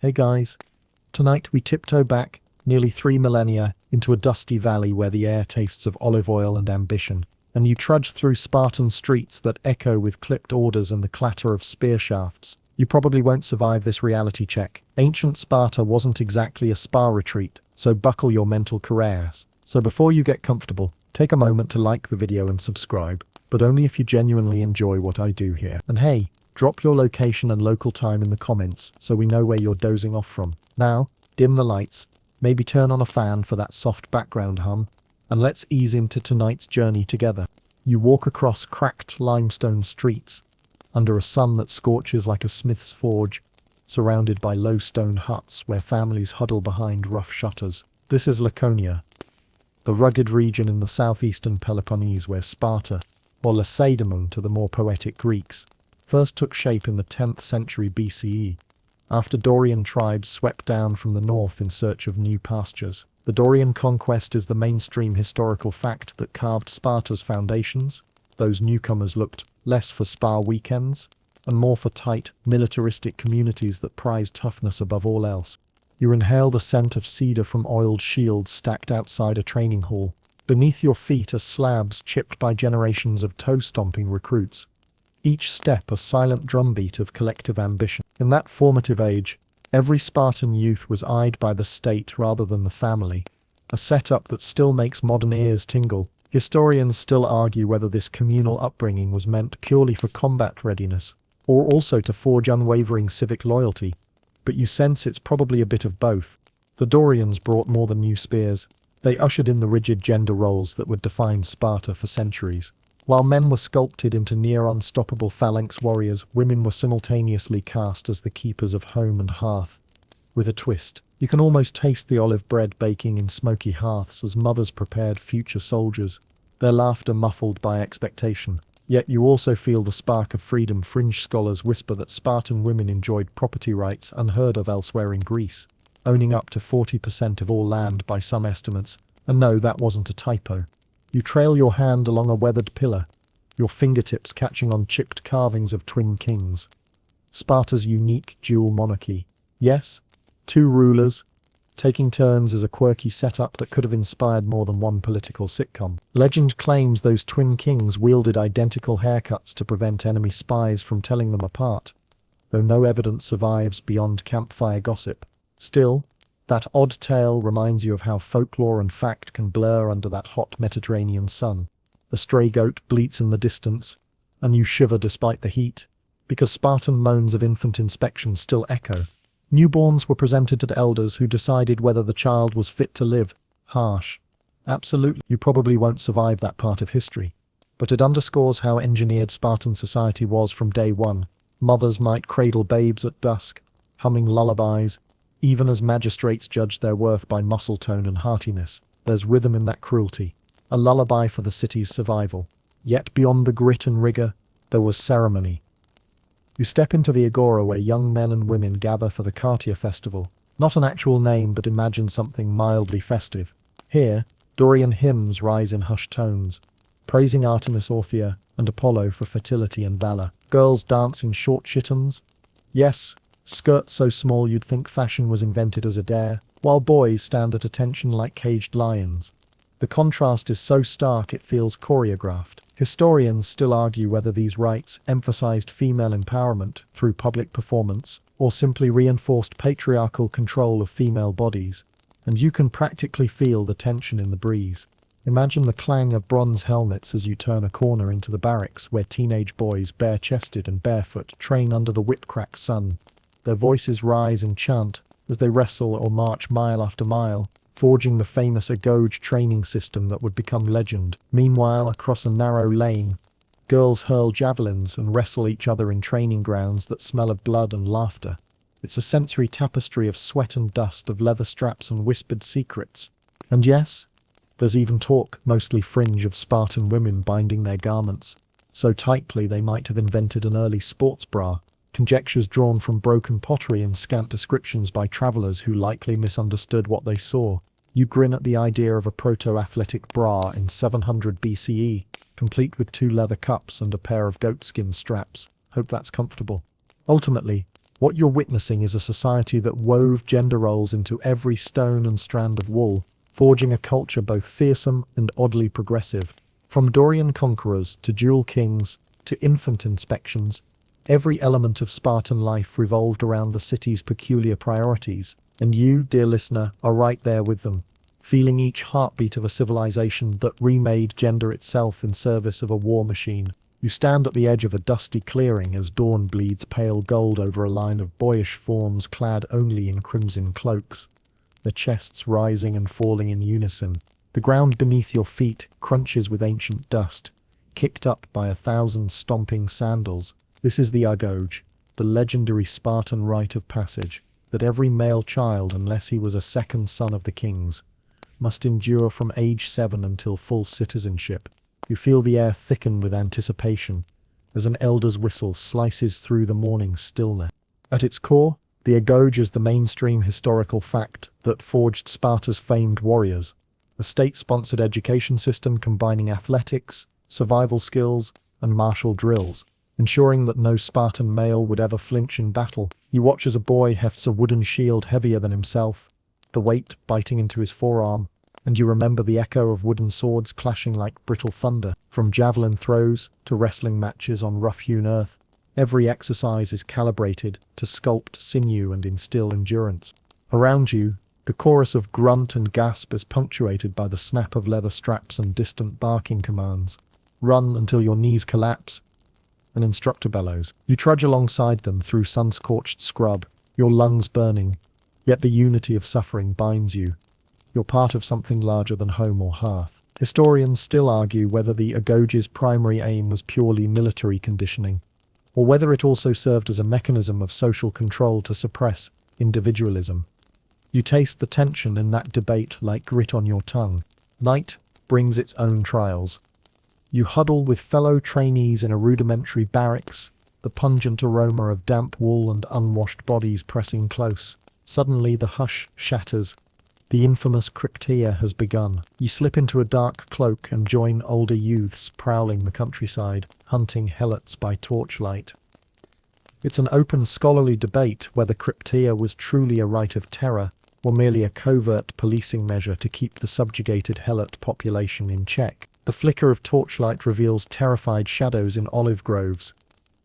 Hey guys, tonight we tiptoe back nearly 3 millennia into a dusty valley where the air tastes of olive oil and ambition, and you trudge through Spartan streets that echo with clipped orders and the clatter of spear shafts. You probably won't survive this reality check. Ancient Sparta wasn't exactly a spa retreat, so buckle your mental cuirass. So before you get comfortable, take a moment to like the video and subscribe, but only if you genuinely enjoy what I do here. And hey, drop your location and local time in the comments so we know where you're dozing off from. Now, dim the lights, maybe turn on a fan for that soft background hum, and let's ease into tonight's journey together. You walk across cracked limestone streets, under a sun that scorches like a smith's forge, surrounded by low stone huts where families huddle behind rough shutters. This is Laconia, the rugged region in the southeastern Peloponnese where Sparta, or Lacedaemon to the more poetic Greeks, first took shape in the 10th century BCE, after Dorian tribes swept down from the north in search of new pastures. The Dorian conquest is the mainstream historical fact that carved Sparta's foundations. Those newcomers looked less for spa weekends, and more for tight, militaristic communities that prized toughness above all else. You inhale the scent of cedar from oiled shields stacked outside a training hall. Beneath your feet are slabs chipped by generations of toe-stomping recruits, each step a silent drumbeat of collective ambition. In that formative age, every Spartan youth was eyed by the state rather than the family, a setup that still makes modern ears tingle. Historians still argue whether this communal upbringing was meant purely for combat readiness, or also to forge unwavering civic loyalty, but you sense it's probably a bit of both. The Dorians brought more than new spears. They ushered in the rigid gender roles that would define Sparta for centuries. While men were sculpted into near unstoppable phalanx warriors, women were simultaneously cast as the keepers of home and hearth. With a twist, you can almost taste the olive bread baking in smoky hearths as mothers prepared future soldiers, their laughter muffled by expectation. Yet you also feel the spark of freedom. Fringe scholars whisper that Spartan women enjoyed property rights unheard of elsewhere in Greece, owning up to 40% of all land by some estimates. And no, that wasn't a typo. You trail your hand along a weathered pillar, your fingertips catching on chipped carvings of twin kings. Sparta's unique dual monarchy. Yes, two rulers, taking turns is a quirky setup that could have inspired more than one political sitcom. Legend claims those twin kings wielded identical haircuts to prevent enemy spies from telling them apart, though no evidence survives beyond campfire gossip. Still, that odd tale reminds you of how folklore and fact can blur under that hot Mediterranean sun. A stray goat bleats in the distance, and you shiver despite the heat, because Spartan moans of infant inspection still echo. Newborns were presented to elders who decided whether the child was fit to live. Harsh. Absolutely, you probably won't survive that part of history. But it underscores how engineered Spartan society was from day one. Mothers might cradle babes at dusk, humming lullabies, even as magistrates judged their worth by muscle tone and heartiness. There's rhythm in that cruelty, a lullaby for the city's survival. Yet beyond the grit and rigor, there was ceremony. You step into the Agora where young men and women gather for the Cartia festival. Not an actual name, but imagine something mildly festive. Here, Dorian hymns rise in hushed tones, praising Artemis Orthia and Apollo for fertility and valor. Girls dance in short chittons. Yes, skirts so small you'd think fashion was invented as a dare, while boys stand at attention like caged lions. The contrast is so stark it feels choreographed. Historians still argue whether these rites emphasized female empowerment through public performance, or simply reinforced patriarchal control of female bodies, and you can practically feel the tension in the breeze. Imagine the clang of bronze helmets as you turn a corner into the barracks where teenage boys, bare-chested and barefoot, train under the whip-cracked sun. Their voices rise and chant as they wrestle or march mile after mile, forging the famous Agoge training system that would become legend. Meanwhile, across a narrow lane, girls hurl javelins and wrestle each other in training grounds that smell of blood and laughter. It's a sensory tapestry of sweat and dust, of leather straps and whispered secrets. And yes, there's even talk, mostly fringe, of Spartan women binding their garments so tightly they might have invented an early sports bra. Conjectures drawn from broken pottery and scant descriptions by travelers who likely misunderstood what they saw. You grin at the idea of a proto-athletic bra in 700 BCE, complete with 2 leather cups and a pair of goatskin straps. Hope that's comfortable. Ultimately, What you're witnessing is a society that wove gender roles into every stone and strand of wool, forging a culture both fearsome and oddly progressive. From Dorian conquerors to dual kings to infant inspections, every element of Spartan life revolved around the city's peculiar priorities, and you, dear listener, are right there with them, feeling each heartbeat of a civilization that remade gender itself in service of a war machine. You stand at the edge of a dusty clearing as dawn bleeds pale gold over a line of boyish forms clad only in crimson cloaks, their chests rising and falling in unison. The ground beneath your feet crunches with ancient dust, kicked up by 1,000 stomping sandals. This is the Agoge, the legendary Spartan rite of passage that every male child, unless he was a second son of the kings, must endure from age 7 until full citizenship. You feel the air thicken with anticipation as an elder's whistle slices through the morning stillness. At its core, the Agoge is the mainstream historical fact that forged Sparta's famed warriors, a state-sponsored education system combining athletics, survival skills, and martial drills, ensuring that no Spartan male would ever flinch in battle. You watch as a boy hefts a wooden shield heavier than himself, the weight biting into his forearm, and you remember the echo of wooden swords clashing like brittle thunder. From javelin throws to wrestling matches on rough-hewn earth, every exercise is calibrated to sculpt sinew and instill endurance. Around you, the chorus of grunt and gasp is punctuated by the snap of leather straps and distant barking commands. Run until your knees collapse, an instructor bellows. You trudge alongside them through sun-scorched scrub, your lungs burning, yet the unity of suffering binds you. You're part of something larger than home or hearth. Historians still argue whether the Agoge's primary aim was purely military conditioning, or whether it also served as a mechanism of social control to suppress individualism. You taste the tension in that debate like grit on your tongue. Night brings its own trials. You huddle with fellow trainees in a rudimentary barracks, the pungent aroma of damp wool and unwashed bodies pressing close. Suddenly the hush shatters. The infamous crypteia has begun. You slip into a dark cloak and join older youths prowling the countryside, hunting helots by torchlight. It's an open scholarly debate whether crypteia was truly a rite of terror or merely a covert policing measure to keep the subjugated helot population in check. The flicker of torchlight reveals terrified shadows in olive groves,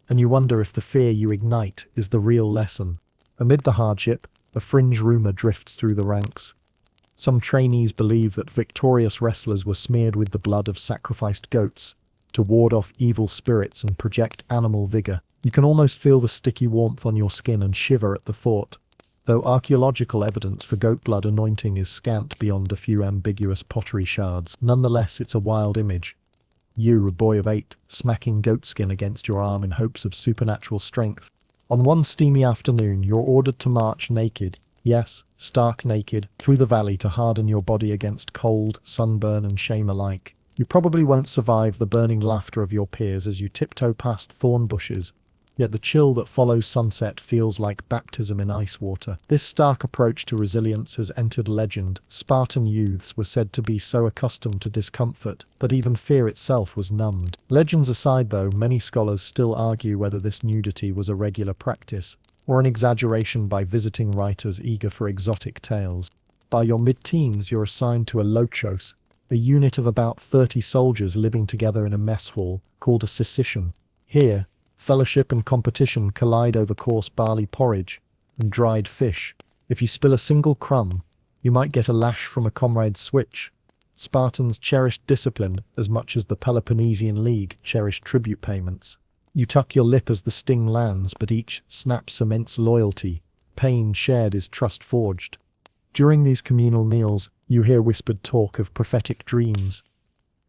and you wonder if the fear you ignite is the real lesson. Amid the hardship, a fringe rumor drifts through the ranks. Some trainees believe that victorious wrestlers were smeared with the blood of sacrificed goats to ward off evil spirits and project animal vigor. You can almost feel the sticky warmth on your skin and shiver at the thought, though archaeological evidence for goat blood anointing is scant beyond a few ambiguous pottery shards. Nonetheless, it's a wild image. You, a boy of 8, smacking goatskin against your arm in hopes of supernatural strength. On one steamy afternoon, you're ordered to march naked, yes, stark naked, through the valley to harden your body against cold, sunburn, and shame alike. You probably won't survive the burning laughter of your peers as you tiptoe past thorn bushes, yet the chill that follows sunset feels like baptism in ice water. This stark approach to resilience has entered legend. Spartan youths were said to be so accustomed to discomfort that even fear itself was numbed. Legends aside though, many scholars still argue whether this nudity was a regular practice, or an exaggeration by visiting writers eager for exotic tales. By your mid-teens, you're assigned to a lochos, a unit of about 30 soldiers living together in a mess hall called a sicitium. Here, fellowship and competition collide over coarse barley porridge and dried fish. If you spill a single crumb, you might get a lash from a comrade's switch. Spartans cherished discipline as much as the Peloponnesian League cherished tribute payments. You tuck your lip as the sting lands, but each snap cements loyalty. Pain shared is trust forged. During these communal meals, you hear whispered talk of prophetic dreams.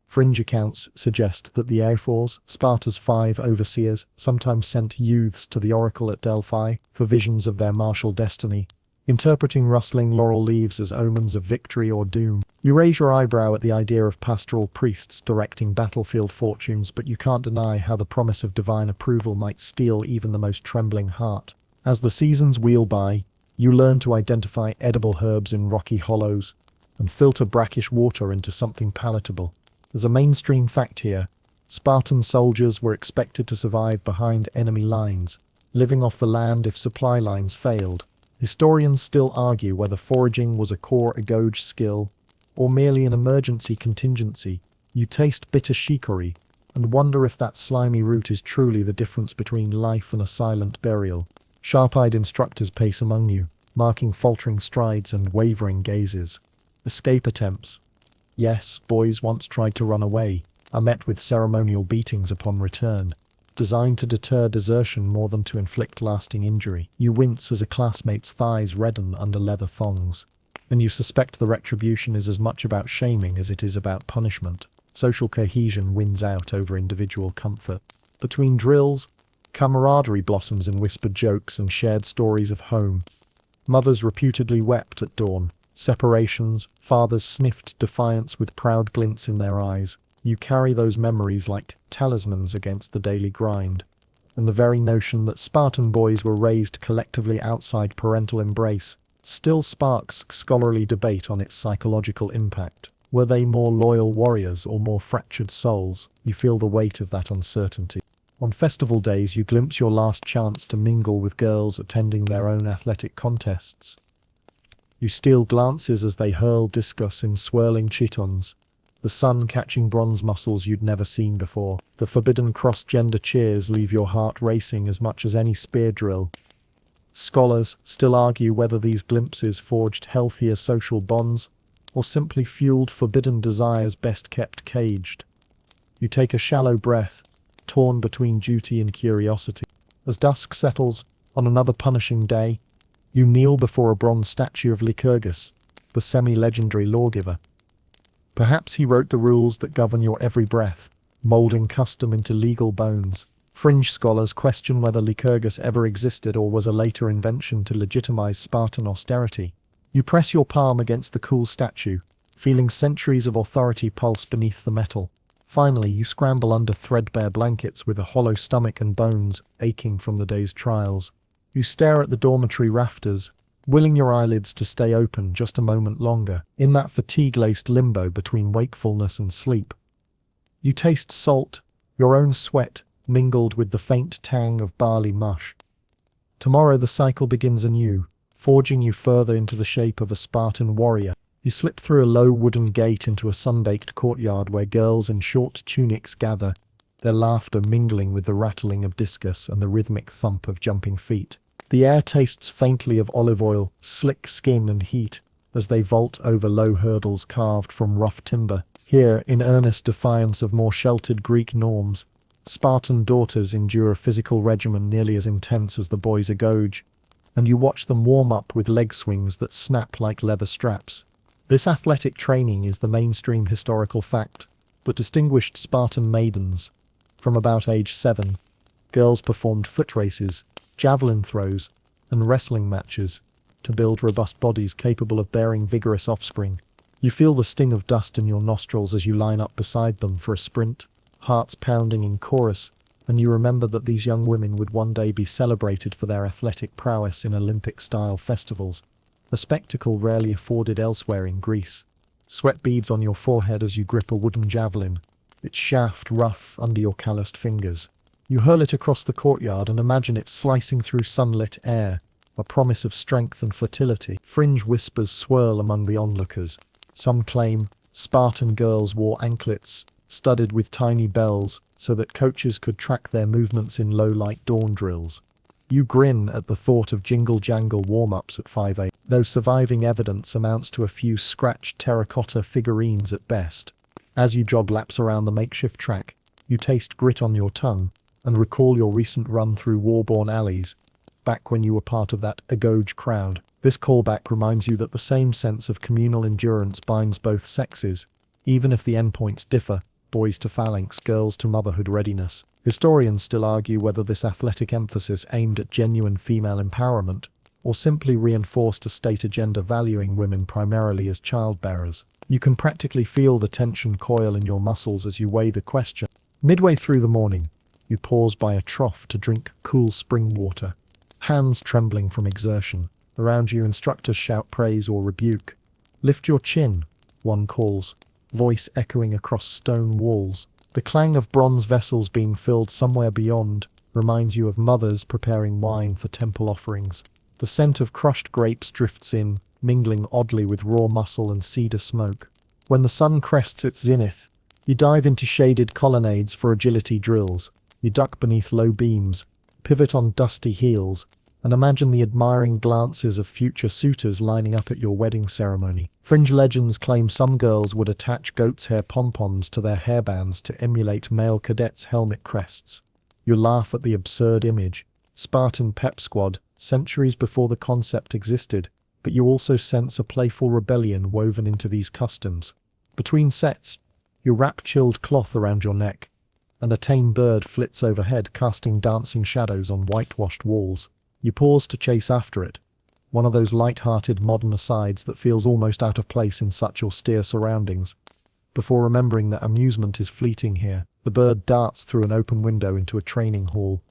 Fringe accounts suggest that the Aphors, Sparta's 5 overseers, sometimes sent youths to the oracle at Delphi for visions of their martial destiny, interpreting rustling laurel leaves as omens of victory or doom. You raise your eyebrow at the idea of pastoral priests directing battlefield fortunes, but you can't deny how the promise of divine approval might steel even the most trembling heart. As the seasons wheel by, you learn to identify edible herbs in rocky hollows and filter brackish water into something palatable. As a mainstream fact here, Spartan soldiers were expected to survive behind enemy lines, living off the land if supply lines failed. Historians still argue whether foraging was a core Agoge skill or merely an emergency contingency. You taste bitter chicory and wonder if that slimy root is truly the difference between life and a silent burial. Sharp-eyed instructors pace among you, marking faltering strides and wavering gazes. Escape attempts. Yes, boys once tried to run away, are met with ceremonial beatings upon return, designed to deter desertion more than to inflict lasting injury. You wince as a classmate's thighs redden under leather thongs, and you suspect the retribution is as much about shaming as it is about punishment. Social cohesion wins out over individual comfort. Between drills, camaraderie blossoms in whispered jokes and shared stories of home. Mothers reputedly wept at dawn. Separations, fathers sniffed defiance with proud glints in their eyes. You carry those memories like talismans against the daily grind. And the very notion that Spartan boys were raised collectively outside parental embrace still sparks scholarly debate on its psychological impact. Were they more loyal warriors or more fractured souls? You feel the weight of that uncertainty. On festival days, you glimpse your last chance to mingle with girls attending their own athletic contests. You steal glances as they hurl discus in swirling chitons, the sun catching bronze muscles you'd never seen before. The forbidden cross-gender cheers leave your heart racing as much as any spear drill. Scholars still argue whether these glimpses forged healthier social bonds or simply fueled forbidden desires best kept caged. You take a shallow breath, torn between duty and curiosity. As dusk settles on another punishing day, you kneel before a bronze statue of Lycurgus, the semi-legendary lawgiver. Perhaps he wrote the rules that govern your every breath, molding custom into legal bones. Fringe scholars question whether Lycurgus ever existed or was a later invention to legitimize Spartan austerity. You press your palm against the cool statue, feeling centuries of authority pulse beneath the metal. Finally, you scramble under threadbare blankets with a hollow stomach and bones aching from the day's trials. You stare at the dormitory rafters, willing your eyelids to stay open just a moment longer, in that fatigue-laced limbo between wakefulness and sleep. You taste salt, your own sweat, mingled with the faint tang of barley mush. Tomorrow the cycle begins anew, forging you further into the shape of a Spartan warrior. You slip through a low wooden gate into a sun-baked courtyard where girls in short tunics gather, their laughter mingling with the rattling of discus and the rhythmic thump of jumping feet. The air tastes faintly of olive oil, slick skin and heat as they vault over low hurdles carved from rough timber. Here, in earnest defiance of more sheltered Greek norms, Spartan daughters endure a physical regimen nearly as intense as the boys' Agoge, and you watch them warm up with leg swings that snap like leather straps. This athletic training is the mainstream historical fact that distinguished Spartan maidens. From about age 7, girls performed foot races, javelin throws, and wrestling matches to build robust bodies capable of bearing vigorous offspring. You feel the sting of dust in your nostrils as you line up beside them for a sprint, hearts pounding in chorus, and you remember that these young women would one day be celebrated for their athletic prowess in Olympic-style festivals, a spectacle rarely afforded elsewhere in Greece. Sweat beads on your forehead as you grip a wooden javelin, its shaft rough under your calloused fingers. You hurl it across the courtyard and imagine it slicing through sunlit air, a promise of strength and fertility. Fringe whispers swirl among the onlookers. Some claim Spartan girls wore anklets, studded with tiny bells, so that coaches could track their movements in low-light dawn drills. You grin at the thought of jingle-jangle warm-ups at 5 a.m., though surviving evidence amounts to a few scratched terracotta figurines at best. As you jog laps around the makeshift track, you taste grit on your tongue, and recall your recent run through war-born alleys, back when you were part of that Agoge crowd. This callback reminds you that the same sense of communal endurance binds both sexes, even if the endpoints differ, boys to phalanx, girls to motherhood readiness. Historians still argue whether this athletic emphasis aimed at genuine female empowerment, or simply reinforced a state agenda valuing women primarily as childbearers. You can practically feel the tension coil in your muscles as you weigh the question. Midway through the morning, you pause by a trough to drink cool spring water, hands trembling from exertion. Around you, instructors shout praise or rebuke. Lift your chin, one calls, voice echoing across stone walls. The clang of bronze vessels being filled somewhere beyond reminds you of mothers preparing wine for temple offerings. The scent of crushed grapes drifts in, mingling oddly with raw mussel and cedar smoke. When the sun crests its zenith, you dive into shaded colonnades for agility drills. You duck beneath low beams, pivot on dusty heels, and imagine the admiring glances of future suitors lining up at your wedding ceremony. Fringe legends claim some girls would attach goat's hair pom-poms to their hairbands to emulate male cadets' helmet crests. You laugh at the absurd image. Spartan pep squad, centuries before the concept existed, but you also sense a playful rebellion woven into these customs. Between sets, you wrap chilled cloth around your neck, and a tame bird flits overhead, casting dancing shadows on whitewashed walls. You pause to chase after it, one of those light-hearted modern asides that feels almost out of place in such austere surroundings. Before remembering that amusement is fleeting here, the bird darts through an open window into a training hall,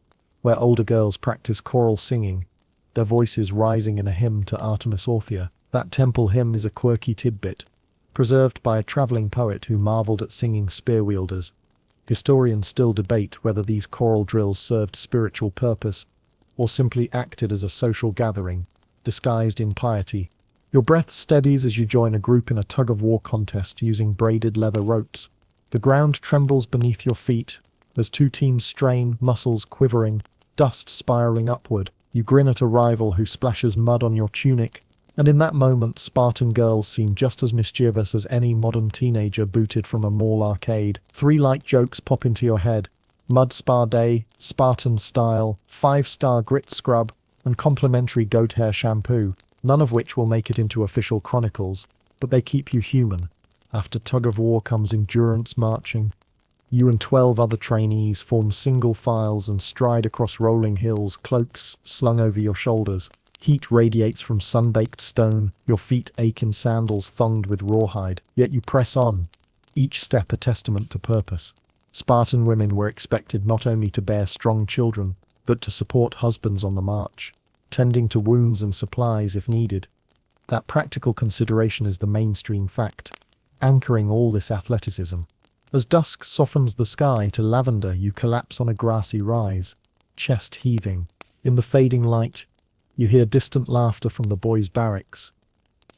where older girls practice choral singing, their voices rising in a hymn to Artemis Orthia. That temple hymn is a quirky tidbit, preserved by a traveling poet who marveled at singing spear-wielders. Historians still debate whether these choral drills served spiritual purpose, or simply acted as a social gathering, disguised in piety. Your breath steadies as you join a group in a tug-of-war contest using braided leather ropes. The ground trembles beneath your feet as two teams strain, muscles quivering, dust spiraling upward. You grin at a rival who splashes mud on your tunic, and in that moment Spartan girls seem just as mischievous as any modern teenager booted from a mall arcade. 3 light jokes pop into your head: mud spa day, Spartan style, 5-star grit scrub, and complimentary goat hair shampoo, none of which will make it into official chronicles, but they keep you human. After tug-of-war comes endurance marching. You and 12 other trainees form single files and stride across rolling hills, cloaks slung over your shoulders. Heat radiates from sun-baked stone, your feet ache in sandals thonged with rawhide, yet you press on, each step a testament to purpose. Spartan women were expected not only to bear strong children, but to support husbands on the march, tending to wounds and supplies if needed. That practical consideration is the mainstream fact, anchoring all this athleticism. As dusk softens the sky to lavender, you collapse on a grassy rise, chest heaving. In the fading light, you hear distant laughter from the boys' barracks.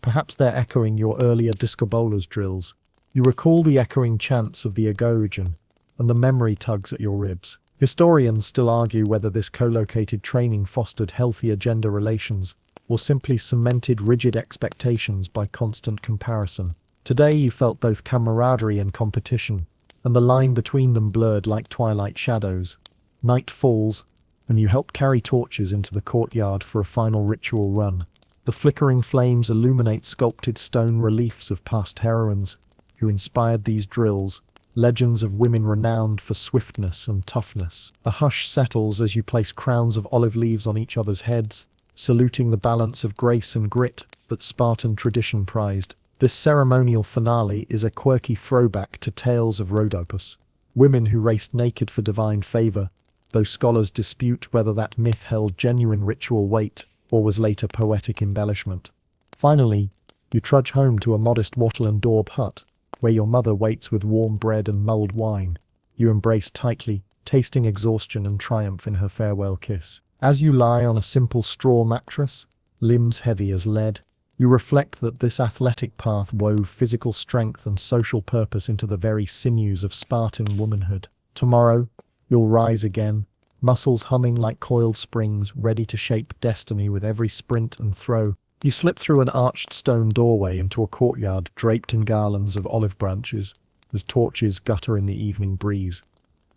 Perhaps they're echoing your earlier discobolas drills. You recall the echoing chants of the Agoge, and the memory tugs at your ribs. Historians still argue whether this co-located training fostered healthier gender relations, or simply cemented rigid expectations by constant comparison. Today you felt both camaraderie and competition, and the line between them blurred like twilight shadows. Night falls, and you help carry torches into the courtyard for a final ritual run. The flickering flames illuminate sculpted stone reliefs of past heroines who inspired these drills, legends of women renowned for swiftness and toughness. A hush settles as you place crowns of olive leaves on each other's heads, saluting the balance of grace and grit that Spartan tradition prized. This ceremonial finale is a quirky throwback to tales of Rhodopus, women who raced naked for divine favor, though scholars dispute whether that myth held genuine ritual weight or was later poetic embellishment. Finally, you trudge home to a modest wattle and daub hut, where your mother waits with warm bread and mulled wine. You embrace tightly, tasting exhaustion and triumph in her farewell kiss. As you lie on a simple straw mattress, limbs heavy as lead, you reflect that this athletic path wove physical strength and social purpose into the very sinews of Spartan womanhood. Tomorrow, you'll rise again, muscles humming like coiled springs, ready to shape destiny with every sprint and throw. You slip through an arched stone doorway into a courtyard draped in garlands of olive branches, as torches gutter in the evening breeze,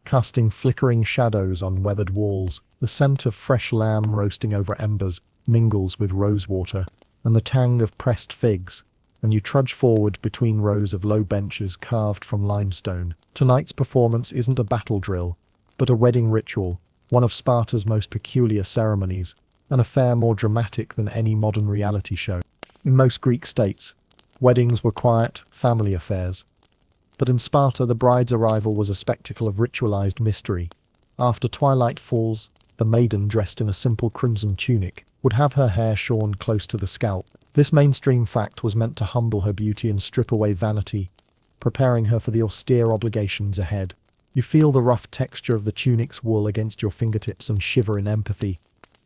casting flickering shadows on weathered walls. The scent of fresh lamb roasting over embers mingles with rosewater, and the tang of pressed figs, and you trudge forward between rows of low benches carved from limestone. Tonight's performance isn't a battle drill, but a wedding ritual, one of Sparta's most peculiar ceremonies, an affair more dramatic than any modern reality show. In most Greek states, weddings were quiet, family affairs. But in Sparta, the bride's arrival was a spectacle of ritualized mystery. After twilight falls, the maiden, dressed in a simple crimson tunic, would have her hair shorn close to the scalp. This mainstream fact was meant to humble her beauty and strip away vanity, preparing her for the austere obligations ahead. You feel the rough texture of the tunic's wool against your fingertips and shiver in empathy.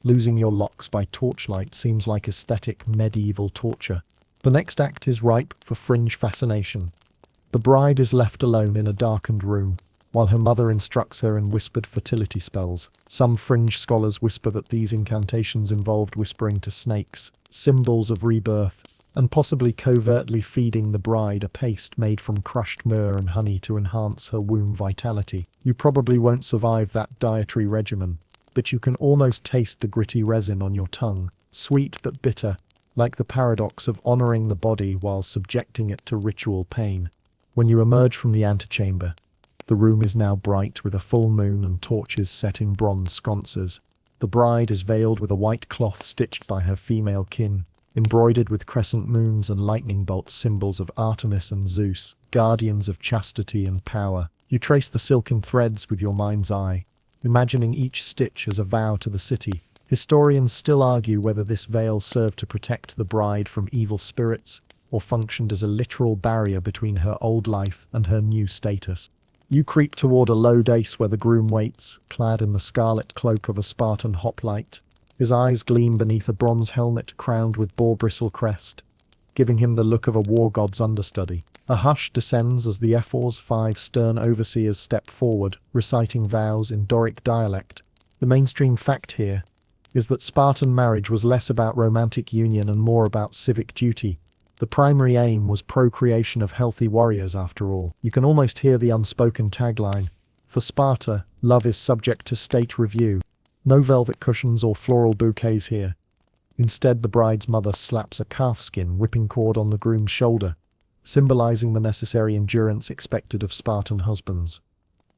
Losing your locks by torchlight seems like aesthetic medieval torture. The next act is ripe for fringe fascination. The bride is left alone in a darkened room, while her mother instructs her in whispered fertility spells. Some fringe scholars whisper that these incantations involved whispering to snakes, symbols of rebirth, and possibly covertly feeding the bride a paste made from crushed myrrh and honey to enhance her womb vitality. You probably won't survive that dietary regimen, but you can almost taste the gritty resin on your tongue, sweet but bitter, like the paradox of honoring the body while subjecting it to ritual pain. When you emerge from the antechamber, the room is now bright with a full moon and torches set in bronze sconces. The bride is veiled with a white cloth stitched by her female kin, embroidered with crescent moons and lightning bolts, symbols of Artemis and Zeus, guardians of chastity and power. You trace the silken threads with your mind's eye, imagining each stitch as a vow to the city. Historians still argue whether this veil served to protect the bride from evil spirits, or functioned as a literal barrier between her old life and her new status. You creep toward a low dais where the groom waits, clad in the scarlet cloak of a Spartan hoplite. His eyes gleam beneath a bronze helmet crowned with boar bristle crest, giving him the look of a war god's understudy. A hush descends as the Ephor's 5 stern overseers step forward, reciting vows in Doric dialect. The mainstream fact here is that Spartan marriage was less about romantic union and more about civic duty. The primary aim was procreation of healthy warriors, after all. You can almost hear the unspoken tagline. For Sparta, love is subject to state review. No velvet cushions or floral bouquets here. Instead, the bride's mother slaps a calfskin whipping cord on the groom's shoulder, symbolizing the necessary endurance expected of Spartan husbands.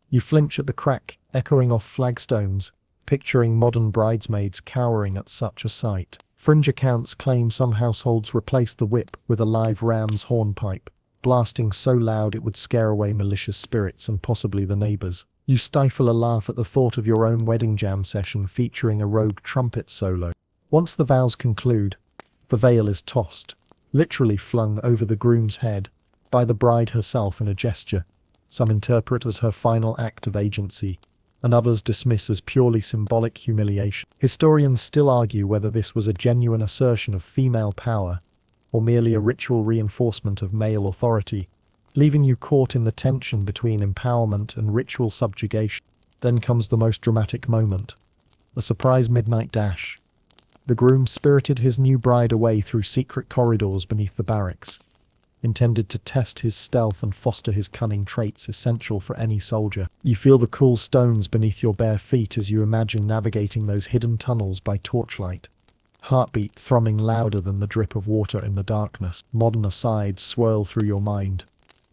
You flinch at the crack, echoing off flagstones, picturing modern bridesmaids cowering at such a sight. Fringe accounts claim some households replaced the whip with a live ram's hornpipe, blasting so loud it would scare away malicious spirits and possibly the neighbors. You stifle a laugh at the thought of your own wedding jam session featuring a rogue trumpet solo. Once the vows conclude, the veil is tossed, literally flung over the groom's head, by the bride herself in a gesture some interpret as her final act of agency, and others dismiss as purely symbolic humiliation. Historians still argue whether this was a genuine assertion of female power, or merely a ritual reinforcement of male authority, leaving you caught in the tension between empowerment and ritual subjugation. Then comes the most dramatic moment, a surprise midnight dash. The groom spirited his new bride away through secret corridors beneath the barracks, intended to test his stealth and foster his cunning traits essential for any soldier. You feel the cool stones beneath your bare feet as you imagine navigating those hidden tunnels by torchlight. Heartbeat thrumming louder than the drip of water in the darkness. Modern asides swirl through your mind.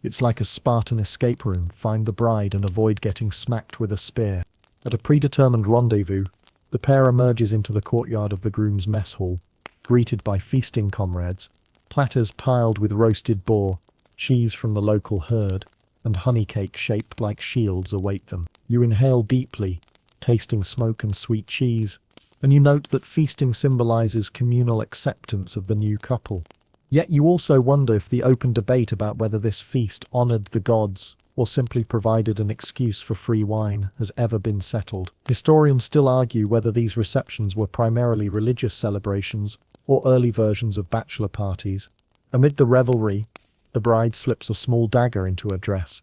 It's like a Spartan escape room. Find the bride and avoid getting smacked with a spear. At a predetermined rendezvous, the pair emerges into the courtyard of the groom's mess hall, greeted by feasting comrades. Platters piled with roasted boar, cheese from the local herd, and honey cake shaped like shields await them. You inhale deeply, tasting smoke and sweet cheese, and you note that feasting symbolizes communal acceptance of the new couple. Yet you also wonder if the open debate about whether this feast honored the gods or simply provided an excuse for free wine has ever been settled. Historians still argue whether these receptions were primarily religious celebrations or early versions of bachelor parties. Amid the revelry, the bride slips a small dagger into her dress,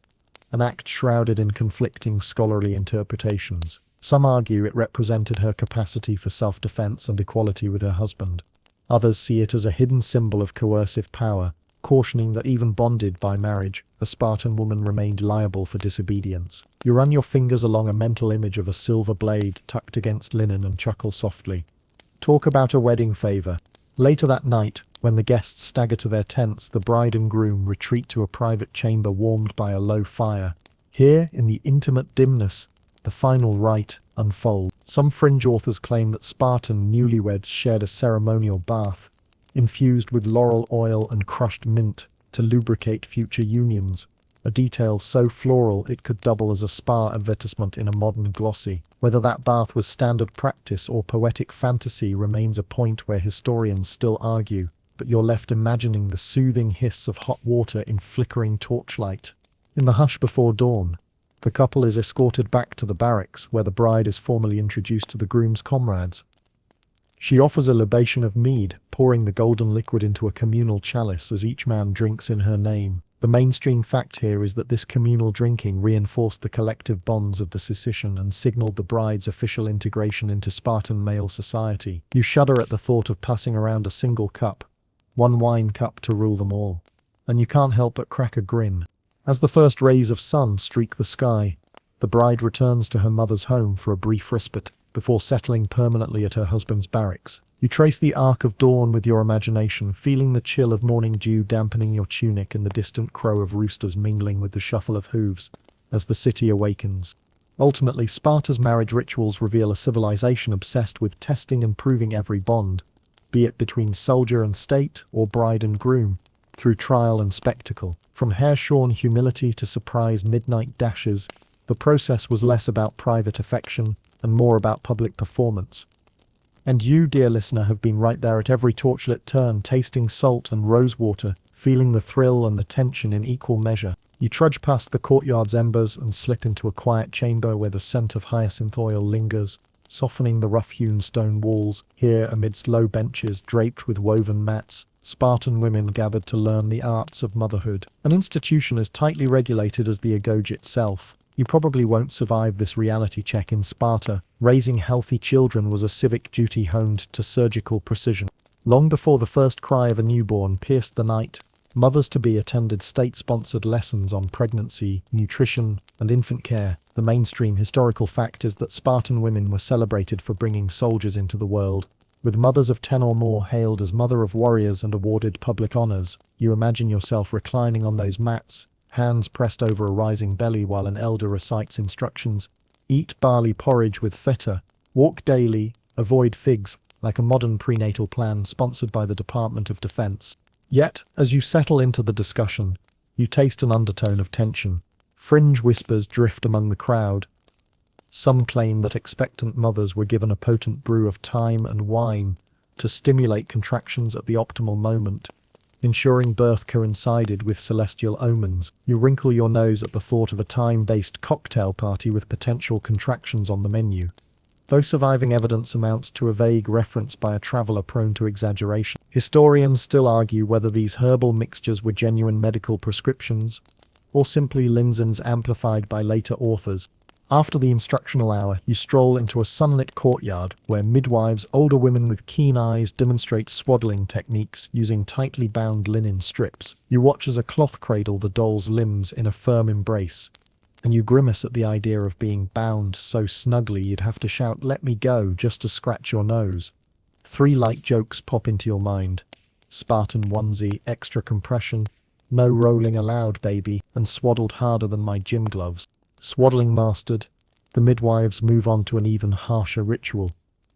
an act shrouded in conflicting scholarly interpretations. Some argue it represented her capacity for self-defense and equality with her husband. Others see it as a hidden symbol of coercive power, cautioning that even bonded by marriage, a Spartan woman remained liable for disobedience. You run your fingers along a mental image of a silver blade tucked against linen and chuckle softly. Talk about a wedding favor. Later that night, when the guests stagger to their tents, the bride and groom retreat to a private chamber warmed by a low fire. Here, in the intimate dimness, the final rite unfolds. Some fringe authors claim that Spartan newlyweds shared a ceremonial bath, infused with laurel oil and crushed mint to lubricate future unions, a detail so floral it could double as a spa advertisement in a modern glossy. Whether that bath was standard practice or poetic fantasy remains a point where historians still argue, but you're left imagining the soothing hiss of hot water in flickering torchlight. In the hush before dawn, The couple is escorted back to the barracks, where the bride is formally introduced to the groom's comrades. She offers a libation of mead, pouring the golden liquid into a communal chalice as each man drinks in her name. The mainstream fact here is that this communal drinking reinforced the collective bonds of the secession and signaled the bride's official integration into Spartan male society. You shudder at the thought of passing around a single cup, one wine cup to rule them all. And you can't help but crack a grin. As the first rays of sun streak the sky, the bride returns to her mother's home for a brief respite, before settling permanently at her husband's barracks. You trace the arc of dawn with your imagination, feeling the chill of morning dew dampening your tunic and the distant crow of roosters mingling with the shuffle of hooves as the city awakens. Ultimately, Sparta's marriage rituals reveal a civilization obsessed with testing and proving every bond, be it between soldier and state or bride and groom, through trial and spectacle. From hair-shorn humility to surprise midnight dashes, the process was less about private affection and more about public performance. And you, dear listener, have been right there at every torchlit turn, tasting salt and rosewater, feeling the thrill and the tension in equal measure. You trudge past the courtyard's embers and slip into a quiet chamber where the scent of hyacinth oil lingers, softening the rough-hewn stone walls. Here, amidst low benches draped with woven mats, Spartan women gathered to learn the arts of motherhood, an institution as tightly regulated as the Agoge itself. You probably won't survive this reality check in Sparta. Raising healthy children was a civic duty honed to surgical precision. Long before the first cry of a newborn pierced the night, mothers-to-be attended state-sponsored lessons on pregnancy, nutrition, and infant care. The mainstream historical fact is that Spartan women were celebrated for bringing soldiers into the world, with mothers of 10 or more hailed as mother of warriors and awarded public honors. You imagine yourself reclining on those mats, hands pressed over a rising belly while an elder recites instructions. Eat barley porridge with feta, walk daily, avoid figs, like a modern prenatal plan sponsored by the Department of Defense. Yet, as you settle into the discussion, you taste an undertone of tension. Fringe whispers drift among the crowd. Some claim that expectant mothers were given a potent brew of thyme and wine to stimulate contractions at the optimal moment, ensuring birth coincided with celestial omens. You wrinkle your nose at the thought of a time-based cocktail party with potential contractions on the menu, though surviving evidence amounts to a vague reference by a traveler prone to exaggeration. Historians still argue whether these herbal mixtures were genuine medical prescriptions, or simply linzens amplified by later authors. After the instructional hour, you stroll into a sunlit courtyard where midwives, older women with keen eyes, demonstrate swaddling techniques using tightly bound linen strips. You watch as a cloth cradle the doll's limbs in a firm embrace, and you grimace at the idea of being bound so snugly you'd have to shout, "Let me go," just to scratch your nose. 3 light jokes pop into your mind. Spartan onesie, extra compression, no rolling allowed, baby, and swaddled harder than my gym gloves. Swaddling mastered, the midwives move on to an even harsher ritual,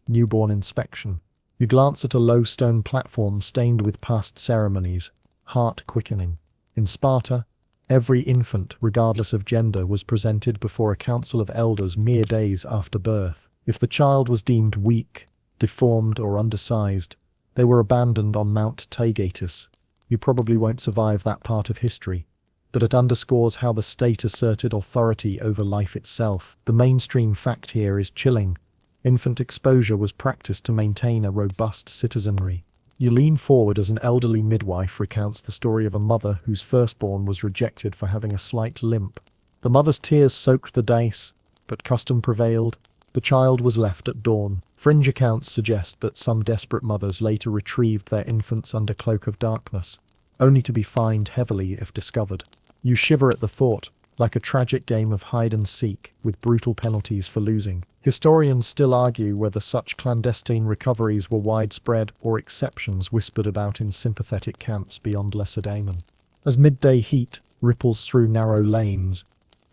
newborn inspection. You glance at a low stone platform stained with past ceremonies, heart quickening. In Sparta, every infant, regardless of gender, was presented before a council of elders mere days after birth. If the child was deemed weak, deformed, or undersized, they were abandoned on Mount Taygetus. You probably won't survive that part of history, but it underscores how the state asserted authority over life itself. The mainstream fact here is chilling. Infant exposure was practiced to maintain a robust citizenry. You lean forward as an elderly midwife recounts the story of a mother whose firstborn was rejected for having a slight limp. The mother's tears soaked the dice, but custom prevailed. The child was left at dawn. Fringe accounts suggest that some desperate mothers later retrieved their infants under cloak of darkness, only to be fined heavily if discovered. You shiver at the thought, like a tragic game of hide-and-seek, with brutal penalties for losing. Historians still argue whether such clandestine recoveries were widespread or exceptions whispered about in sympathetic camps beyond Lacedaemon. As midday heat ripples through narrow lanes,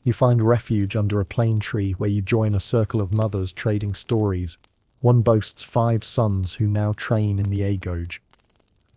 you find refuge under a plane tree where you join a circle of mothers trading stories. One boasts 5 sons who now train in the Agoge.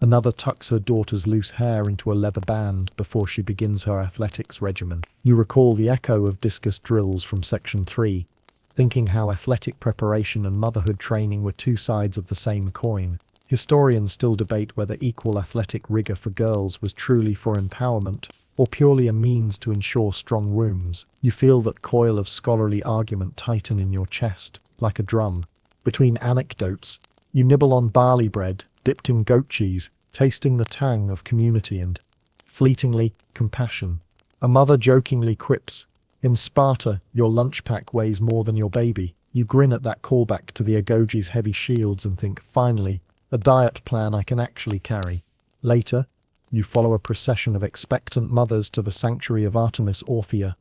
Another tucks her daughter's loose hair into a leather band before she begins her athletics regimen. You recall the echo of discus drills from Section 3, thinking how athletic preparation and motherhood training were 2 sides of the same coin. Historians still debate whether equal athletic rigor for girls was truly for empowerment, or purely a means to ensure strong wombs. You feel that coil of scholarly argument tighten in your chest, like a drum. Between anecdotes, you nibble on barley bread, dipped in goat cheese, tasting the tang of community and, fleetingly, compassion. A mother jokingly quips, "In Sparta, your lunch pack weighs more than your baby." You grin at that callback to the Agoge's heavy shields and think, finally, a diet plan I can actually carry. Later, you follow a procession of expectant mothers to the sanctuary of Artemis Orthia,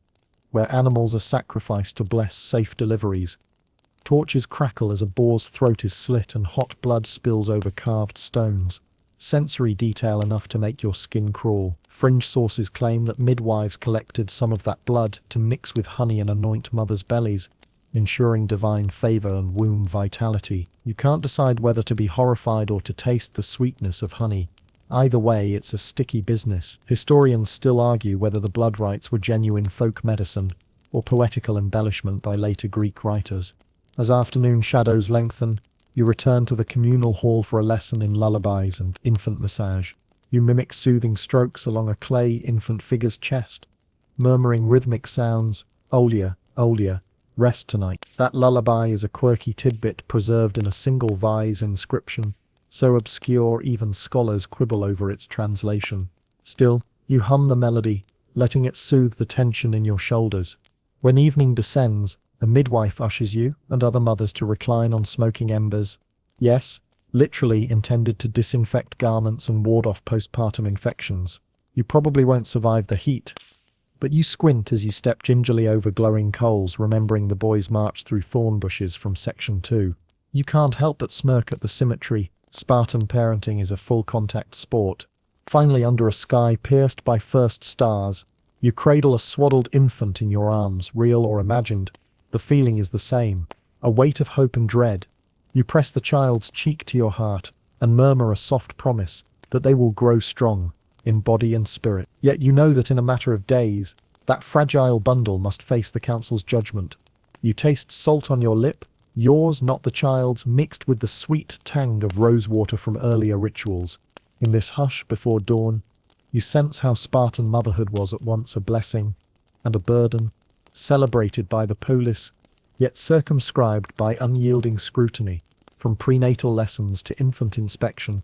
where animals are sacrificed to bless safe deliveries. Torches crackle as a boar's throat is slit and hot blood spills over carved stones. Sensory detail enough to make your skin crawl. Fringe sources claim that midwives collected some of that blood to mix with honey and anoint mothers' bellies, ensuring divine favor and womb vitality. You can't decide whether to be horrified or to taste the sweetness of honey. Either way, it's a sticky business. Historians still argue whether the blood rites were genuine folk medicine or poetical embellishment by later Greek writers. As afternoon shadows lengthen, you return to the communal hall for a lesson in lullabies and infant massage. You mimic soothing strokes along a clay infant figure's chest, murmuring rhythmic sounds, "Olia, Olia, rest tonight." That lullaby is a quirky tidbit preserved in a single vise inscription, so obscure even scholars quibble over its translation. Still, you hum the melody, letting it soothe the tension in your shoulders. When evening descends, a midwife ushers you and other mothers to recline on smoking embers. Yes, literally intended to disinfect garments and ward off postpartum infections. You probably won't survive the heat, but you squint as you step gingerly over glowing coals, remembering the boys' march through thorn bushes from Section 2. You can't help but smirk at the symmetry. Spartan parenting is a full-contact sport. Finally, under a sky pierced by first stars, you cradle a swaddled infant in your arms, real or imagined. The feeling is the same, a weight of hope and dread. You press the child's cheek to your heart and murmur a soft promise that they will grow strong, in body and spirit. Yet you know that in a matter of days, that fragile bundle must face the council's judgment. You taste salt on your lip, yours, not the child's, mixed with the sweet tang of rosewater from earlier rituals. In this hush before dawn, you sense how Spartan motherhood was at once a blessing and a burden, celebrated by the polis, yet circumscribed by unyielding scrutiny. From prenatal lessons to infant inspection,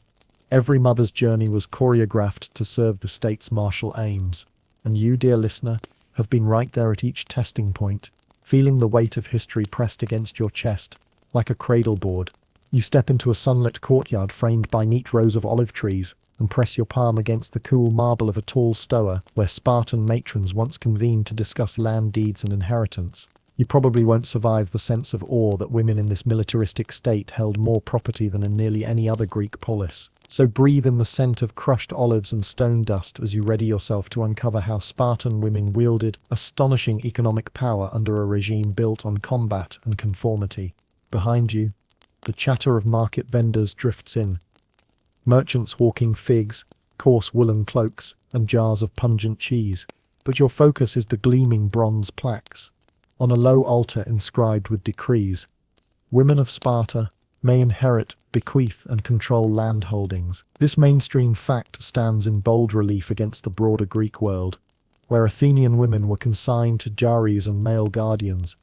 every mother's journey was choreographed to serve the state's martial aims. And you, dear listener, have been right there at each testing point, feeling the weight of history pressed against your chest, like a cradle board. You step into a sunlit courtyard framed by neat rows of olive trees, and press your palm against the cool marble of a tall stoa, where Spartan matrons once convened to discuss land deeds and inheritance. You probably won't survive the sense of awe that women in this militaristic state held more property than in nearly any other Greek polis. So breathe in the scent of crushed olives and stone dust as you ready yourself to uncover how Spartan women wielded astonishing economic power under a regime built on combat and conformity. Behind you, the chatter of market vendors drifts in. Merchants hawking figs, coarse woolen cloaks, and jars of pungent cheese. But your focus is the gleaming bronze plaques. On a low altar inscribed with decrees, women of Sparta may inherit, bequeath, and control land holdings. This mainstream fact stands in bold relief against the broader Greek world, where Athenian women were consigned to jaries and male guardians.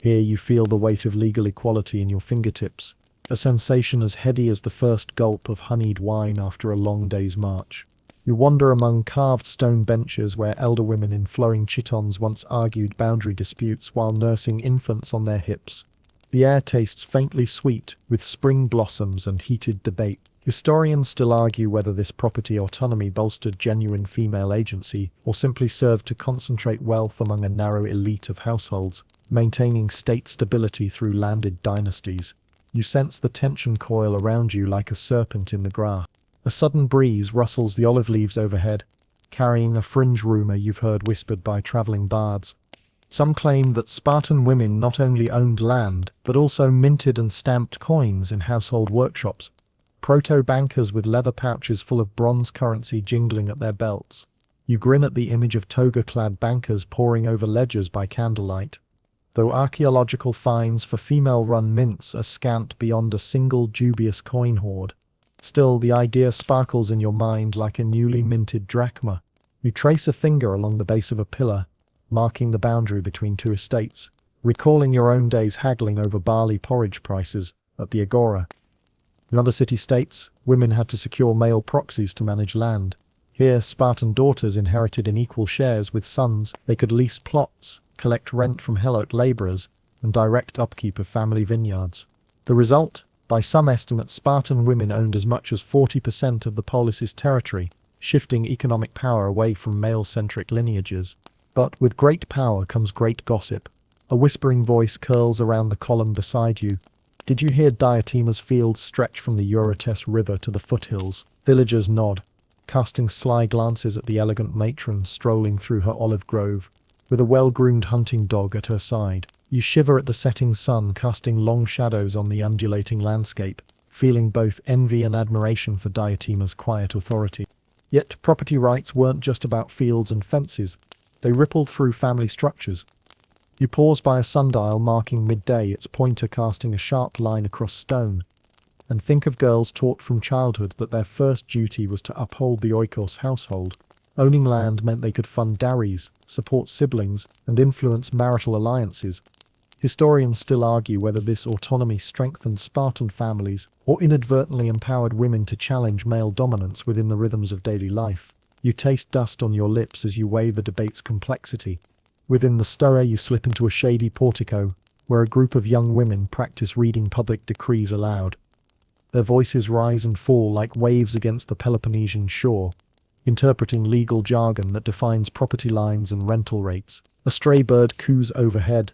Here you feel the weight of legal equality in your fingertips, a sensation as heady as the first gulp of honeyed wine after a long day's march. You wander among carved stone benches where elder women in flowing chitons once argued boundary disputes while nursing infants on their hips. The air tastes faintly sweet, with spring blossoms and heated debate. Historians still argue whether this property autonomy bolstered genuine female agency or simply served to concentrate wealth among a narrow elite of households, maintaining state stability through landed dynasties. You sense the tension coil around you like a serpent in the grass. A sudden breeze rustles the olive leaves overhead, carrying a fringe rumor you've heard whispered by traveling bards. Some claim that Spartan women not only owned land, but also minted and stamped coins in household workshops, proto-bankers with leather pouches full of bronze currency jingling at their belts. You grin at the image of toga-clad bankers poring over ledgers by candlelight. Though archaeological finds for female-run mints are scant beyond a single dubious coin hoard, still the idea sparkles in your mind like a newly minted drachma. You trace a finger along the base of a pillar, marking the boundary between two estates, recalling your own days haggling over barley porridge prices at the Agora. In other city-states, women had to secure male proxies to manage land. Here, Spartan daughters inherited in equal shares with sons. They could lease plots, collect rent from helot labourers, and direct upkeep of family vineyards. The result? By some estimates, Spartan women owned as much as 40% of the polis's territory, shifting economic power away from male-centric lineages. But with great power comes great gossip. A whispering voice curls around the column beside you. Did you hear Diotima's fields stretch from the Eurotas River to the foothills? Villagers nod, casting sly glances at the elegant matron strolling through her olive grove, with a well-groomed hunting dog at her side. You shiver at the setting sun casting long shadows on the undulating landscape, feeling both envy and admiration for Diotima's quiet authority. Yet property rights weren't just about fields and fences. They rippled through family structures. You pause by a sundial marking midday, its pointer casting a sharp line across stone, and think of girls taught from childhood that their first duty was to uphold the oikos household. Owning land meant they could fund dowries, support siblings, and influence marital alliances. Historians still argue whether this autonomy strengthened Spartan families or inadvertently empowered women to challenge male dominance within the rhythms of daily life. You taste dust on your lips as you weigh the debate's complexity. Within the stoa you slip into a shady portico, where a group of young women practice reading public decrees aloud. Their voices rise and fall like waves against the Peloponnesian shore, interpreting legal jargon that defines property lines and rental rates. A stray bird coos overhead,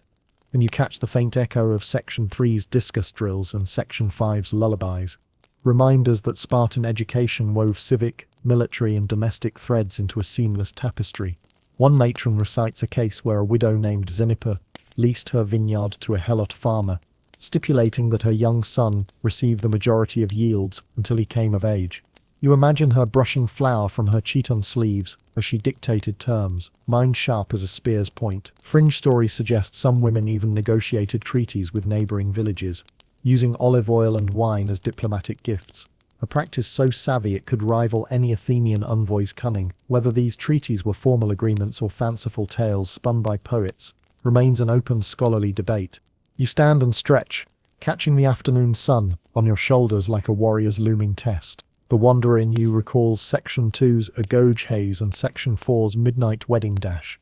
and you catch the faint echo of Section 3's discus drills and Section 5's lullabies, reminders that Spartan education wove civic, military, and domestic threads into a seamless tapestry. One matron recites a case where a widow named Xenipa leased her vineyard to a helot farmer, stipulating that her young son receive the majority of yields until he came of age. You imagine her brushing flour from her chiton sleeves as she dictated terms, mind sharp as a spear's point. Fringe stories suggest some women even negotiated treaties with neighbouring villages, using olive oil and wine as diplomatic gifts. A practice so savvy it could rival any Athenian envoy's cunning. Whether these treaties were formal agreements or fanciful tales spun by poets remains an open scholarly debate. You stand and stretch, catching the afternoon sun on your shoulders like a warrior's looming test. The wanderer in you recalls Section 2's Agoge haze and Section 4's midnight wedding dash.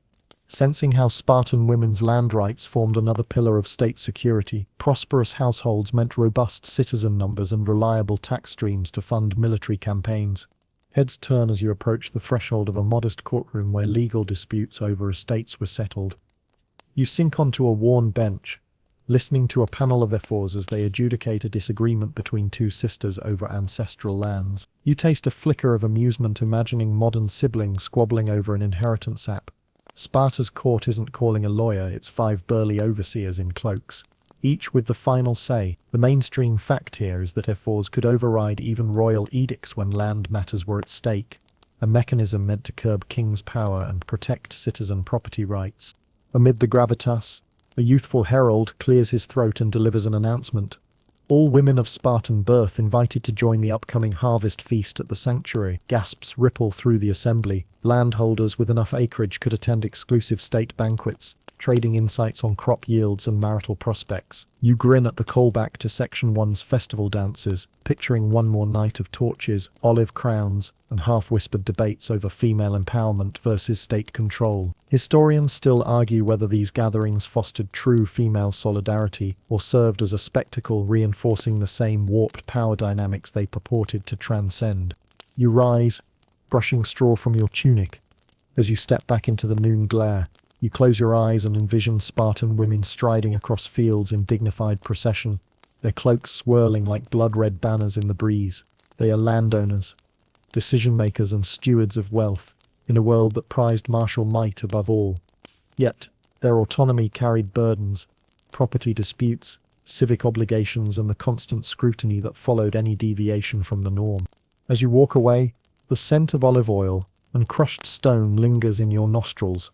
Sensing how Spartan women's land rights formed another pillar of state security, prosperous households meant robust citizen numbers and reliable tax streams to fund military campaigns. Heads turn as you approach the threshold of a modest courtroom where legal disputes over estates were settled. You sink onto a worn bench, listening to a panel of ephors as they adjudicate a disagreement between two sisters over ancestral lands. You taste a flicker of amusement imagining modern siblings squabbling over an inheritance app. Sparta's court isn't calling a lawyer, it's 5 burly overseers in cloaks, each with the final say. The mainstream fact here is that ephors could override even royal edicts when land matters were at stake, a mechanism meant to curb king's power and protect citizen property rights. Amid the gravitas, a youthful herald clears his throat and delivers an announcement. All women of Spartan birth invited to join the upcoming harvest feast at the sanctuary. Gasps ripple through the assembly. Landholders with enough acreage could attend exclusive state banquets, trading insights on crop yields and marital prospects. You grin at the callback to Section 1's festival dances, picturing one more night of torches, olive crowns, and half-whispered debates over female empowerment versus state control. Historians still argue whether these gatherings fostered true female solidarity or served as a spectacle reinforcing the same warped power dynamics they purported to transcend. You rise, brushing straw from your tunic. As you step back into the noon glare, you close your eyes and envision Spartan women striding across fields in dignified procession, their cloaks swirling like blood-red banners in the breeze. They are landowners, decision-makers and stewards of wealth, in a world that prized martial might above all. Yet, their autonomy carried burdens, property disputes, civic obligations, and the constant scrutiny that followed any deviation from the norm. As you walk away, the scent of olive oil and crushed stone lingers in your nostrils,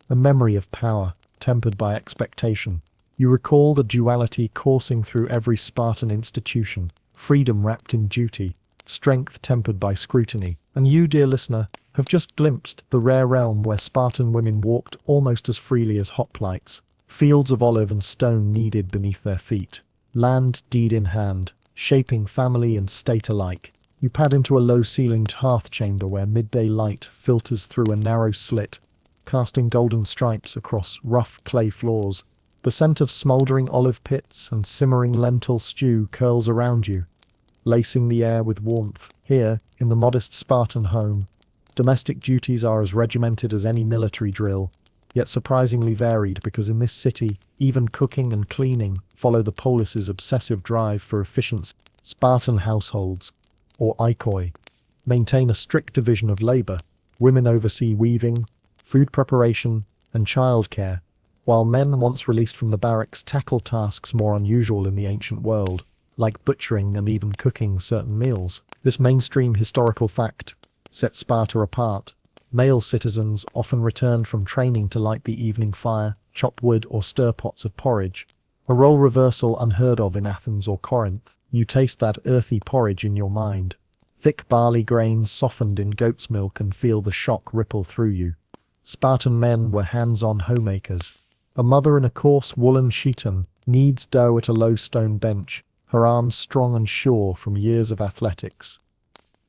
a memory of power, tempered by expectation. You recall the duality coursing through every Spartan institution, freedom wrapped in duty, strength tempered by scrutiny. And you, dear listener, have just glimpsed the rare realm where Spartan women walked almost as freely as hoplites, fields of olive and stone kneaded beneath their feet, land deed in hand, shaping family and state alike. You pad into a low-ceilinged hearth chamber where midday light filters through a narrow slit, casting golden stripes across rough clay floors. The scent of smouldering olive pits and simmering lentil stew curls around you, lacing the air with warmth. Here, in the modest Spartan home, domestic duties are as regimented as any military drill, yet surprisingly varied because in this city, even cooking and cleaning follow the polis's obsessive drive for efficiency. Spartan households, or Ikoi, maintain a strict division of labor. Women oversee weaving, food preparation, and childcare, while men once released from the barracks tackle tasks more unusual in the ancient world, like butchering and even cooking certain meals. This mainstream historical fact sets Sparta apart. Male citizens often returned from training to light the evening fire, chop wood, or stir pots of porridge, a role reversal unheard of in Athens or Corinth. You taste that earthy porridge in your mind, thick barley grains softened in goat's milk, and feel the shock ripple through you. Spartan men were hands-on homemakers. A mother in a coarse woolen chiton kneads dough at a low stone bench, her arms strong and sure from years of athletics.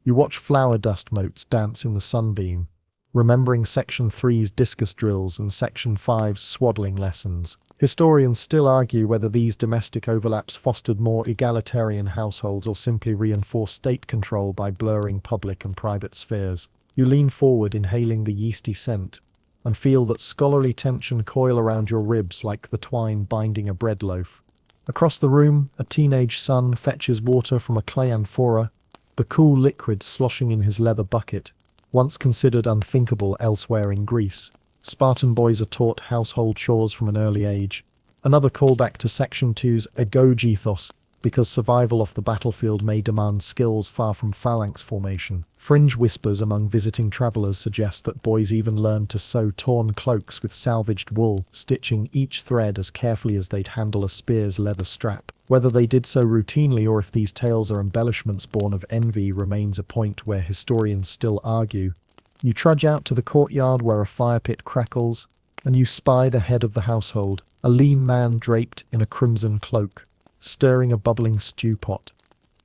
You watch flour dust motes dance in the sunbeam, remembering Section 3's discus drills and Section 5's swaddling lessons. Historians still argue whether these domestic overlaps fostered more egalitarian households or simply reinforced state control by blurring public and private spheres. You lean forward, inhaling the yeasty scent, and feel that scholarly tension coil around your ribs like the twine binding a bread loaf. Across the room, a teenage son fetches water from a clay amphora, the cool liquid sloshing in his leather bucket, once considered unthinkable elsewhere in Greece. Spartan boys are taught household chores from an early age, another callback to Section 2's Agoge ethos, because survival off the battlefield may demand skills far from phalanx formation. Fringe whispers among visiting travelers suggest that boys even learned to sew torn cloaks with salvaged wool, stitching each thread as carefully as they'd handle a spear's leather strap. Whether they did so routinely or if these tales are embellishments born of envy remains a point where historians still argue. You trudge out to the courtyard where a fire pit crackles, and you spy the head of the household, a lean man draped in a crimson cloak, stirring a bubbling stew pot.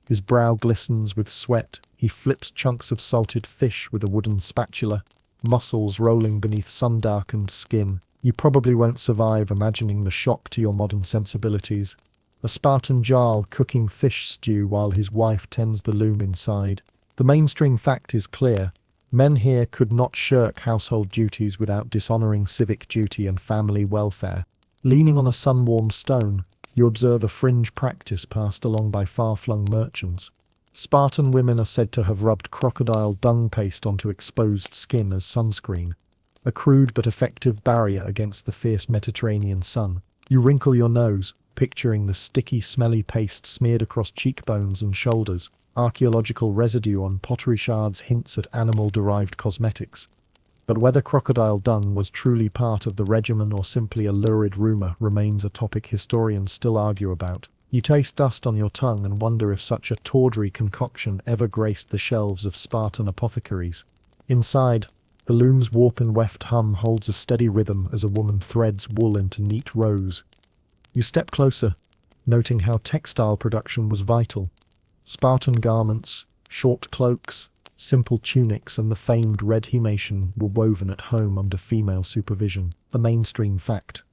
His brow glistens with sweat. He flips chunks of salted fish with a wooden spatula, muscles rolling beneath sun-darkened skin. You probably won't survive imagining the shock to your modern sensibilities. A Spartan jarl cooking fish stew while his wife tends the loom inside. The mainstream fact is clear. Men here could not shirk household duties without dishonoring civic duty and family welfare. Leaning on a sun-warmed stone, you observe a fringe practice passed along by far-flung merchants. Spartan women are said to have rubbed crocodile dung paste onto exposed skin as sunscreen, a crude but effective barrier against the fierce Mediterranean sun. You wrinkle your nose, picturing the sticky, smelly paste smeared across cheekbones and shoulders. Archaeological residue on pottery shards hints at animal-derived cosmetics. But whether crocodile dung was truly part of the regimen or simply a lurid rumor remains a topic historians still argue about. You taste dust on your tongue and wonder if such a tawdry concoction ever graced the shelves of Spartan apothecaries. Inside, the loom's warp and weft hum holds a steady rhythm as a woman threads wool into neat rows. You step closer, noting how textile production was vital. Spartan garments, short cloaks, simple tunics, and the famed red himation were woven at home under female supervision. The mainstream fact.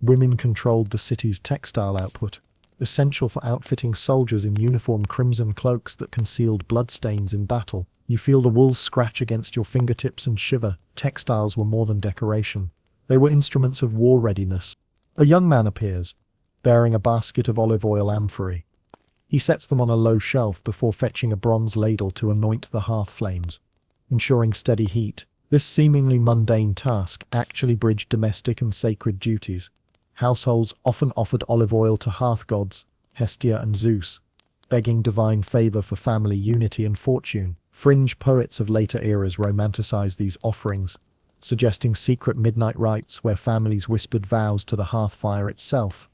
Women controlled the city's textile output, essential for outfitting soldiers in uniform crimson cloaks that concealed bloodstains in battle. You feel the wool scratch against your fingertips and shiver. Textiles were more than decoration. They were instruments of war readiness. A young man appears, bearing a basket of olive oil amphorae. He sets them on a low shelf before fetching a bronze ladle to anoint the hearth flames, ensuring steady heat. This seemingly mundane task actually bridged domestic and sacred duties. Households often offered olive oil to hearth gods, Hestia and Zeus, begging divine favor for family unity and fortune. Fringe poets of later eras romanticized these offerings, suggesting secret midnight rites where families whispered vows to the hearth fire itself.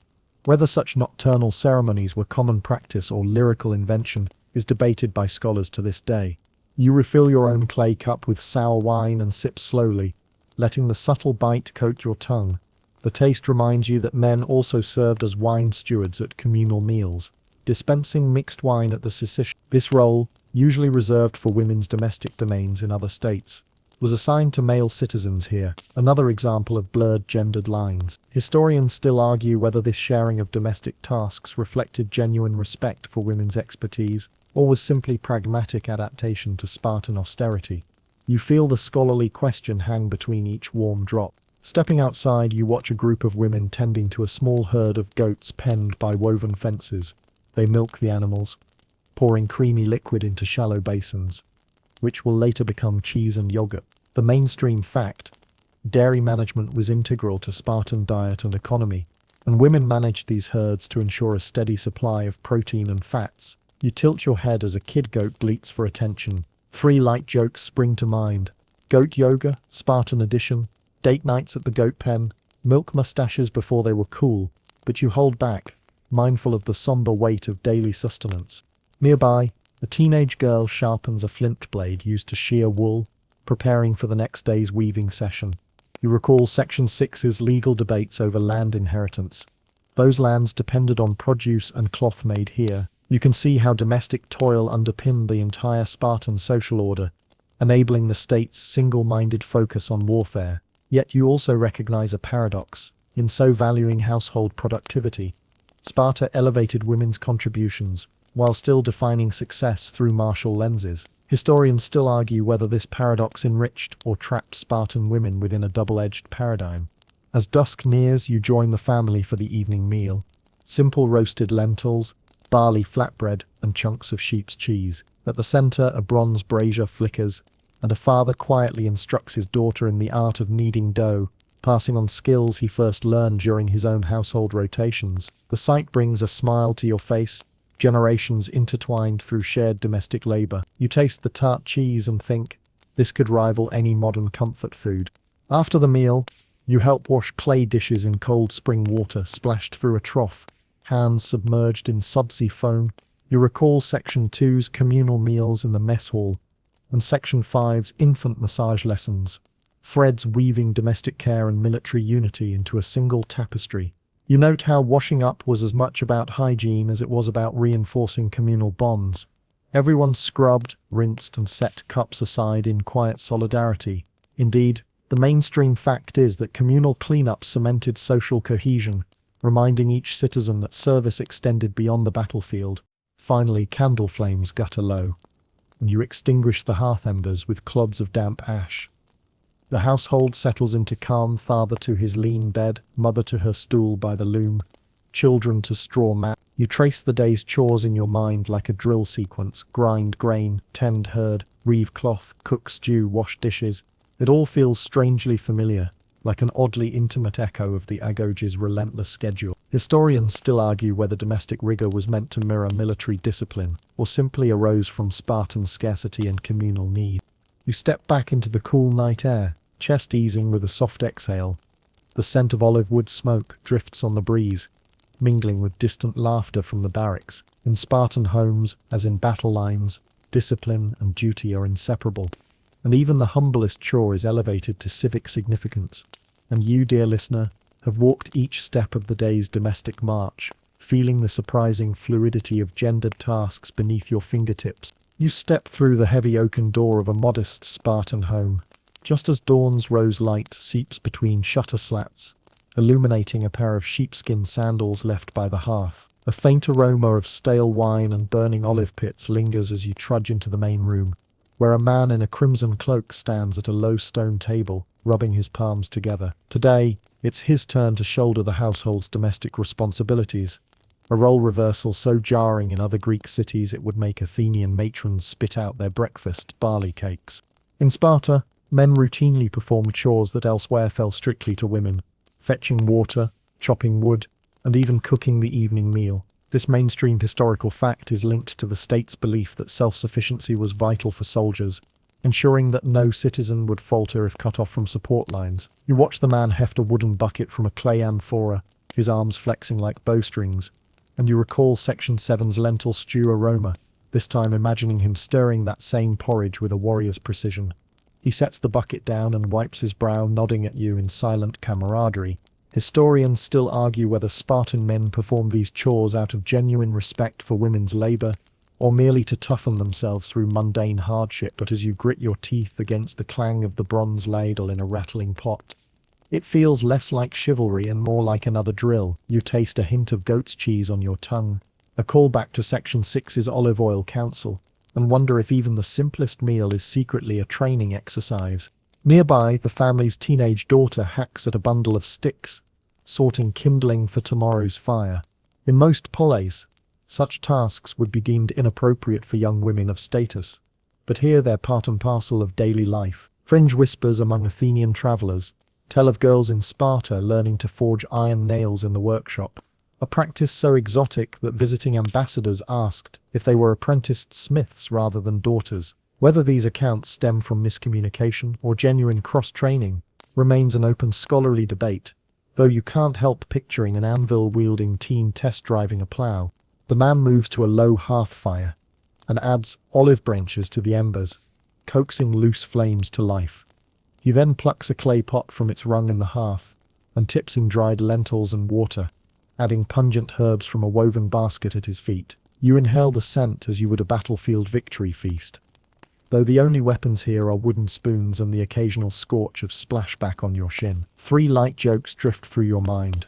Whether such nocturnal ceremonies were common practice or lyrical invention is debated by scholars to this day. You refill your own clay cup with sour wine and sip slowly, letting the subtle bite coat your tongue. The taste reminds you that men also served as wine stewards at communal meals, dispensing mixed wine at the cessation. This role, usually reserved for women's domestic domains in other states, was assigned to male citizens here, another example of blurred gendered lines. Historians still argue whether this sharing of domestic tasks reflected genuine respect for women's expertise, or was simply pragmatic adaptation to Spartan austerity. You feel the scholarly question hang between each warm drop. Stepping outside, you watch a group of women tending to a small herd of goats penned by woven fences. They milk the animals, pouring creamy liquid into shallow basins, which will later become cheese and yogurt. The mainstream fact: dairy management was integral to Spartan diet and economy, and women managed these herds to ensure a steady supply of protein and fats. You tilt your head as a kid goat bleats for attention. 3 light jokes spring to mind: goat yoga, Spartan edition, date nights at the goat pen, milk mustaches before they were cool, but you hold back, mindful of the somber weight of daily sustenance. Nearby, a teenage girl sharpens a flint blade used to shear wool, preparing for the next day's weaving session. You recall Section 6's legal debates over land inheritance. Those lands depended on produce and cloth made here. You can see how domestic toil underpinned the entire Spartan social order, enabling the state's single-minded focus on warfare. Yet you also recognize a paradox. In so valuing household productivity, Sparta elevated women's contributions, while still defining success through martial lenses. Historians still argue whether this paradox enriched or trapped Spartan women within a double-edged paradigm. As dusk nears, you join the family for the evening meal. Simple roasted lentils, barley flatbread, and chunks of sheep's cheese. At the center, a bronze brazier flickers, and a father quietly instructs his daughter in the art of kneading dough, passing on skills he first learned during his own household rotations. The sight brings a smile to your face, generations intertwined through shared domestic labor. You taste the tart cheese and think, this could rival any modern comfort food. After the meal, you help wash clay dishes in cold spring water splashed through a trough, hands submerged in sudsy foam. You recall Section 2's communal meals in the mess hall, and Section 5's infant massage lessons, threads weaving domestic care and military unity into a single tapestry. You note how washing up was as much about hygiene as it was about reinforcing communal bonds. Everyone scrubbed, rinsed, and set cups aside in quiet solidarity. Indeed, the mainstream fact is that communal cleanup cemented social cohesion, reminding each citizen that service extended beyond the battlefield. Finally, candle flames gutter low, and you extinguish the hearth embers with clods of damp ash. The household settles into calm, father to his lean bed, mother to her stool by the loom, children to straw mat. You trace the day's chores in your mind like a drill sequence: grind grain, tend herd, weave cloth, cook stew, wash dishes. It all feels strangely familiar, like an oddly intimate echo of the Agoge's relentless schedule. Historians still argue whether domestic rigor was meant to mirror military discipline, or simply arose from Spartan scarcity and communal need. You step back into the cool night air, chest easing with a soft exhale. The scent of olive wood smoke drifts on the breeze, mingling with distant laughter from the barracks. In Spartan homes, as in battle lines, discipline and duty are inseparable, and even the humblest chore is elevated to civic significance. And you, dear listener, have walked each step of the day's domestic march, feeling the surprising fluidity of gendered tasks beneath your fingertips. You step through the heavy oaken door of a modest Spartan home, just as dawn's rose light seeps between shutter slats, illuminating a pair of sheepskin sandals left by the hearth. A faint aroma of stale wine and burning olive pits lingers as you trudge into the main room, where a man in a crimson cloak stands at a low stone table, rubbing his palms together. Today, it's his turn to shoulder the household's domestic responsibilities, a role reversal so jarring in other Greek cities it would make Athenian matrons spit out their breakfast barley cakes. In Sparta, men routinely performed chores that elsewhere fell strictly to women: fetching water, chopping wood, and even cooking the evening meal. This mainstream historical fact is linked to the state's belief that self-sufficiency was vital for soldiers, ensuring that no citizen would falter if cut off from support lines. You watch the man heft a wooden bucket from a clay amphora, his arms flexing like bowstrings, and you recall Section 7's lentil stew aroma, this time imagining him stirring that same porridge with a warrior's precision. He sets the bucket down and wipes his brow, nodding at you in silent camaraderie. Historians still argue whether Spartan men performed these chores out of genuine respect for women's labor, or merely to toughen themselves through mundane hardship. But as you grit your teeth against the clang of the bronze ladle in a rattling pot, it feels less like chivalry and more like another drill. You taste a hint of goat's cheese on your tongue, a callback to Section 6's olive oil council, and wonder if even the simplest meal is secretly a training exercise. Nearby, the family's teenage daughter hacks at a bundle of sticks, sorting kindling for tomorrow's fire. In most polis, such tasks would be deemed inappropriate for young women of status, but here they're part and parcel of daily life. Fringe whispers among Athenian travelers tell of girls in Sparta learning to forge iron nails in the workshop, a practice so exotic that visiting ambassadors asked if they were apprenticed smiths rather than daughters. Whether these accounts stem from miscommunication or genuine cross-training remains an open scholarly debate, though you can't help picturing an anvil-wielding teen test-driving a plough. The man moves to a low hearth fire and adds olive branches to the embers, coaxing loose flames to life. He then plucks a clay pot from its rung in the hearth and tips in dried lentils and water, adding pungent herbs from a woven basket at his feet. You inhale the scent as you would a battlefield victory feast, though the only weapons here are wooden spoons and the occasional scorch of splashback on your shin. 3 light jokes drift through your mind: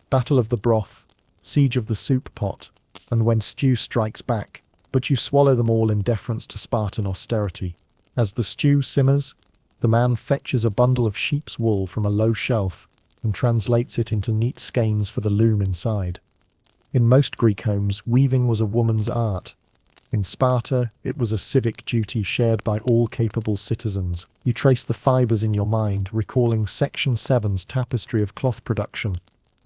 Battle of the Broth, Siege of the Soup Pot, and When Stew Strikes Back, but you swallow them all in deference to Spartan austerity. As the stew simmers, the man fetches a bundle of sheep's wool from a low shelf and translates it into neat skeins for the loom inside. In most Greek homes, weaving was a woman's art. In Sparta, it was a civic duty shared by all capable citizens. You trace the fibers in your mind, recalling Section 7's tapestry of cloth production,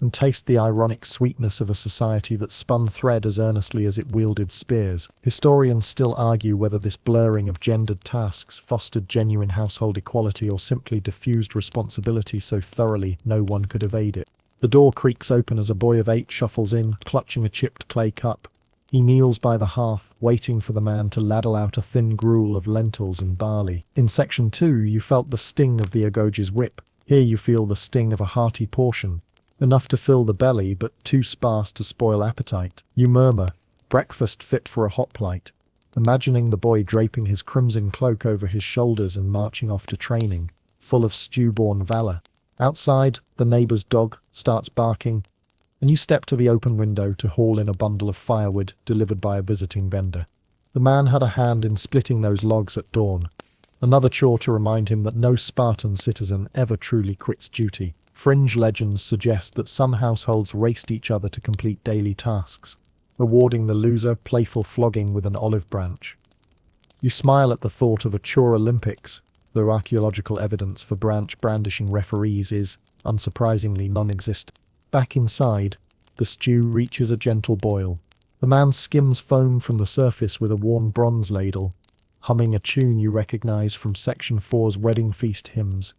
and taste the ironic sweetness of a society that spun thread as earnestly as it wielded spears. Historians still argue whether this blurring of gendered tasks fostered genuine household equality or simply diffused responsibility so thoroughly no one could evade it. The door creaks open as a boy of 8 shuffles in, clutching a chipped clay cup. He kneels by the hearth, waiting for the man to ladle out a thin gruel of lentils and barley. In Section 2, you felt the sting of the Agoge's whip. Here you feel the sting of a hearty portion, enough to fill the belly but too sparse to spoil appetite. You murmur, breakfast fit for a hoplite, imagining the boy draping his crimson cloak over his shoulders and marching off to training, full of stew-born valor. Outside, the neighbor's dog starts barking, and you step to the open window to haul in a bundle of firewood delivered by a visiting vendor. The man had a hand in splitting those logs at dawn, another chore to remind him that no Spartan citizen ever truly quits duty. Fringe legends suggest that some households raced each other to complete daily tasks, awarding the loser playful flogging with an olive branch. You smile at the thought of a chore Olympics, though archaeological evidence for branch-brandishing referees is, unsurprisingly, non-existent. Back inside, the stew reaches a gentle boil. The man skims foam from the surface with a warm bronze ladle, humming a tune you recognize from Section 4's wedding feast hymns,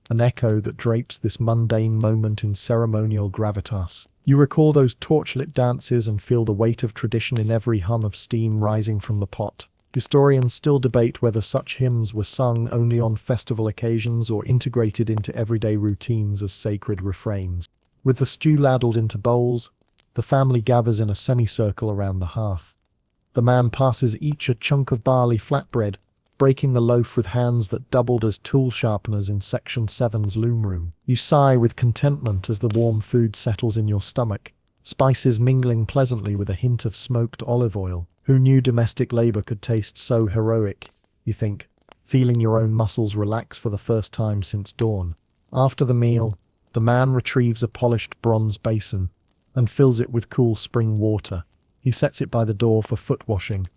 an echo that drapes this mundane moment in ceremonial gravitas. You recall those torchlit dances and feel the weight of tradition in every hum of steam rising from the pot. Historians still debate whether such hymns were sung only on festival occasions or integrated into everyday routines as sacred refrains. With the stew ladled into bowls, the family gathers in a semicircle around the hearth. The man passes each a chunk of barley flatbread, breaking the loaf with hands that doubled as tool sharpeners in Section 7's loom room. You sigh with contentment as the warm food settles in your stomach, spices mingling pleasantly with a hint of smoked olive oil. Who knew domestic labor could taste so heroic, you think, feeling your own muscles relax for the first time since dawn. After the meal, the man retrieves a polished bronze basin and fills it with cool spring water. He sets it by the door for foot washing,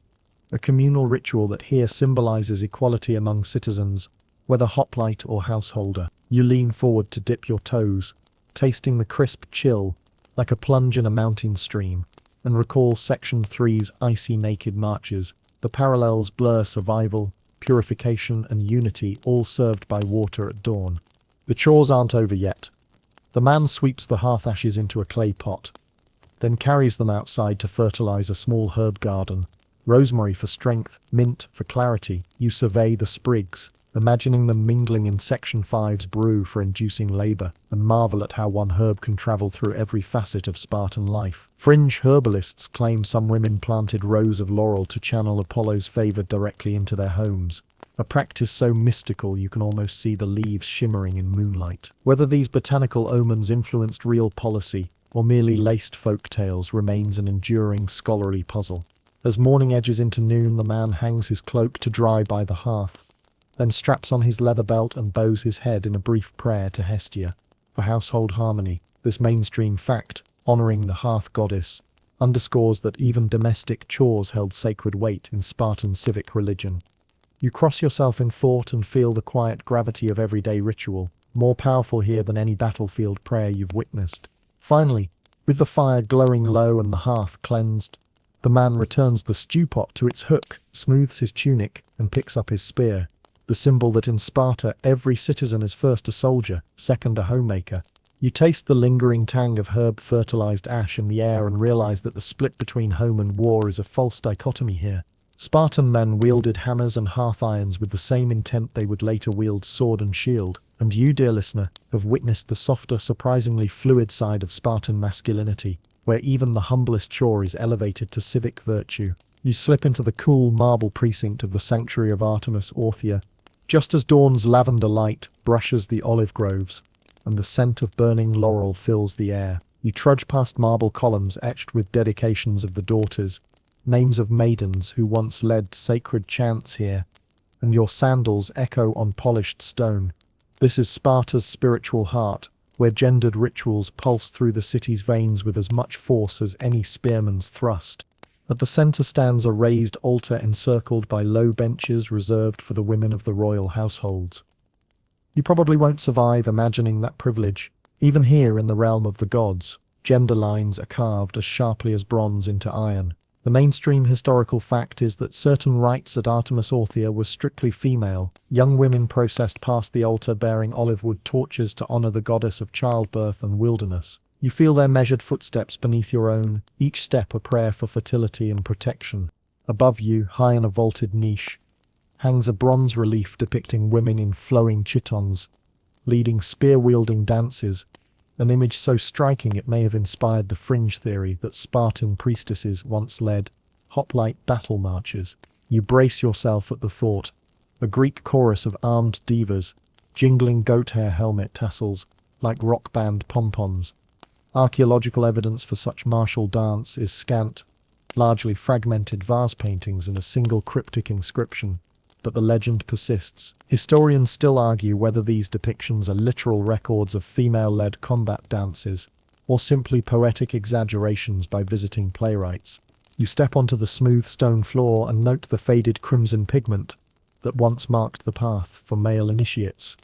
a communal ritual that here symbolizes equality among citizens, whether hoplite or householder. You lean forward to dip your toes, tasting the crisp chill like a plunge in a mountain stream, and recall Section 3's icy naked marches. The parallels blur survival, purification, and unity, all served by water at dawn. The chores aren't over yet. The man sweeps the hearth ashes into a clay pot, then carries them outside to fertilize a small herb garden, rosemary for strength, mint for clarity. You survey the sprigs, imagining them mingling in Section 5's brew for inducing labor, and marvel at how one herb can travel through every facet of Spartan life. Fringe herbalists claim some women planted rows of laurel to channel Apollo's favor directly into their homes, a practice so mystical you can almost see the leaves shimmering in moonlight. Whether these botanical omens influenced real policy or merely laced folk tales remains an enduring scholarly puzzle. As morning edges into noon, the man hangs his cloak to dry by the hearth, then straps on his leather belt and bows his head in a brief prayer to Hestia for household harmony. This mainstream fact, honoring the hearth goddess, underscores that even domestic chores held sacred weight in Spartan civic religion. You cross yourself in thought and feel the quiet gravity of everyday ritual, more powerful here than any battlefield prayer you've witnessed. Finally, with the fire glowing low and the hearth cleansed, the man returns the stew pot to its hook, smooths his tunic, and picks up his spear, the symbol that in Sparta every citizen is first a soldier, second a homemaker. You taste the lingering tang of herb-fertilized ash in the air and realize that the split between home and war is a false dichotomy here. Spartan men wielded hammers and hearth-irons with the same intent they would later wield sword and shield, and you, dear listener, have witnessed the softer, surprisingly fluid side of Spartan masculinity, where even the humblest chore is elevated to civic virtue. You slip into the cool marble precinct of the sanctuary of Artemis Orthia, just as dawn's lavender light brushes the olive groves, and the scent of burning laurel fills the air. You trudge past marble columns etched with dedications of the daughters, names of maidens who once led sacred chants here, and your sandals echo on polished stone. This is Sparta's spiritual heart, where gendered rituals pulse through the city's veins with as much force as any spearman's thrust. At the center stands a raised altar encircled by low benches reserved for the women of the royal households. You probably won't survive imagining that privilege. Even here in the realm of the gods, gender lines are carved as sharply as bronze into iron. The mainstream historical fact is that certain rites at Artemis Orthia were strictly female. Young women processed past the altar bearing olive wood torches to honor the goddess of childbirth and wilderness. You feel their measured footsteps beneath your own, each step a prayer for fertility and protection. Above you, high in a vaulted niche, hangs a bronze relief depicting women in flowing chitons, leading spear-wielding dances, an image so striking it may have inspired the fringe theory that Spartan priestesses once led hoplite battle marches. You brace yourself at the thought, a Greek chorus of armed divas, jingling goat hair helmet tassels like rock band pom-poms. Archaeological evidence for such martial dance is scant, largely fragmented vase paintings and a single cryptic inscription, but the legend persists. Historians still argue whether these depictions are literal records of female-led combat dances, or simply poetic exaggerations by visiting playwrights. You step onto the smooth stone floor and note the faded crimson pigment that once marked the path for male initiates,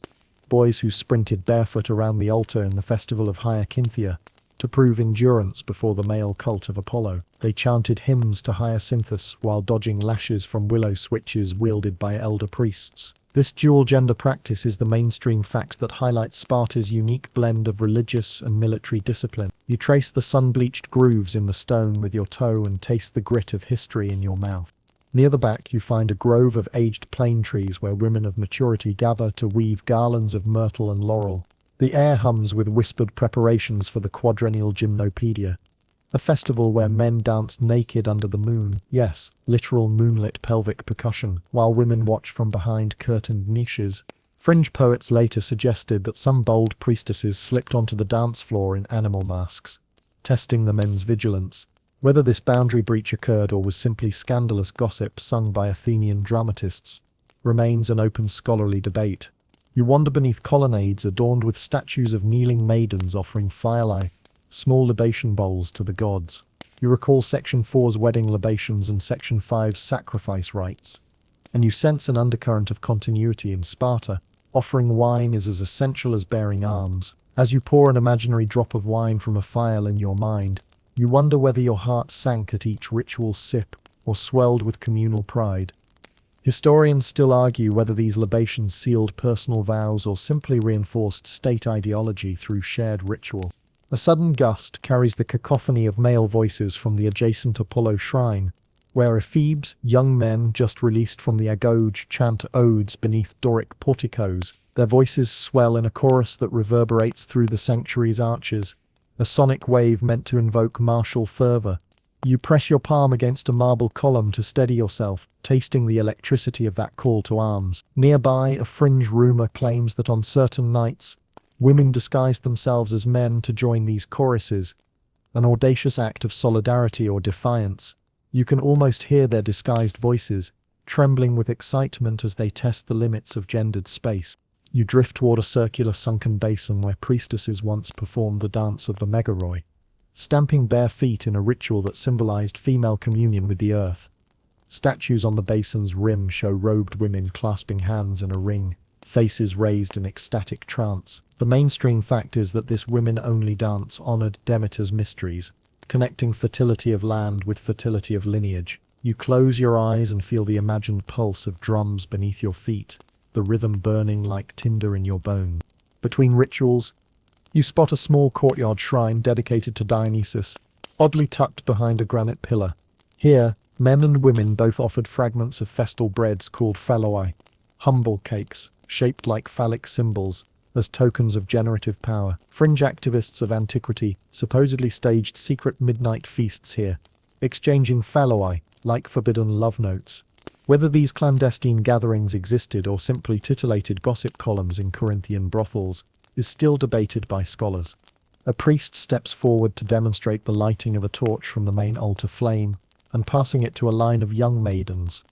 boys who sprinted barefoot around the altar in the festival of Hyacinthia, to prove endurance before the male cult of Apollo. They chanted hymns to Hyacinthus while dodging lashes from willow switches wielded by elder priests. This dual-gender practice is the mainstream fact that highlights Sparta's unique blend of religious and military discipline. You trace the sun-bleached grooves in the stone with your toe and taste the grit of history in your mouth. Near the back you find a grove of aged plane trees where women of maturity gather to weave garlands of myrtle and laurel. The air hums with whispered preparations for the quadrennial gymnopedia, a festival where men dance naked under the moon, yes, literal moonlit pelvic percussion, while women watch from behind curtained niches. Fringe poets later suggested that some bold priestesses slipped onto the dance floor in animal masks, testing the men's vigilance. Whether this boundary breach occurred or was simply scandalous gossip sung by Athenian dramatists remains an open scholarly debate. You wander beneath colonnades adorned with statues of kneeling maidens offering firelight, small libation bowls to the gods. You recall Section 4's wedding libations and Section 5's sacrifice rites, and you sense an undercurrent of continuity in Sparta. Offering wine is as essential as bearing arms. As you pour an imaginary drop of wine from a phial in your mind, you wonder whether your heart sank at each ritual sip or swelled with communal pride. Historians still argue whether these libations sealed personal vows or simply reinforced state ideology through shared ritual. A sudden gust carries the cacophony of male voices from the adjacent Apollo shrine, where ephebes, young men just released from the Agoge, chant odes beneath Doric porticos. Their voices swell in a chorus that reverberates through the sanctuary's arches, a sonic wave meant to invoke martial fervor. You press your palm against a marble column to steady yourself, tasting the electricity of that call to arms. Nearby, a fringe rumor claims that on certain nights, women disguise themselves as men to join these choruses, an audacious act of solidarity or defiance. You can almost hear their disguised voices, trembling with excitement as they test the limits of gendered space. You drift toward a circular sunken basin where priestesses once performed the dance of the Megaroi, stamping bare feet in a ritual that symbolized female communion with the earth. Statues on the basin's rim show robed women clasping hands in a ring, faces raised in ecstatic trance. The mainstream fact is that this women-only dance honored Demeter's mysteries, connecting fertility of land with fertility of lineage. You close your eyes and feel the imagined pulse of drums beneath your feet, the rhythm burning like tinder in your bones. Between rituals, you spot a small courtyard shrine dedicated to Dionysus, oddly tucked behind a granite pillar. Here, men and women both offered fragments of festal breads called phalloi, humble cakes, shaped like phallic symbols, as tokens of generative power. Fringe activists of antiquity supposedly staged secret midnight feasts here, exchanging phalloi, like forbidden love notes. Whether these clandestine gatherings existed or simply titillated gossip columns in Corinthian brothels is still debated by scholars. A priest steps forward to demonstrate the lighting of a torch from the main altar flame and passing it to a line of young maidens.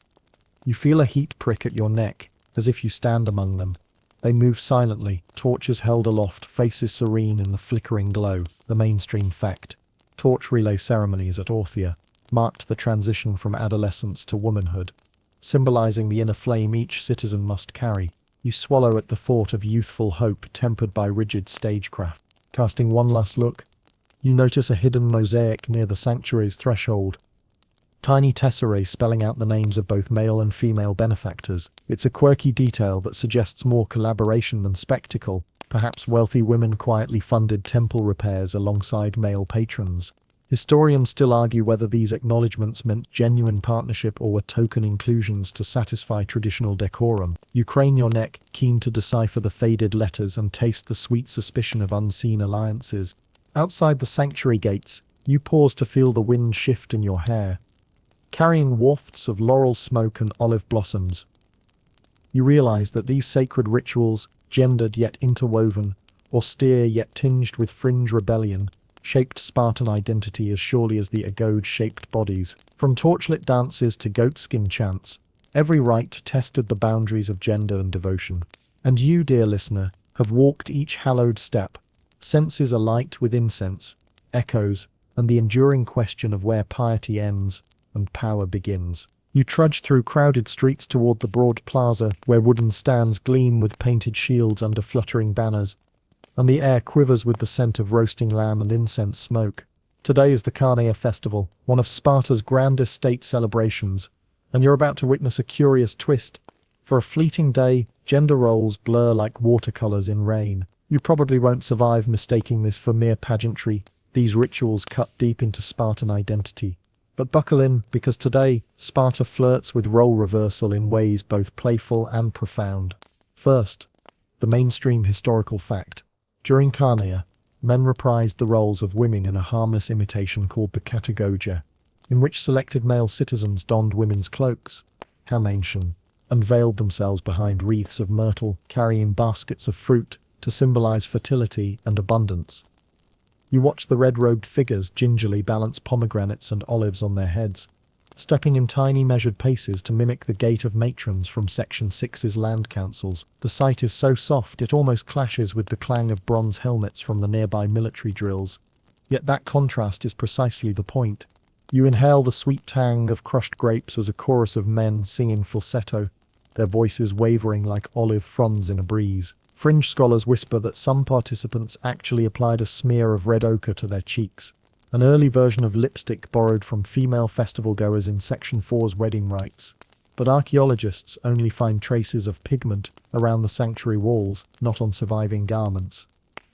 You feel a heat prick at your neck, as if you stand among them. They move silently, torches held aloft, faces serene in the flickering glow. The mainstream fact. Torch relay ceremonies at Orthia marked the transition from adolescence to womanhood, symbolizing the inner flame each citizen must carry. You swallow at the thought of youthful hope tempered by rigid stagecraft. Casting one last look, you notice a hidden mosaic near the sanctuary's threshold. Tiny tesserae spelling out the names of both male and female benefactors. It's a quirky detail that suggests more collaboration than spectacle. Perhaps wealthy women quietly funded temple repairs alongside male patrons. Historians still argue whether these acknowledgements meant genuine partnership or were token inclusions to satisfy traditional decorum. You crane your neck, keen to decipher the faded letters and taste the sweet suspicion of unseen alliances. Outside the sanctuary gates, you pause to feel the wind shift in your hair, carrying wafts of laurel smoke and olive blossoms. You realize that these sacred rituals, gendered yet interwoven, austere yet tinged with fringe rebellion, shaped Spartan identity as surely as the Agoge shaped bodies. From torchlit dances to goatskin chants, every rite tested the boundaries of gender and devotion. And you, dear listener, have walked each hallowed step, senses alight with incense, echoes, and the enduring question of where piety ends and power begins. You trudge through crowded streets toward the broad plaza where wooden stands gleam with painted shields under fluttering banners, and the air quivers with the scent of roasting lamb and incense smoke. Today is the Carnea Festival, one of Sparta's grandest state celebrations, and you're about to witness a curious twist. For a fleeting day, gender roles blur like watercolors in rain. You probably won't survive mistaking this for mere pageantry. These rituals cut deep into Spartan identity. But buckle in, because today, Sparta flirts with role reversal in ways both playful and profound. First, the mainstream historical fact. During Carnea, men reprised the roles of women in a harmless imitation called the Agoge, in which selected male citizens donned women's cloaks, Hamation, and veiled themselves behind wreaths of myrtle, carrying baskets of fruit to symbolize fertility and abundance. You watch the red-robed figures gingerly balance pomegranates and olives on their heads, stepping in tiny measured paces to mimic the gait of matrons from Section 6's land councils. The sight is so soft it almost clashes with the clang of bronze helmets from the nearby military drills. Yet that contrast is precisely the point. You inhale the sweet tang of crushed grapes as a chorus of men sing in falsetto, their voices wavering like olive fronds in a breeze. Fringe scholars whisper that some participants actually applied a smear of red ochre to their cheeks, an early version of lipstick borrowed from female festival-goers in Section 4's wedding rites. But archaeologists only find traces of pigment around the sanctuary walls, not on surviving garments.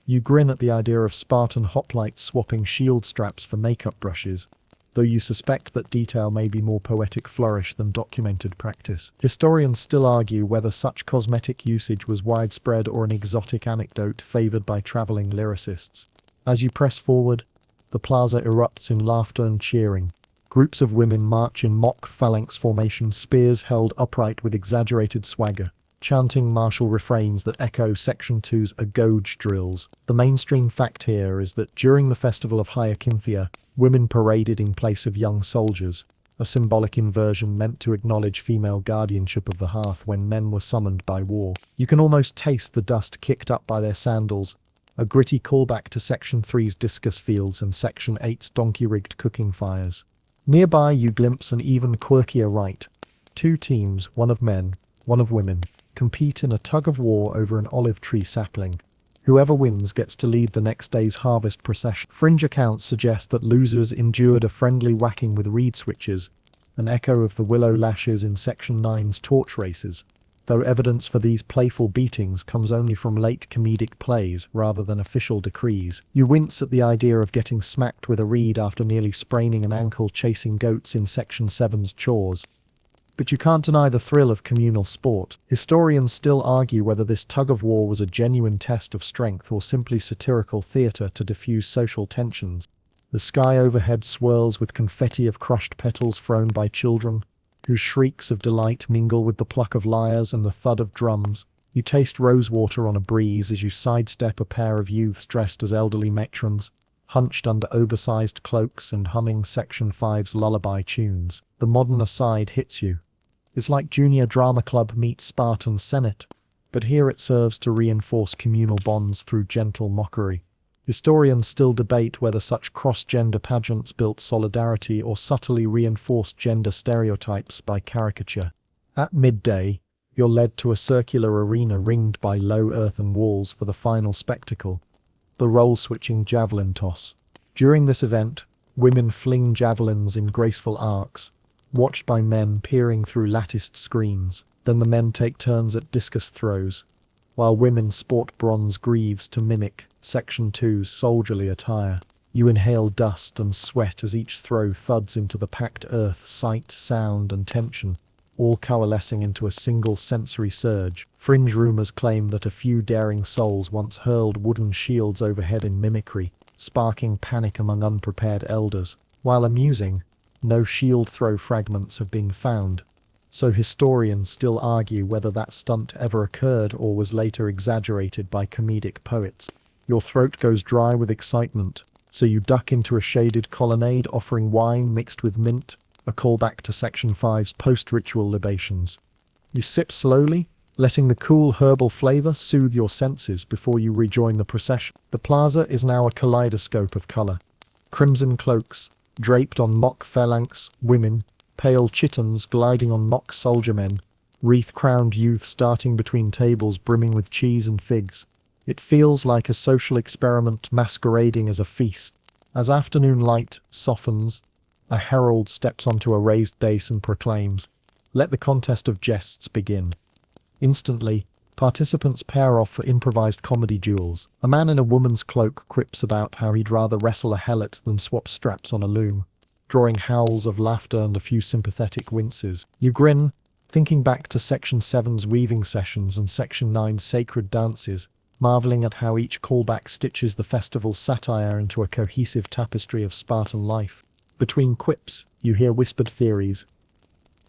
You grin at the idea of Spartan hoplites swapping shield straps for makeup brushes. though you suspect that detail may be more poetic flourish than documented practice. Historians still argue whether such cosmetic usage was widespread or an exotic anecdote favored by traveling lyricists. As you press forward, the plaza erupts in laughter and cheering. Groups of women march in mock phalanx formation, spears held upright with exaggerated swagger, chanting martial refrains that echo Section 2's Agoge drills. The mainstream fact here is that during the festival of Hyacinthia, women paraded in place of young soldiers, a symbolic inversion meant to acknowledge female guardianship of the hearth when men were summoned by war. You can almost taste the dust kicked up by their sandals, a gritty callback to Section 3's discus fields and Section 8's donkey-rigged cooking fires. Nearby you glimpse an even quirkier rite. Two teams, one of men, one of women, compete in a tug-of-war over an olive tree sapling. Whoever wins gets to lead the next day's harvest procession. Fringe accounts suggest that losers endured a friendly whacking with reed switches, an echo of the willow lashes in Section 9's torch races, though evidence for these playful beatings comes only from late comedic plays rather than official decrees. You wince at the idea of getting smacked with a reed after nearly spraining an ankle chasing goats in Section 7's chores. But you can't deny the thrill of communal sport. Historians still argue whether this tug-of-war was a genuine test of strength or simply satirical theatre to diffuse social tensions. The sky overhead swirls with confetti of crushed petals thrown by children, whose shrieks of delight mingle with the pluck of lyres and the thud of drums. You taste rosewater on a breeze as you sidestep a pair of youths dressed as elderly matrons, hunched under oversized cloaks and humming Section 5's lullaby tunes. The modern aside hits you. It's like Junior Drama Club meets Spartan Senate, but here it serves to reinforce communal bonds through gentle mockery. Historians still debate whether such cross-gender pageants built solidarity or subtly reinforced gender stereotypes by caricature. At midday, you're led to a circular arena ringed by low earthen walls for the final spectacle, the role-switching javelin toss. During this event, women fling javelins in graceful arcs, watched by men peering through latticed screens. Then the men take turns at discus throws, while women sport bronze greaves to mimic Section 2's soldierly attire. You inhale dust and sweat as each throw thuds into the packed earth, sight, sound, and tension, all coalescing into a single sensory surge. Fringe rumors claim that a few daring souls once hurled wooden shields overhead in mimicry, sparking panic among unprepared elders. While amusing, no shield throw fragments have been found, so historians still argue whether that stunt ever occurred or was later exaggerated by comedic poets. Your throat goes dry with excitement, so you duck into a shaded colonnade offering wine mixed with mint, a callback to Section 5's post-ritual libations. You sip slowly, letting the cool herbal flavor soothe your senses before you rejoin the procession. The plaza is now a kaleidoscope of color. Crimson cloaks, draped on mock phalanx women, pale chitons gliding on mock soldiermen, wreath-crowned youths darting between tables brimming with cheese and figs. It feels like a social experiment masquerading as a feast. As afternoon light softens, a herald steps onto a raised dais and proclaims, "Let the contest of jests begin." Instantly, participants pair off for improvised comedy duels. A man in a woman's cloak quips about how he'd rather wrestle a helot than swap straps on a loom, drawing howls of laughter and a few sympathetic winces. You grin, thinking back to Section 7's weaving sessions and Section 9's sacred dances, marveling at how each callback stitches the festival's satire into a cohesive tapestry of Spartan life. Between quips, you hear whispered theories.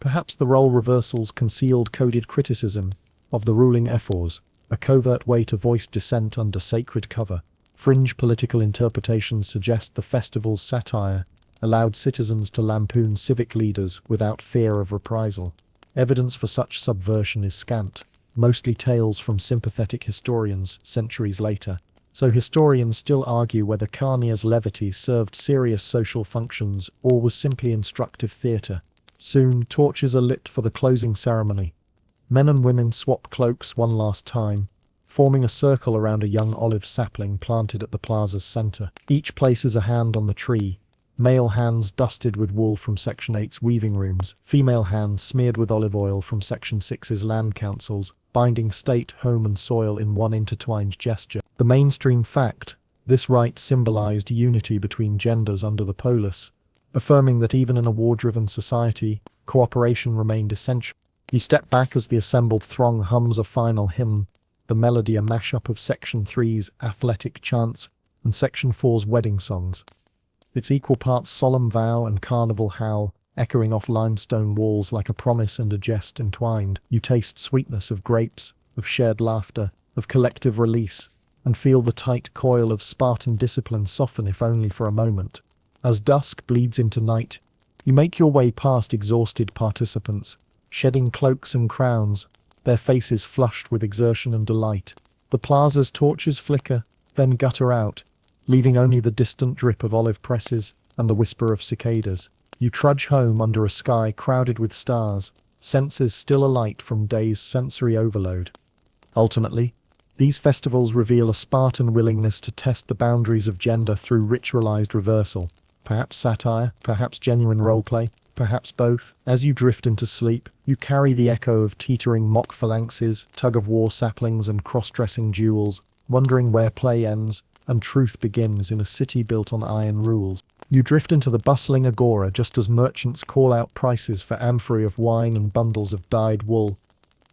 Perhaps the role reversals concealed coded criticism of the ruling ephors, a covert way to voice dissent under sacred cover. Fringe political interpretations suggest the festival's satire allowed citizens to lampoon civic leaders without fear of reprisal. Evidence for such subversion is scant, mostly tales from sympathetic historians centuries later, so historians still argue whether Carnia's levity served serious social functions or was simply instructive theatre. Soon, torches are lit for the closing ceremony. Men and women swap cloaks one last time, forming a circle around a young olive sapling planted at the plaza's center. Each places a hand on the tree, male hands dusted with wool from Section 8's weaving rooms, female hands smeared with olive oil from Section 6's land councils, binding state, home and soil in one intertwined gesture. The mainstream fact, this rite symbolized unity between genders under the polis, affirming that even in a war-driven society, cooperation remained essential. You step back as the assembled throng hums a final hymn, the melody a mashup of Section 3's athletic chants and Section 4's wedding songs. It's equal parts solemn vow and carnival howl, echoing off limestone walls like a promise and a jest entwined. You taste sweetness of grapes, of shared laughter, of collective release, and feel the tight coil of Spartan discipline soften if only for a moment. As dusk bleeds into night, you make your way past exhausted participants, shedding cloaks and crowns, their faces flushed with exertion and delight. The plaza's torches flicker, then gutter out, leaving only the distant drip of olive presses and the whisper of cicadas. You trudge home under a sky crowded with stars, senses still alight from day's sensory overload. Ultimately, these festivals reveal a Spartan willingness to test the boundaries of gender through ritualized reversal. Perhaps satire, perhaps genuine roleplay, perhaps both. As you drift into sleep, you carry the echo of teetering mock phalanxes, tug-of-war saplings and cross-dressing duels, wondering where play ends and truth begins in a city built on iron rules. You drift into the bustling agora just as merchants call out prices for amphorae of wine and bundles of dyed wool,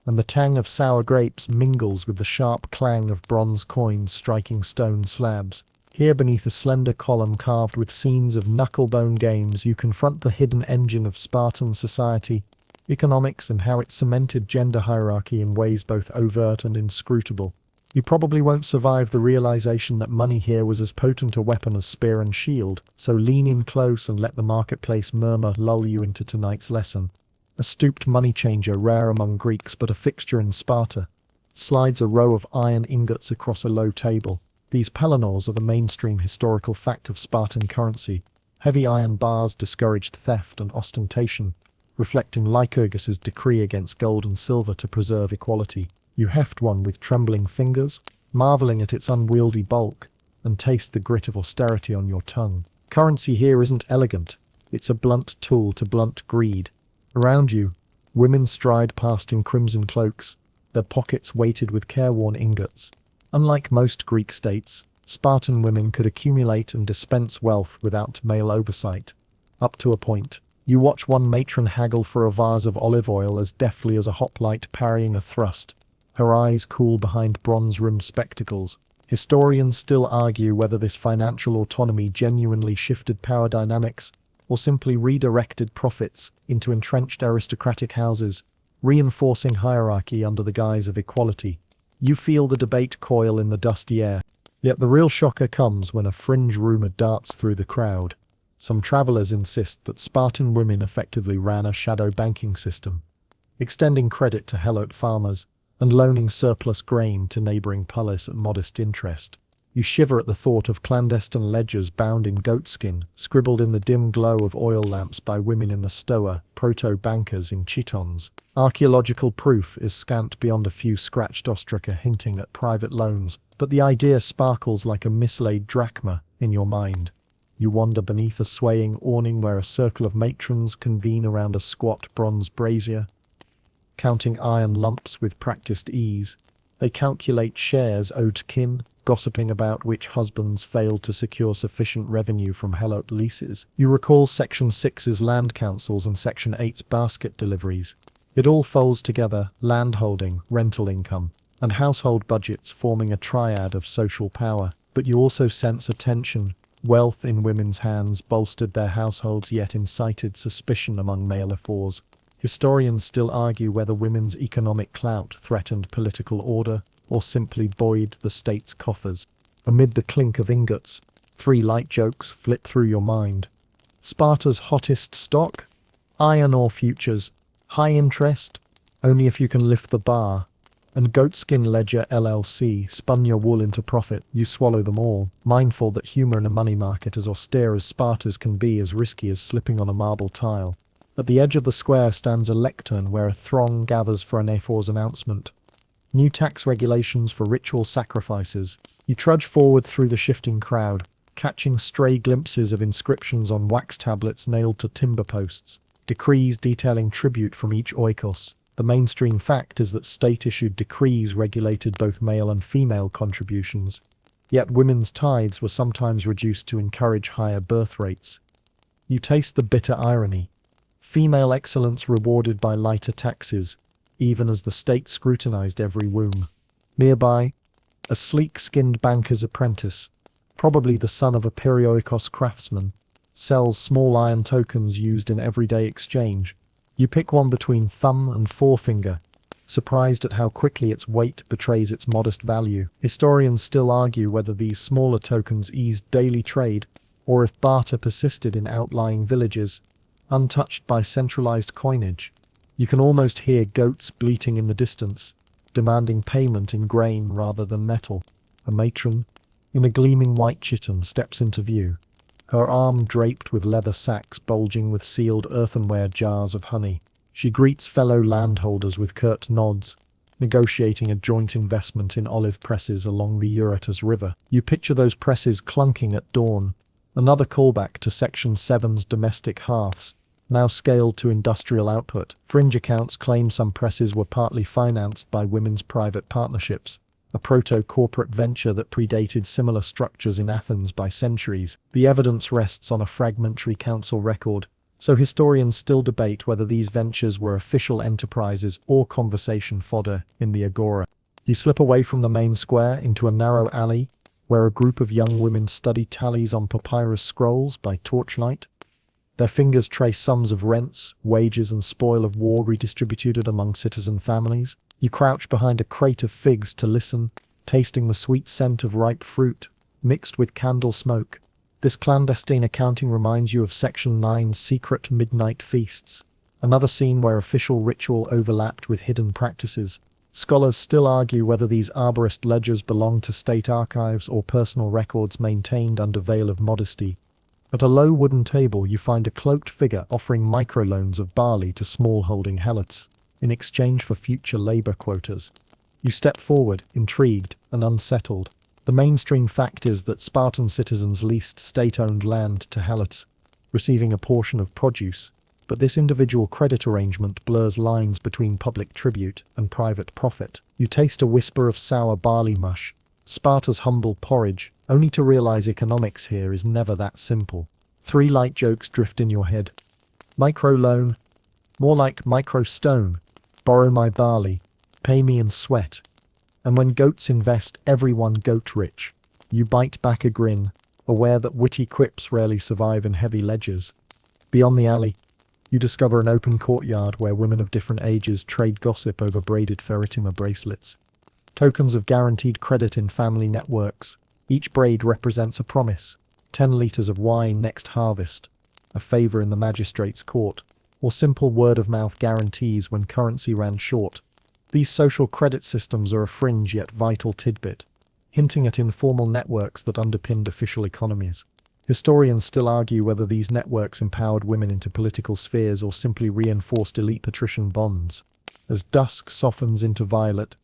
and the tang of sour grapes mingles with the sharp clang of bronze coins striking stone slabs. Here beneath a slender column carved with scenes of knucklebone games, you confront the hidden engine of Spartan society, economics, and how it cemented gender hierarchy in ways both overt and inscrutable. You probably won't survive the realization that money here was as potent a weapon as spear and shield, so lean in close and let the marketplace murmur lull you into tonight's lesson. A stooped money changer, rare among Greeks but a fixture in Sparta, slides a row of iron ingots across a low table. These pellinors are the mainstream historical fact of Spartan currency. Heavy iron bars discouraged theft and ostentation, reflecting Lycurgus's decree against gold and silver to preserve equality. You heft one with trembling fingers, marveling at its unwieldy bulk, and taste the grit of austerity on your tongue. Currency here isn't elegant, it's a blunt tool to blunt greed. Around you, women stride past in crimson cloaks, their pockets weighted with careworn ingots. Unlike most Greek states, Spartan women could accumulate and dispense wealth without male oversight. Up to a point. You watch one matron haggle for a vase of olive oil as deftly as a hoplite parrying a thrust, her eyes cool behind bronze-rimmed spectacles. Historians still argue whether this financial autonomy genuinely shifted power dynamics or simply redirected profits into entrenched aristocratic houses, reinforcing hierarchy under the guise of equality. You feel the debate coil in the dusty air. Yet the real shocker comes when a fringe rumor darts through the crowd. Some travelers insist that Spartan women effectively ran a shadow banking system, extending credit to Helot farmers and loaning surplus grain to neighboring polis at modest interest. You shiver at the thought of clandestine ledgers bound in goatskin, scribbled in the dim glow of oil lamps by women in the Stoa, proto-bankers in chitons. Archaeological proof is scant beyond a few scratched ostraca hinting at private loans, but the idea sparkles like a mislaid drachma in your mind. You wander beneath a swaying awning where a circle of matrons convene around a squat bronze brazier, counting iron lumps with practiced ease. They calculate shares owed to kin, gossiping about which husbands failed to secure sufficient revenue from Helot leases. You recall Section 6's land councils and Section 8's basket deliveries. It all folds together: landholding, rental income, and household budgets forming a triad of social power. But you also sense a tension. Wealth in women's hands bolstered their households yet incited suspicion among male ephors. Historians still argue whether women's economic clout threatened political order or simply buoyed the state's coffers. Amid the clink of ingots, three light jokes flit through your mind. Sparta's hottest stock? Iron ore futures. High interest? Only if you can lift the bar. And Goatskin Ledger LLC spun your wool into profit. You swallow them all, mindful that humor in a money market as austere as Sparta's can be as risky as slipping on a marble tile. At the edge of the square stands a lectern where a throng gathers for an ephor's announcement. New tax regulations for ritual sacrifices. You trudge forward through the shifting crowd, catching stray glimpses of inscriptions on wax tablets nailed to timber posts, decrees detailing tribute from each oikos. The mainstream fact is that state-issued decrees regulated both male and female contributions, yet women's tithes were sometimes reduced to encourage higher birth rates. You taste the bitter irony. Female excellence rewarded by lighter taxes, even as the state scrutinized every womb. Nearby, a sleek-skinned banker's apprentice, probably the son of a Perioikos craftsman, sells small iron tokens used in everyday exchange. You pick one between thumb and forefinger, surprised at how quickly its weight betrays its modest value. Historians still argue whether these smaller tokens eased daily trade, or if barter persisted in outlying villages, untouched by centralized coinage. You can almost hear goats bleating in the distance, demanding payment in grain rather than metal. A matron, in a gleaming white chiton, steps into view, her arm draped with leather sacks bulging with sealed earthenware jars of honey. She greets fellow landholders with curt nods, negotiating a joint investment in olive presses along the Eurotas River. You picture those presses clunking at dawn, another callback to Section 7's domestic hearths, now scaled to industrial output. Fringe accounts claim some presses were partly financed by women's private partnerships, a proto-corporate venture that predated similar structures in Athens by centuries. The evidence rests on a fragmentary council record, so historians still debate whether these ventures were official enterprises or conversation fodder in the Agora. You slip away from the main square into a narrow alley, where a group of young women study tallies on papyrus scrolls by torchlight. Their fingers trace sums of rents, wages, and spoil of war redistributed among citizen families. You crouch behind a crate of figs to listen, tasting the sweet scent of ripe fruit, mixed with candle smoke. This clandestine accounting reminds you of Section 9's secret midnight feasts, another scene where official ritual overlapped with hidden practices. Scholars still argue whether these arborist ledgers belong to state archives or personal records maintained under veil of modesty. At a low wooden table you find a cloaked figure offering microloans of barley to smallholding helots, in exchange for future labor quotas. You step forward, intrigued and unsettled. The mainstream fact is that Spartan citizens leased state-owned land to helots, receiving a portion of produce, but this individual credit arrangement blurs lines between public tribute and private profit. You taste a whisper of sour barley mush, Sparta's humble porridge, only to realize economics here is never that simple. 3 light jokes drift in your head. Micro-loan, more like micro-stone. Borrow my barley, pay me in sweat. And when goats invest, everyone goat rich. You bite back a grin, aware that witty quips rarely survive in heavy ledgers. Beyond the alley, you discover an open courtyard where women of different ages trade gossip over braided ferritima bracelets. Tokens of guaranteed credit in family networks. Each braid represents a promise. 10 liters of wine next harvest, a favor in the magistrate's court, or simple word-of-mouth guarantees when currency ran short. These social credit systems are a fringe yet vital tidbit, hinting at informal networks that underpinned official economies. Historians still argue whether these networks empowered women into political spheres or simply reinforced elite patrician bonds. As dusk softens into violet,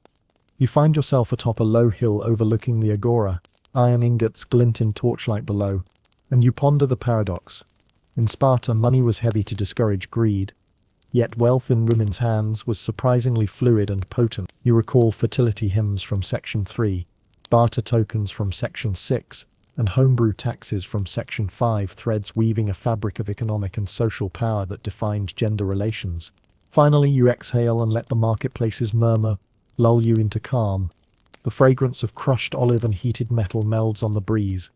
you find yourself atop a low hill overlooking the Agora. Iron ingots glint in torchlight below, and you ponder the paradox. In Sparta, money was heavy to discourage greed, yet wealth in women's hands was surprisingly fluid and potent. You recall fertility hymns from Section 3, barter tokens from Section 6, and homebrew taxes from Section 5, threads weaving a fabric of economic and social power that defined gender relations. Finally, you exhale and let the marketplace's murmur lull you into calm. The fragrance of crushed olive and heated metal melds on the breeze.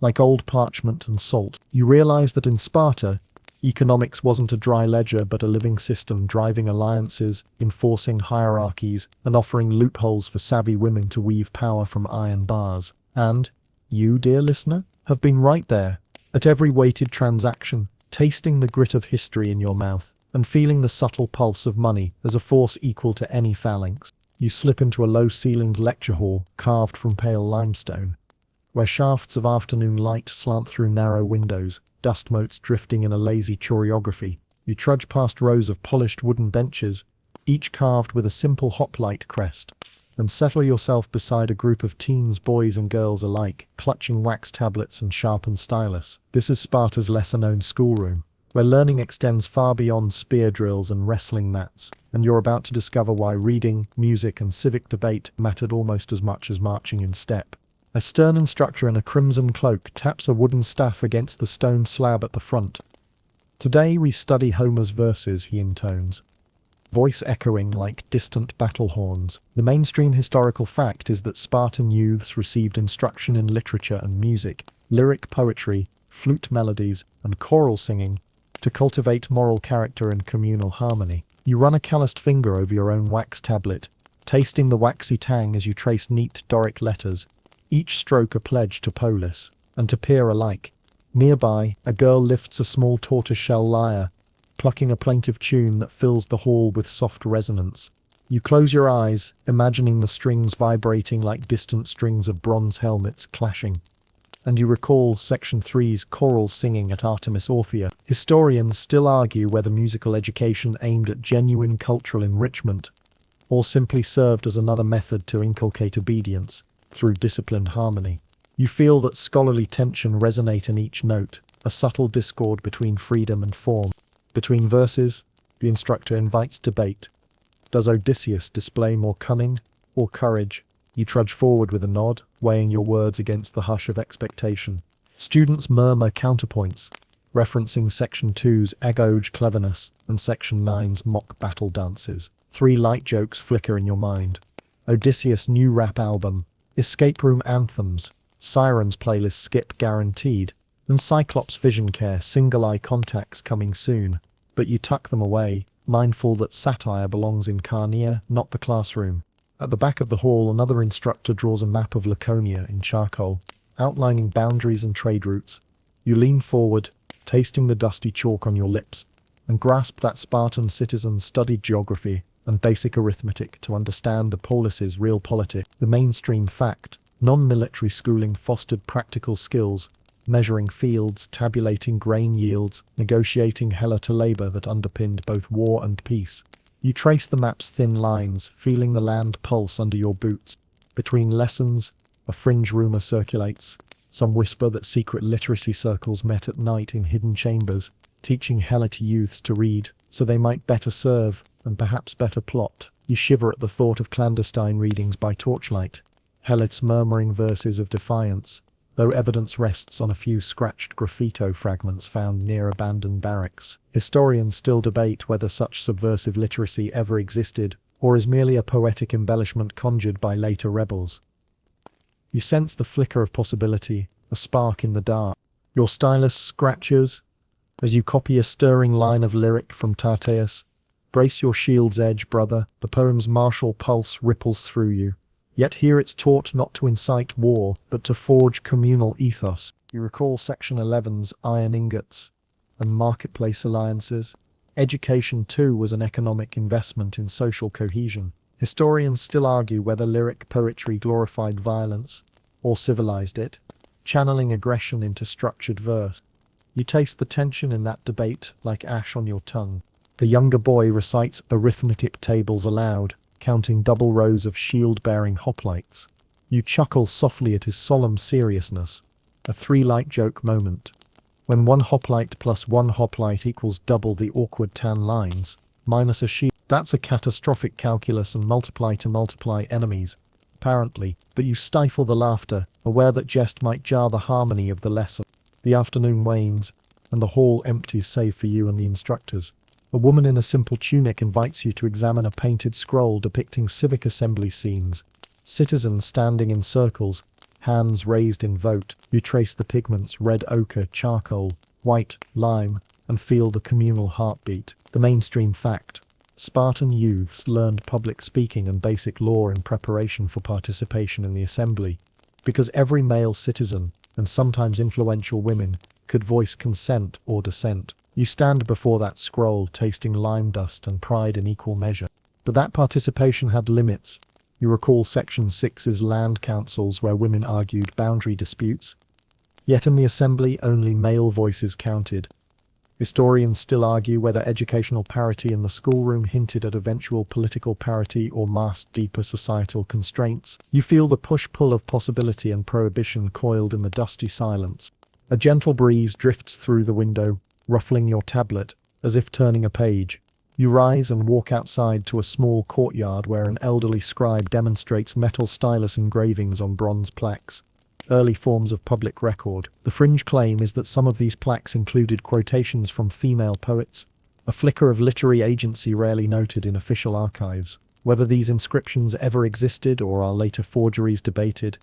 Like old parchment and salt, you realize that in Sparta, economics wasn't a dry ledger but a living system driving alliances, enforcing hierarchies, and offering loopholes for savvy women to weave power from iron bars. And you, dear listener, have been right there, at every weighted transaction, tasting the grit of history in your mouth, and feeling the subtle pulse of money as a force equal to any phalanx. You slip into a low-ceilinged lecture hall carved from pale limestone, where shafts of afternoon light slant through narrow windows, dust motes drifting in a lazy choreography. You trudge past rows of polished wooden benches, each carved with a simple hoplite crest, and settle yourself beside a group of teens, boys and girls alike, clutching wax tablets and sharpened stylus. This is Sparta's lesser-known schoolroom, where learning extends far beyond spear drills and wrestling mats, and you're about to discover why reading, music and civic debate mattered almost as much as marching in step. A stern instructor in a crimson cloak taps a wooden staff against the stone slab at the front, Today we study Homer's verses, he intones, voice echoing like distant battle horns. The mainstream historical fact is that Spartan youths received instruction in literature and music, lyric poetry, flute melodies, and choral singing to cultivate moral character and communal harmony. You run a calloused finger over your own wax tablet, tasting the waxy tang as you trace neat Doric letters, each stroke a pledge to polis and to peer alike. Nearby, a girl lifts a small tortoiseshell lyre, plucking a plaintive tune that fills the hall with soft resonance. You close your eyes, imagining the strings vibrating like distant strings of bronze helmets clashing. And you recall Section 3's choral singing at Artemis Orthia. Historians still argue whether musical education aimed at genuine cultural enrichment or simply served as another method to inculcate obedience through disciplined harmony. You feel that scholarly tension resonate in each note, a subtle discord between freedom and form. Between verses, the instructor invites debate. Does Odysseus display more cunning or courage? You trudge forward with a nod, weighing your words against the hush of expectation. Students murmur counterpoints, referencing Section 2's Agoge cleverness and Section 9's mock battle dances. 3 light jokes flicker in your mind. Odysseus' new rap album, escape room anthems, Sirens playlist skip guaranteed, and Cyclops vision care single eye contacts coming soon. But you tuck them away, mindful that satire belongs in Carnea, not the classroom. At the back of the hall, another instructor draws a map of Laconia in charcoal, outlining boundaries and trade routes. You lean forward, tasting the dusty chalk on your lips, and grasp that Spartan citizens studied geography and basic arithmetic to understand the polis's real politic. The mainstream fact: non-military schooling fostered practical skills, measuring fields, tabulating grain yields, negotiating hella to labor that underpinned both war and peace. You trace the map's thin lines, feeling the land pulse under your boots. Between lessons, a fringe rumor circulates. Some whisper that secret literacy circles met at night in hidden chambers, teaching Helot youths to read, so they might better serve, and perhaps better plot. You shiver at the thought of clandestine readings by torchlight. Helot's murmuring verses of defiance, though evidence rests on a few scratched graffito fragments found near abandoned barracks. Historians still debate whether such subversive literacy ever existed, or is merely a poetic embellishment conjured by later rebels. You sense the flicker of possibility, a spark in the dark. Your stylus scratches as you copy a stirring line of lyric from Tartaeus. Brace your shield's edge, brother, the poem's martial pulse ripples through you. Yet here it's taught not to incite war, but to forge communal ethos. You recall Section 11's iron ingots and marketplace alliances. Education, too, was an economic investment in social cohesion. Historians still argue whether lyric poetry glorified violence or civilized it, channeling aggression into structured verse. You taste the tension in that debate like ash on your tongue. The younger boy recites arithmetic tables aloud, counting double rows of shield-bearing hoplites. You chuckle softly at his solemn seriousness, a 3-light joke moment. When 1 hoplite plus 1 hoplite equals double the awkward tan lines, minus a shield, that's a catastrophic calculus and multiply to multiply enemies, apparently, but you stifle the laughter, aware that jest might jar the harmony of the lesson. The afternoon wanes, and the hall empties save for you and the instructors. A woman in a simple tunic invites you to examine a painted scroll depicting civic assembly scenes. Citizens standing in circles, hands raised in vote. You trace the pigments: red ochre, charcoal, white, lime, and feel the communal heartbeat. The mainstream fact: Spartan youths learned public speaking and basic law in preparation for participation in the assembly, because every male citizen, and sometimes influential women, could voice consent or dissent. You stand before that scroll, tasting lime dust and pride in equal measure. But that participation had limits. You recall Section 6's land councils where women argued boundary disputes. Yet in the assembly, only male voices counted. Historians still argue whether educational parity in the schoolroom hinted at eventual political parity or masked deeper societal constraints. You feel the push-pull of possibility and prohibition coiled in the dusty silence. A gentle breeze drifts through the window, ruffling your tablet, as if turning a page. You rise and walk outside to a small courtyard where an elderly scribe demonstrates metal stylus engravings on bronze plaques. early forms of public record. The fringe claim is that some of these plaques included quotations from female poets, a flicker of literary agency rarely noted in official archives. Whether these inscriptions ever existed or are later forgeries debated.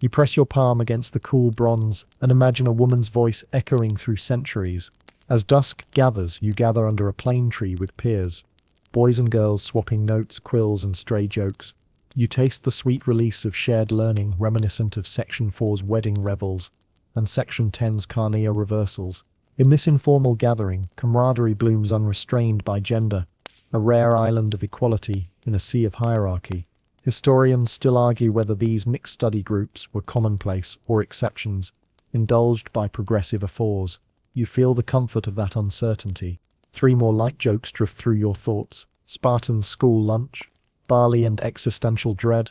You press your palm against the cool bronze and imagine a woman's voice echoing through centuries. As dusk gathers, you gather under a plane tree with peers. Boys and girls swapping notes, quills, and stray jokes. You taste the sweet release of shared learning reminiscent of Section 4's wedding revels and Section 10's carnea reversals. In this informal gathering, camaraderie blooms unrestrained by gender, a rare island of equality in a sea of hierarchy. Historians still argue whether these mixed study groups were commonplace or exceptions, indulged by progressive afores. You feel the comfort of that uncertainty. 3 more light jokes drift through your thoughts. Spartan school lunch, barley and existential dread,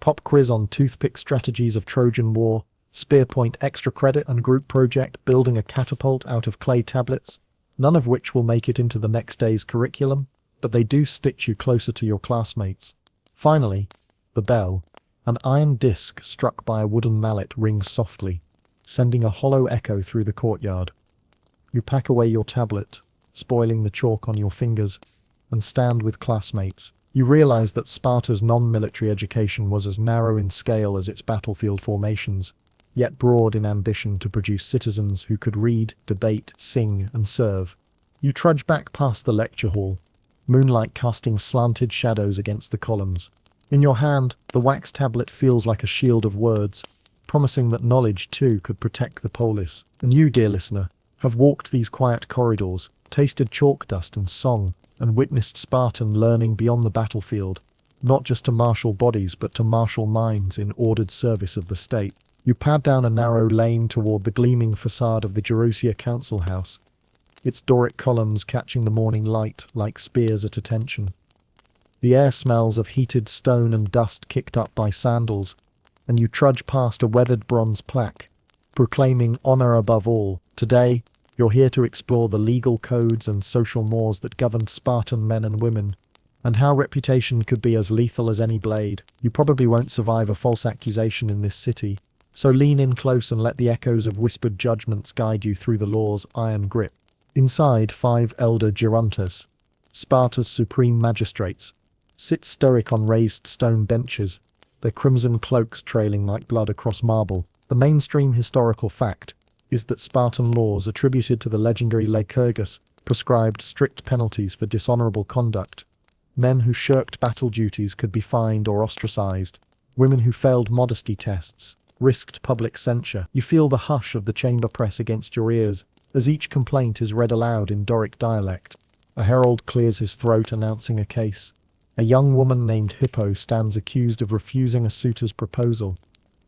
pop quiz on toothpick strategies of Trojan War, spear point extra credit and group project building a catapult out of clay tablets, none of which will make it into the next day's curriculum, but they do stitch you closer to your classmates. Finally, the bell, an iron disc struck by a wooden mallet, rings softly, sending a hollow echo through the courtyard. You pack away your tablet, spoiling the chalk on your fingers, and stand with classmates. You realize that Sparta's non-military education was as narrow in scale as its battlefield formations, yet broad in ambition to produce citizens who could read, debate, sing, and serve. You trudge back past the lecture hall, moonlight casting slanted shadows against the columns. In your hand, the wax tablet feels like a shield of words, promising that knowledge too could protect the polis. And you, dear listener, have walked these quiet corridors, tasted chalk dust and song, and witnessed Spartan learning beyond the battlefield, not just to marshal bodies but to marshal minds in ordered service of the state. You pad down a narrow lane toward the gleaming facade of the Gerousia Council House, its Doric columns catching the morning light like spears at attention. The air smells of heated stone and dust kicked up by sandals, and you trudge past a weathered bronze plaque, proclaiming honor above all. Today, you're here to explore the legal codes and social mores that governed Spartan men and women, and how reputation could be as lethal as any blade. You probably won't survive a false accusation in this city, so lean in close and let the echoes of whispered judgments guide you through the law's iron grip. Inside, 5 elder Gerontes, Sparta's supreme magistrates, sit stoic on raised stone benches, their crimson cloaks trailing like blood across marble. The mainstream historical fact is that Spartan laws attributed to the legendary Lycurgus prescribed strict penalties for dishonorable conduct. Men who shirked battle duties could be fined or ostracized. Women who failed modesty tests risked public censure. You feel the hush of the chamber press against your ears as each complaint is read aloud in Doric dialect. A herald clears his throat announcing a case. A young woman named Hippo stands accused of refusing a suitor's proposal,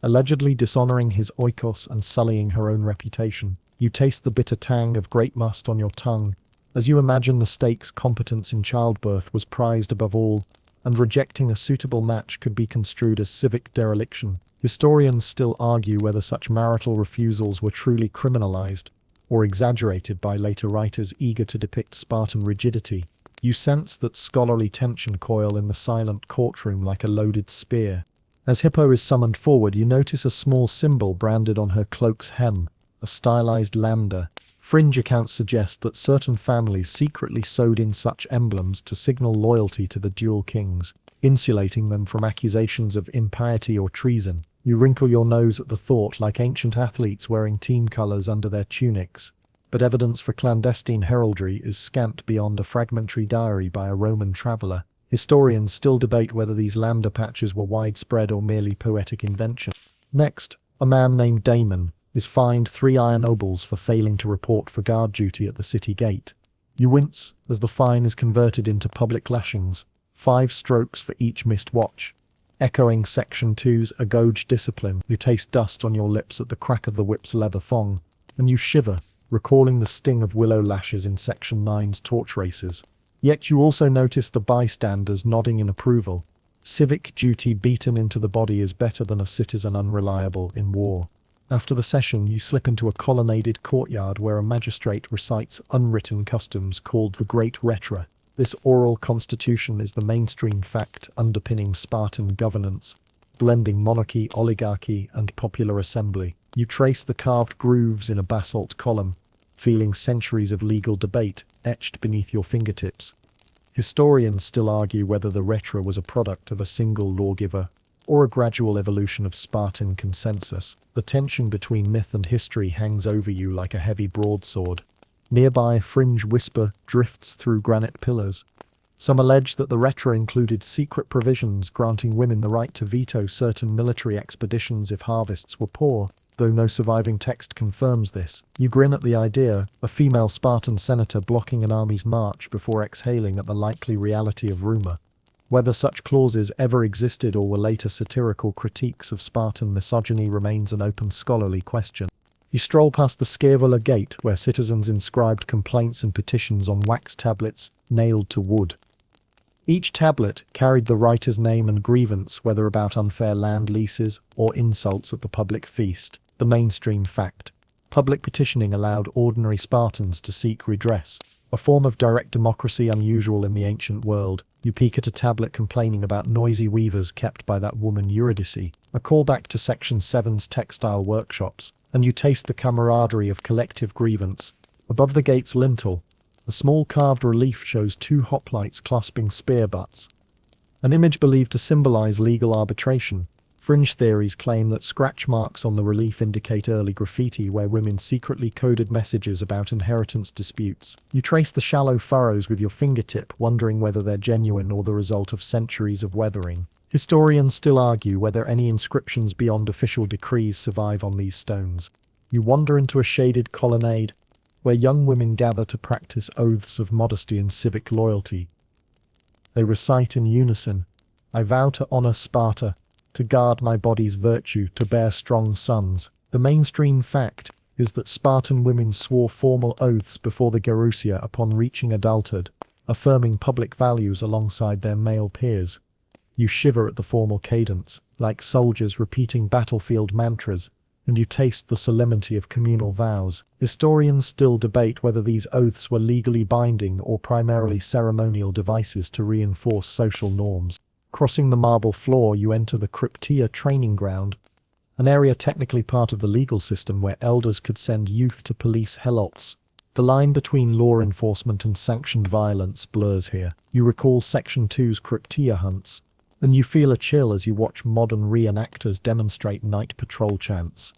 allegedly dishonoring his oikos and sullying her own reputation. You taste the bitter tang of great must on your tongue, as you imagine the state's competence in childbirth was prized above all, and rejecting a suitable match could be construed as civic dereliction. Historians still argue whether such marital refusals were truly criminalized, or exaggerated by later writers eager to depict Spartan rigidity. You sense that scholarly tension coil in the silent courtroom like a loaded spear. As Hippo is summoned forward, you notice a small symbol branded on her cloak's hem, a stylized lambda. Fringe accounts suggest that certain families secretly sewed in such emblems to signal loyalty to the dual kings, insulating them from accusations of impiety or treason. You wrinkle your nose at the thought, like ancient athletes wearing team colors under their tunics, but evidence for clandestine heraldry is scant beyond a fragmentary diary by a Roman traveler. Historians still debate whether these lambda patches were widespread or merely poetic invention. Next, a man named Damon is fined 3 iron obols for failing to report for guard duty at the city gate. You wince as the fine is converted into public lashings, 5 strokes for each missed watch. Echoing Section 2's Agoge discipline, you taste dust on your lips at the crack of the whip's leather thong, and you shiver, recalling the sting of willow lashes in Section 9's torch races. Yet you also notice the bystanders nodding in approval. Civic duty beaten into the body is better than a citizen unreliable in war. After the session, you slip into a colonnaded courtyard where a magistrate recites unwritten customs called the Great Retra. This oral constitution is the mainstream fact underpinning Spartan governance, blending monarchy, oligarchy, and popular assembly. You trace the carved grooves in a basalt column, feeling centuries of legal debate etched beneath your fingertips. Historians still argue whether the Retra was a product of a single lawgiver or a gradual evolution of Spartan consensus. The tension between myth and history hangs over you like a heavy broadsword. Nearby, fringe whisper drifts through granite pillars. Some allege that the Retra included secret provisions granting women the right to veto certain military expeditions if harvests were poor, though no surviving text confirms this. You grin at the idea, a female Spartan senator blocking an army's march before exhaling at the likely reality of rumor. Whether such clauses ever existed or were later satirical critiques of Spartan misogyny remains an open scholarly question. You stroll past the Scaevola Gate, where citizens inscribed complaints and petitions on wax tablets nailed to wood. Each tablet carried the writer's name and grievance, whether about unfair land leases or insults at the public feast. The mainstream fact: public petitioning allowed ordinary Spartans to seek redress, a form of direct democracy unusual in the ancient world. You peek at a tablet complaining about noisy weavers kept by that woman Eurydice, a callback to Section 7's textile workshops, and you taste the camaraderie of collective grievance. Above the gate's lintel, a small carved relief shows two hoplites clasping spear butts, an image believed to symbolize legal arbitration. Fringe theories claim that scratch marks on the relief indicate early graffiti where women secretly coded messages about inheritance disputes. You trace the shallow furrows with your fingertip, wondering whether they're genuine or the result of centuries of weathering. Historians still argue whether any inscriptions beyond official decrees survive on these stones. You wander into a shaded colonnade, where young women gather to practice oaths of modesty and civic loyalty. They recite in unison, "I vow to honor Sparta, to guard my body's virtue, to bear strong sons." The mainstream fact is that Spartan women swore formal oaths before the Gerousia upon reaching adulthood, affirming public values alongside their male peers. You shiver at the formal cadence, like soldiers repeating battlefield mantras, and you taste the solemnity of communal vows. Historians still debate whether these oaths were legally binding or primarily ceremonial devices to reinforce social norms. Crossing the marble floor, you enter the Cryptia training ground, an area technically part of the legal system where elders could send youth to police helots. The line between law enforcement and sanctioned violence blurs here. You recall Section 2's Cryptia hunts, and you feel a chill as you watch modern reenactors demonstrate night patrol chants.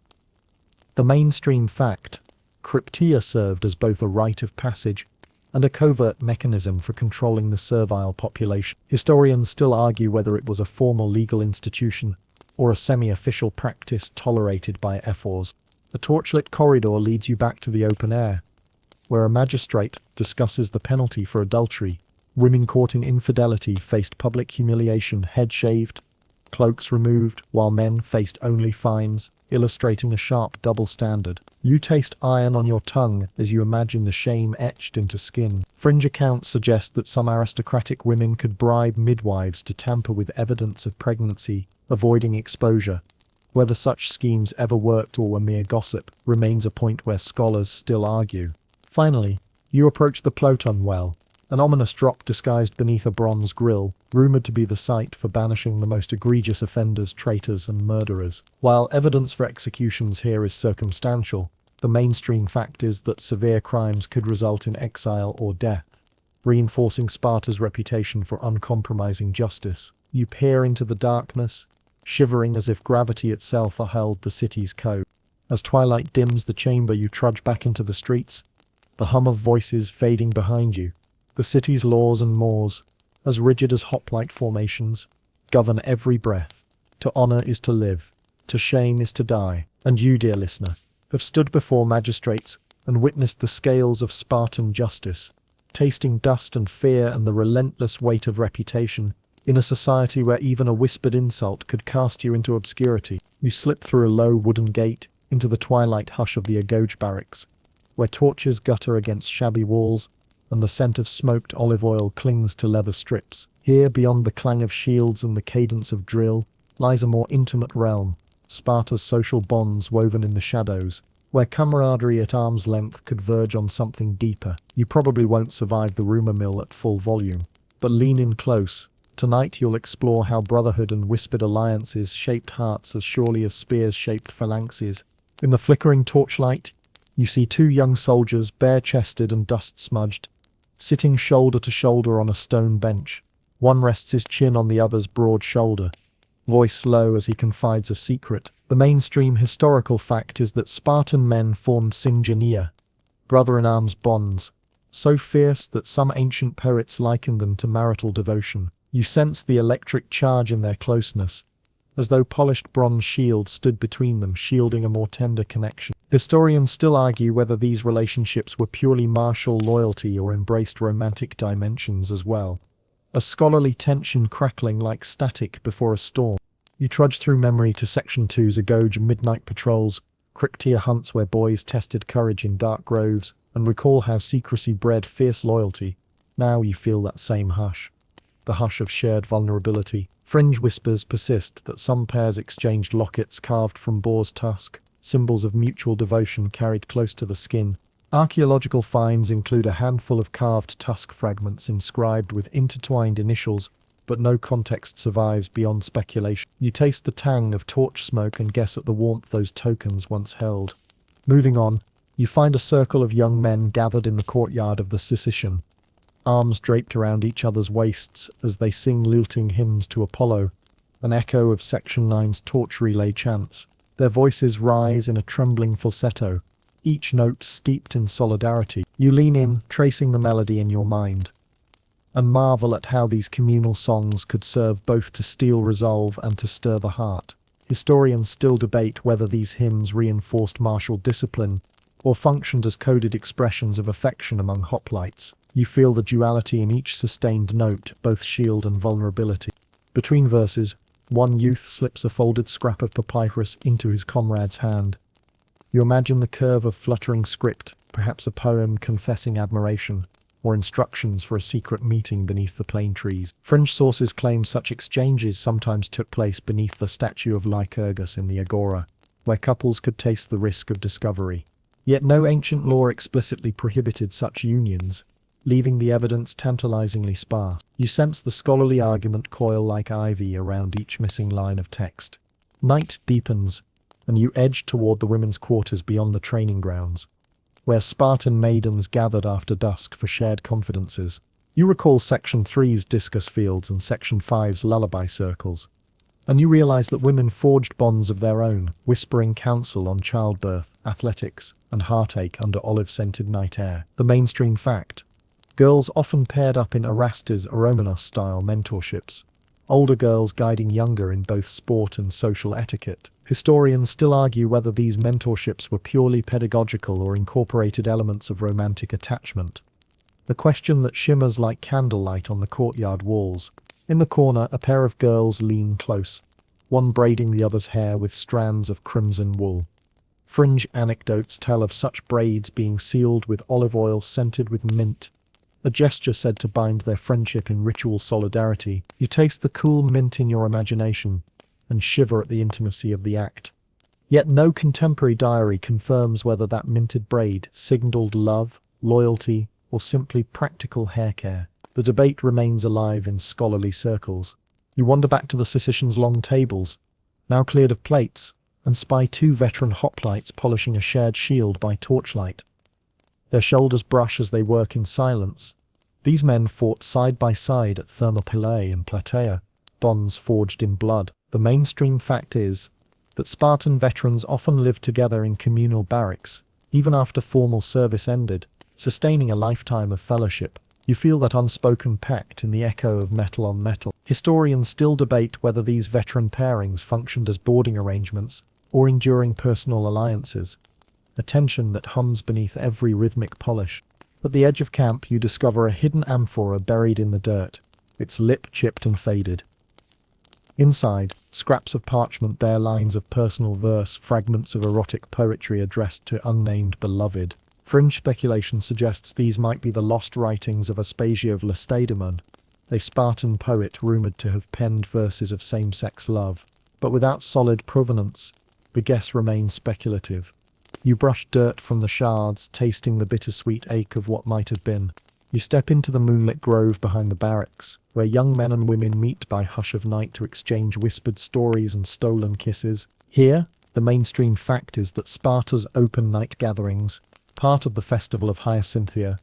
The mainstream fact: Cryptia served as both a rite of passage and a covert mechanism for controlling the servile population. Historians still argue whether it was a formal legal institution or a semi-official practice tolerated by ephors. A torchlit corridor leads you back to the open air, where a magistrate discusses the penalty for adultery. Women caught in infidelity faced public humiliation, head shaved, cloaks removed, while men faced only fines, illustrating a sharp double standard. You taste iron on your tongue as you imagine the shame etched into skin. Fringe accounts suggest that some aristocratic women could bribe midwives to tamper with evidence of pregnancy, avoiding exposure. Whether such schemes ever worked or were mere gossip remains a point where scholars still argue. Finally, you approach the Ploton well, an ominous drop disguised beneath a bronze grille, rumored to be the site for banishing the most egregious offenders, traitors, and murderers. While evidence for executions here is circumstantial, the mainstream fact is that severe crimes could result in exile or death, reinforcing Sparta's reputation for uncompromising justice. You peer into the darkness, shivering as if gravity itself upheld the city's code. As twilight dims the chamber, you trudge back into the streets, the hum of voices fading behind you. The city's laws and mores, as rigid as hoplite formations, govern every breath. To honor is to live, to shame is to die. And you, dear listener, have stood before magistrates and witnessed the scales of Spartan justice, tasting dust and fear and the relentless weight of reputation, in a society where even a whispered insult could cast you into obscurity. You slip through a low wooden gate into the twilight hush of the Agoge barracks, where torches gutter against shabby walls and the scent of smoked olive oil clings to leather strips. Here, beyond the clang of shields and the cadence of drill, lies a more intimate realm, Sparta's social bonds woven in the shadows, where camaraderie at arm's length could verge on something deeper. You probably won't survive the rumor mill at full volume, but lean in close, Tonight you'll explore how brotherhood and whispered alliances shaped hearts as surely as spears shaped phalanxes. In the flickering torchlight, you see two young soldiers, bare-chested and dust-smudged, sitting shoulder to shoulder on a stone bench. One rests his chin on the other's broad shoulder, voice low as he confides a secret. The mainstream historical fact is that Spartan men formed syngeneia, brother-in-arms bonds, so fierce that some ancient poets likened them to marital devotion. You sense the electric charge in their closeness, as though polished bronze shields stood between them, shielding a more tender connection. Historians still argue whether these relationships were purely martial loyalty or embraced romantic dimensions as well, a scholarly tension crackling like static before a storm. You trudge through memory to Section 2's Agoge midnight patrols, crick-tier hunts where boys tested courage in dark groves, and recall how secrecy bred fierce loyalty. Now you feel that same hush, the hush of shared vulnerability. Fringe whispers persist that some pairs exchanged lockets carved from boar's tusk, symbols of mutual devotion carried close to the skin. Archaeological finds include a handful of carved tusk fragments inscribed with intertwined initials, but no context survives beyond speculation. You taste the tang of torch smoke and guess at the warmth those tokens once held. Moving on, you find a circle of young men gathered in the courtyard of the Syssician, arms draped around each other's waists as they sing lilting hymns to Apollo, an echo of Section 9's torch relay chants. Their voices rise in a trembling falsetto, each note steeped in solidarity. You lean in, tracing the melody in your mind, and marvel at how these communal songs could serve both to steel resolve and to stir the heart. Historians still debate whether these hymns reinforced martial discipline or functioned as coded expressions of affection among hoplites. You feel the duality in each sustained note, both shield and vulnerability. Between verses, one youth slips a folded scrap of papyrus into his comrade's hand. You imagine the curve of fluttering script, perhaps a poem confessing admiration, or instructions for a secret meeting beneath the plane trees. Fringe sources claim such exchanges sometimes took place beneath the statue of Lycurgus in the Agora, where couples could taste the risk of discovery. Yet no ancient law explicitly prohibited such unions, leaving the evidence tantalizingly sparse. You sense the scholarly argument coil like ivy around each missing line of text. Night deepens, and you edge toward the women's quarters beyond the training grounds, where Spartan maidens gathered after dusk for shared confidences. You recall Section 3's discus fields and Section 5's lullaby circles, and you realize that women forged bonds of their own, whispering counsel on childbirth, athletics, and heartache under olive-scented night air. The mainstream fact: girls often paired up in Erastes Aromanos-style mentorships, older girls guiding younger in both sport and social etiquette. Historians still argue whether these mentorships were purely pedagogical or incorporated elements of romantic attachment, a question that shimmers like candlelight on the courtyard walls. In the corner, a pair of girls lean close, one braiding the other's hair with strands of crimson wool. Fringe anecdotes tell of such braids being sealed with olive oil scented with mint, a gesture said to bind their friendship in ritual solidarity. You taste the cool mint in your imagination and shiver at the intimacy of the act. Yet no contemporary diary confirms whether that minted braid signaled love, loyalty, or simply practical hair care. The debate remains alive in scholarly circles. You wander back to the Syssician's long tables, now cleared of plates, and spy two veteran hoplites polishing a shared shield by torchlight. Their shoulders brush as they work in silence. These men fought side by side at Thermopylae and Plataea, bonds forged in blood. The mainstream fact is that Spartan veterans often lived together in communal barracks, even after formal service ended, sustaining a lifetime of fellowship. You feel that unspoken pact in the echo of metal on metal. Historians still debate whether these veteran pairings functioned as boarding arrangements or enduring personal alliances, a tension that hums beneath every rhythmic polish. At the edge of camp, you discover a hidden amphora buried in the dirt, its lip chipped and faded. Inside, scraps of parchment bear lines of personal verse, fragments of erotic poetry addressed to unnamed beloved. Fringe speculation suggests these might be the lost writings of Aspasia of Lacedaemon, a Spartan poet rumoured to have penned verses of same-sex love. But without solid provenance, the guess remains speculative. You brush dirt from the shards, tasting the bittersweet ache of what might have been. You step into the moonlit grove behind the barracks, where young men and women meet by hush of night to exchange whispered stories and stolen kisses. Here, the mainstream fact is that Sparta's open night gatherings, part of the festival of Hyacinthia,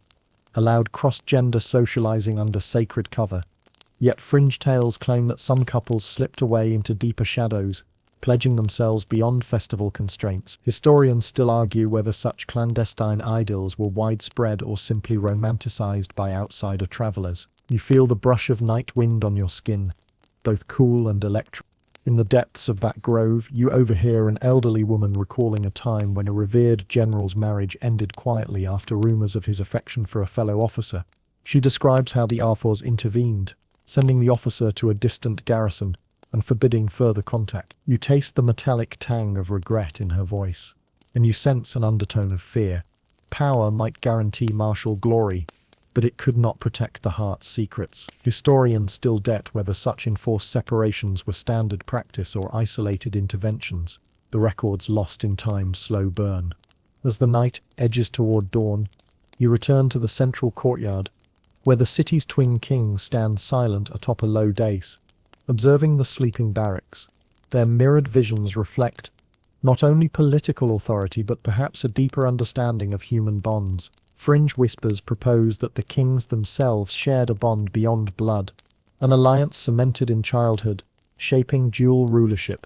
allowed cross-gender socializing under sacred cover. Yet fringe tales claim that some couples slipped away into deeper shadows, pledging themselves beyond festival constraints. Historians still argue whether such clandestine idyls were widespread or simply romanticized by outsider travelers. You feel the brush of night wind on your skin, both cool and electric. In the depths of that grove, you overhear an elderly woman recalling a time when a revered general's marriage ended quietly after rumors of his affection for a fellow officer. She describes how the Arthurs intervened, sending the officer to a distant garrison and forbidding further contact. You taste the metallic tang of regret in her voice, and you sense an undertone of fear. Power might guarantee martial glory, but it could not protect the heart's secrets. Historians still doubt whether such enforced separations were standard practice or isolated interventions, the records lost in time's slow burn. As the night edges toward dawn, you return to the central courtyard, where the city's twin kings stand silent atop a low dais, observing the sleeping barracks. Their mirrored visions reflect not only political authority but perhaps a deeper understanding of human bonds. Fringe whispers propose that the kings themselves shared a bond beyond blood, an alliance cemented in childhood, shaping dual rulership.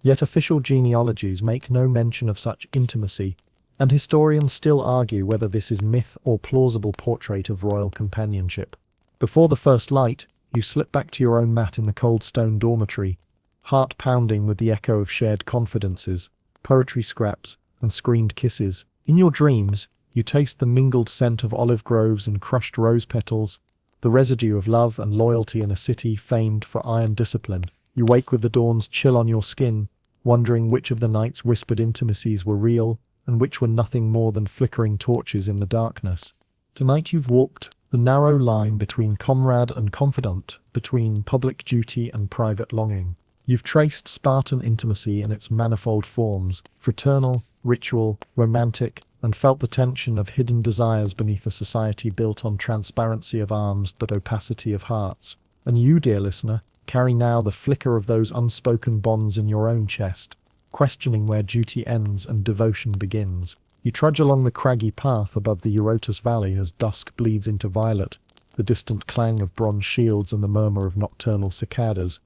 Yet official genealogies make no mention of such intimacy, and historians still argue whether this is myth or plausible portrait of royal companionship. Before the first light, you slip back to your own mat in the cold stone dormitory, heart pounding with the echo of shared confidences, poetry scraps, and screened kisses. In your dreams, you taste the mingled scent of olive groves and crushed rose petals, the residue of love and loyalty in a city famed for iron discipline. You wake with the dawn's chill on your skin, wondering which of the night's whispered intimacies were real and which were nothing more than flickering torches in the darkness. Tonight you've walked the narrow line between comrade and confidant, between public duty and private longing. You've traced Spartan intimacy in its manifold forms, fraternal, ritual, romantic, and felt the tension of hidden desires beneath a society built on transparency of arms but opacity of hearts. And you, dear listener, carry now the flicker of those unspoken bonds in your own chest, questioning where duty ends and devotion begins. You trudge along the craggy path above the Eurotas Valley as dusk bleeds into violet, the distant clang of bronze shields and the murmur of nocturnal cicadas,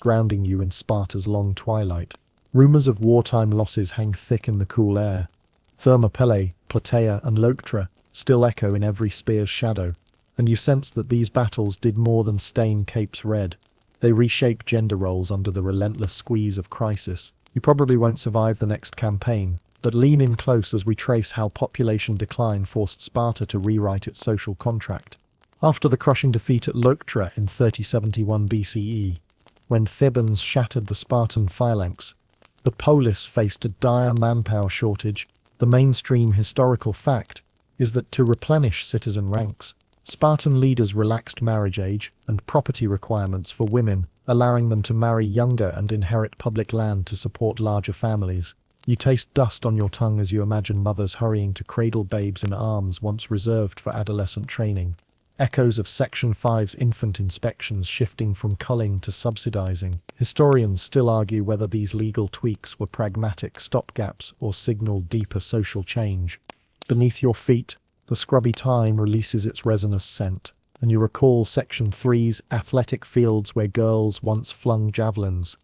grounding you in Sparta's long twilight. Rumors of wartime losses hang thick in the cool air. Thermopylae, Plataea, and Leuctra still echo in every spear's shadow, and you sense that these battles did more than stain capes red. They reshape gender roles under the relentless squeeze of crisis. You probably won't survive the next campaign, but lean in close as we trace how population decline forced Sparta to rewrite its social contract. After the crushing defeat at Leuctra in 3071 BCE, when Thebans shattered the Spartan phalanx, the polis faced a dire manpower shortage. The mainstream historical fact is that to replenish citizen ranks, Spartan leaders relaxed marriage age and property requirements for women, allowing them to marry younger and inherit public land to support larger families. You taste dust on your tongue as you imagine mothers hurrying to cradle babes in arms once reserved for adolescent training. Echoes of Section 5's infant inspections shifting from culling to subsidizing. Historians still argue whether these legal tweaks were pragmatic stopgaps or signaled deeper social change. Beneath your feet, the scrubby thyme releases its resinous scent, and you recall Section 3's athletic fields where girls once flung javelins.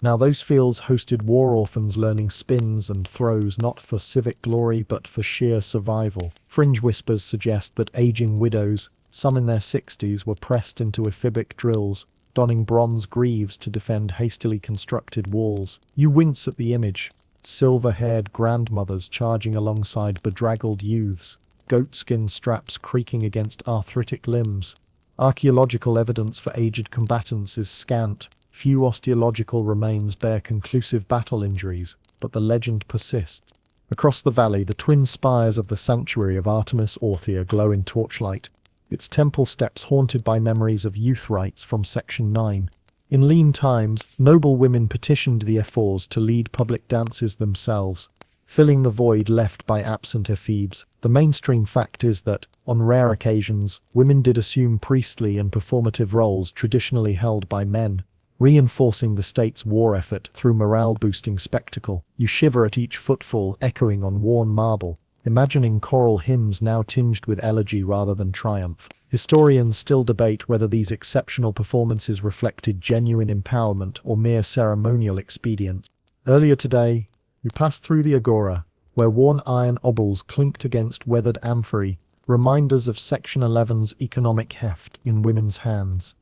Now those fields hosted war orphans learning spins and throws not for civic glory but for sheer survival. Fringe whispers suggest that aging widows, some in their 60s, were pressed into ephebic drills, donning bronze greaves to defend hastily constructed walls. You wince at the image, silver-haired grandmothers charging alongside bedraggled youths, goatskin straps creaking against arthritic limbs. Archaeological evidence for aged combatants is scant. Few osteological remains bear conclusive battle injuries, but the legend persists. Across the valley, the twin spires of the sanctuary of Artemis Orthia glow in torchlight, its temple steps haunted by memories of youth rites from Section 9. In lean times, noble women petitioned the ephors to lead public dances themselves, filling the void left by absent ephebes. The mainstream fact is that, On rare occasions, women did assume priestly and performative roles traditionally held by men, reinforcing the state's war effort through morale-boosting spectacle. You shiver at each footfall echoing on worn marble, imagining choral hymns now tinged with elegy rather than triumph. Historians still debate whether these exceptional performances reflected genuine empowerment or mere ceremonial expedience. Earlier today, we passed through the Agora, where worn iron obols clinked against weathered amphorae, reminders of Section 11's economic heft in women's hands.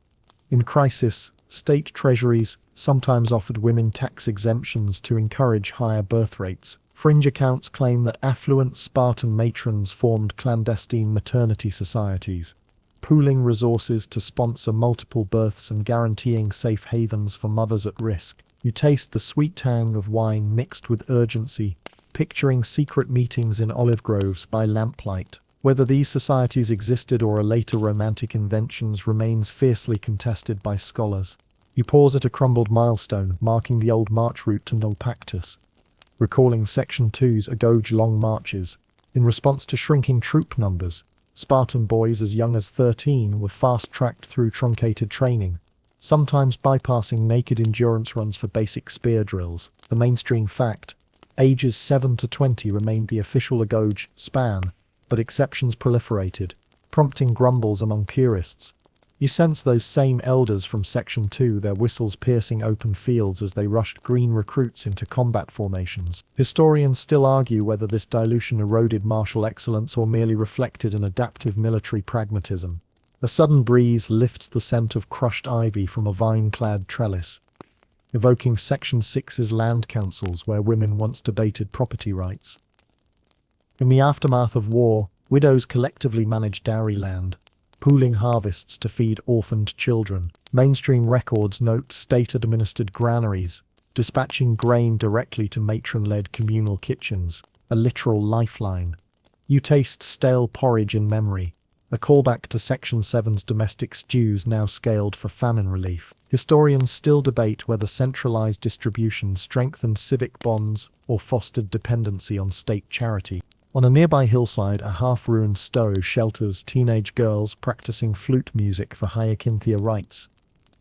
In crisis, state treasuries sometimes offered women tax exemptions to encourage higher birth rates. Fringe accounts claim that affluent Spartan matrons formed clandestine maternity societies, pooling resources to sponsor multiple births and guaranteeing safe havens for mothers at risk. You taste the sweet tang of wine mixed with urgency, picturing secret meetings in olive groves by lamplight. Whether these societies existed or are later romantic inventions remains fiercely contested by scholars. You pause at a crumbled milestone marking the old march route to Nolpactus, recalling Section 2's Agoge long marches. In response to shrinking troop numbers, Spartan boys as young as 13 were fast-tracked through truncated training, sometimes bypassing naked endurance runs for basic spear drills. The mainstream fact, ages 7 to 20 remained the official Agoge span, but exceptions proliferated, prompting grumbles among purists. You sense those same elders from Section 2, their whistles piercing open fields as they rushed green recruits into combat formations. Historians still argue whether this dilution eroded martial excellence or merely reflected an adaptive military pragmatism. A sudden breeze lifts the scent of crushed ivy from a vine-clad trellis, evoking Section 6's land councils where women once debated property rights. In the aftermath of war, widows collectively managed dowry land, pooling harvests to feed orphaned children. Mainstream records note state-administered granaries, dispatching grain directly to matron-led communal kitchens, a literal lifeline. You taste stale porridge in memory, a callback to Section 7's domestic stews now scaled for famine relief. Historians still debate whether centralized distribution strengthened civic bonds or fostered dependency on state charity. On a nearby hillside, a half-ruined stowe shelters teenage girls practicing flute music for Hyacinthia rites.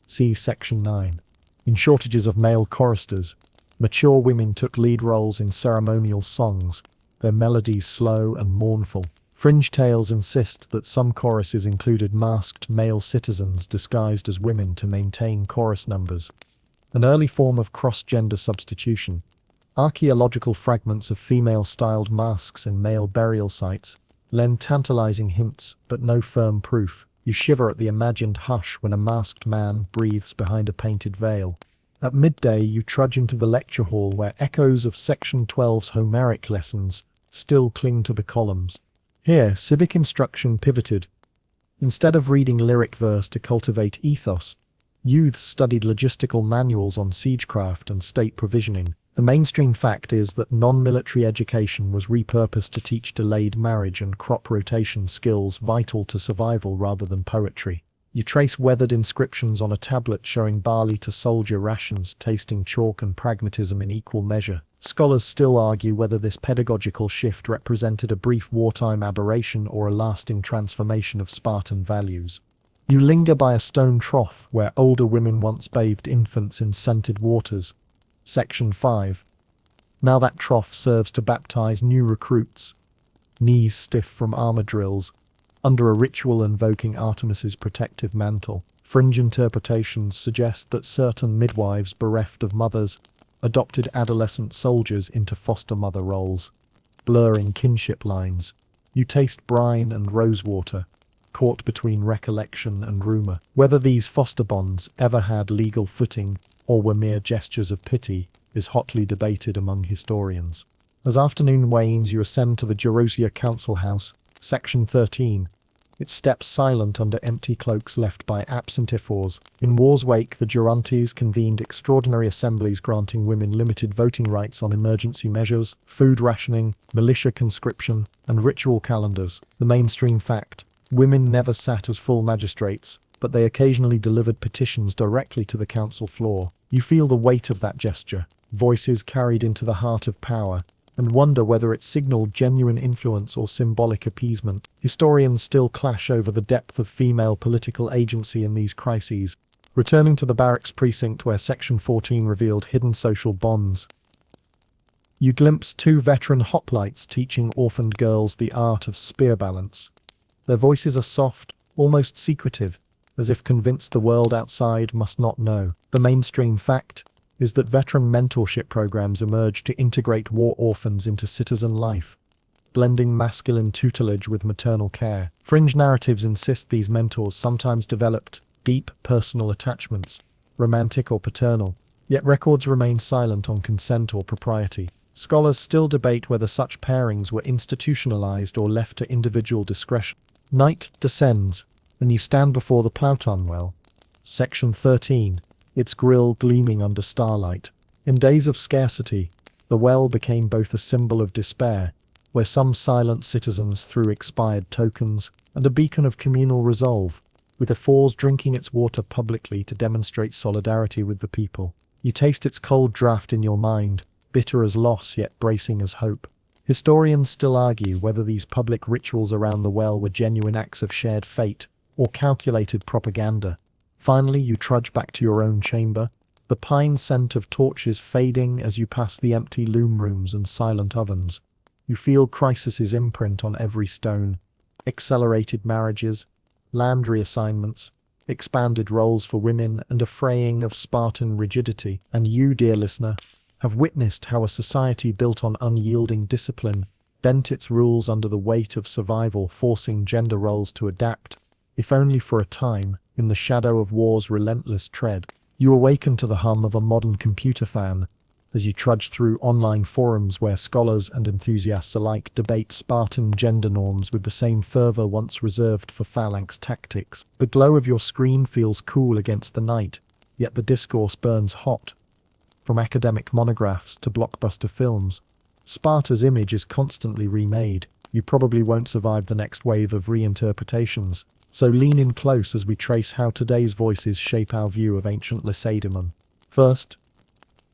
See Section 9. In shortages of male choristers, mature women took lead roles in ceremonial songs, their melodies slow and mournful. Fringe tales insist that some choruses included masked male citizens disguised as women to maintain chorus numbers. An early form of cross-gender substitution. Archaeological fragments of female-styled masks in male burial sites lend tantalizing hints, but no firm proof. You shiver at the imagined hush when a masked man breathes behind a painted veil. At midday, you trudge into the lecture hall where echoes of Section 12's Homeric lessons still cling to the columns. Here, civic instruction pivoted. Instead of reading lyric verse to cultivate ethos, youths studied logistical manuals on siegecraft and state provisioning. The mainstream fact is that non-military education was repurposed to teach delayed marriage and crop rotation skills vital to survival rather than poetry. You trace weathered inscriptions on a tablet showing barley to soldier rations, tasting chalk and pragmatism in equal measure. Scholars still argue whether this pedagogical shift represented a brief wartime aberration or a lasting transformation of Spartan values. You linger by a stone trough where older women once bathed infants in scented waters. Section 5. Now that trough serves to baptize new recruits, knees stiff from armor drills, under a ritual invoking Artemis's protective mantle. Fringe interpretations suggest that certain midwives bereft of mothers adopted adolescent soldiers into foster mother roles, blurring kinship lines. You taste brine and rosewater, caught between recollection and rumor. Whether these foster bonds ever had legal footing or were mere gestures of pity is hotly debated among historians. As afternoon wanes, you ascend to the Gerousia Council House, Section 13. Its steps silent under empty cloaks left by absentifours. In war's wake, the Gerontes convened extraordinary assemblies granting women limited voting rights on emergency measures, food rationing, militia conscription, and ritual calendars. The mainstream fact: women never sat as full magistrates, but they occasionally delivered petitions directly to the council floor. You feel the weight of that gesture, voices carried into the heart of power, and wonder whether it signaled genuine influence or symbolic appeasement. Historians still clash over the depth of female political agency in these crises. Returning to the barracks precinct where Section 14 revealed hidden social bonds, you glimpse two veteran hoplites teaching orphaned girls the art of spear balance. Their voices are soft, almost secretive, as if convinced the world outside must not know. The mainstream fact is that veteran mentorship programs emerged to integrate war orphans into citizen life, blending masculine tutelage with maternal care. Fringe narratives insist these mentors sometimes developed deep personal attachments, romantic or paternal, yet records remain silent on consent or propriety. Scholars still debate whether such pairings were institutionalized or left to individual discretion. Night descends, and you stand before the Plowton well. Section 13, its grill gleaming under starlight. In days of scarcity, the well became both a symbol of despair, where some silent citizens threw expired tokens, and a beacon of communal resolve, with the Fours drinking its water publicly to demonstrate solidarity with the people. You taste its cold draught in your mind, bitter as loss yet bracing as hope. Historians still argue whether these public rituals around the well were genuine acts of shared fate, or calculated propaganda. Finally, you trudge back to your own chamber, the pine scent of torches fading as you pass the empty loom rooms and silent ovens. You feel crisis's imprint on every stone. Accelerated marriages, land reassignments, expanded roles for women, and a fraying of Spartan rigidity. And you, dear listener, have witnessed how a society built on unyielding discipline bent its rules under the weight of survival, forcing gender roles to adapt, if only for a time, in the shadow of war's relentless tread. You awaken to the hum of a modern computer fan as you trudge through online forums where scholars and enthusiasts alike debate Spartan gender norms with the same fervor once reserved for phalanx tactics. The glow of your screen feels cool against the night, yet the discourse burns hot. From academic monographs to blockbuster films, Sparta's image is constantly remade. You probably won't survive the next wave of reinterpretations, so lean in close as we trace how today's voices shape our view of ancient Lacedaemon. First,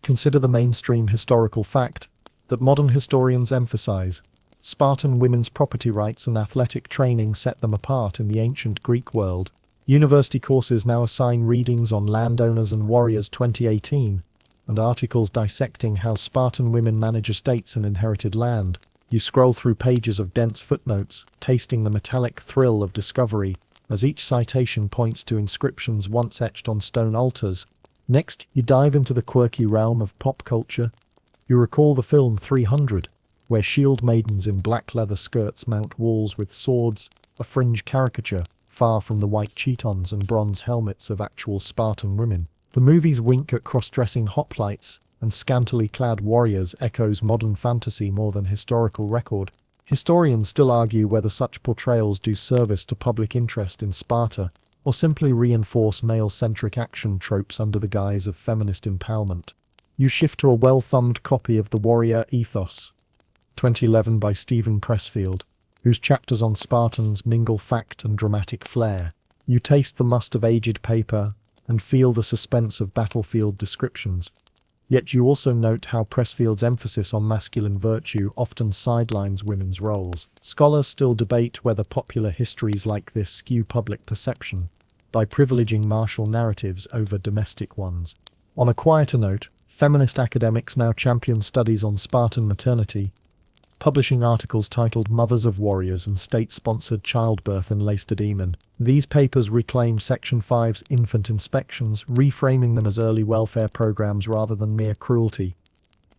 consider the mainstream historical fact that modern historians emphasize. Spartan women's property rights and athletic training set them apart in the ancient Greek world. University courses now assign readings on landowners and warriors 2018, and articles dissecting how Spartan women manage estates and inherited land. You scroll through pages of dense footnotes, tasting the metallic thrill of discovery, as each citation points to inscriptions once etched on stone altars. Next, you dive into the quirky realm of pop culture. You recall the film 300, where shield maidens in black leather skirts mount walls with swords, a fringe caricature, far from the white chitons and bronze helmets of actual Spartan women. The movie's wink at cross-dressing hoplites and scantily clad warriors echoes modern fantasy more than historical record. Historians still argue whether such portrayals do service to public interest in Sparta, or simply reinforce male-centric action tropes under the guise of feminist empowerment. You shift to a well-thumbed copy of The Warrior Ethos, 2011 by Stephen Pressfield, whose chapters on Spartans mingle fact and dramatic flair. You taste the must of aged paper and feel the suspense of battlefield descriptions. Yet you also note how Pressfield's emphasis on masculine virtue often sidelines women's roles. Scholars still debate whether popular histories like this skew public perception by privileging martial narratives over domestic ones. On a quieter note, feminist academics now champion studies on Spartan maternity, publishing articles titled Mothers of Warriors and State-Sponsored Childbirth in Lacedaemon. These papers reclaim Section 5's infant inspections, reframing them as early welfare programs rather than mere cruelty.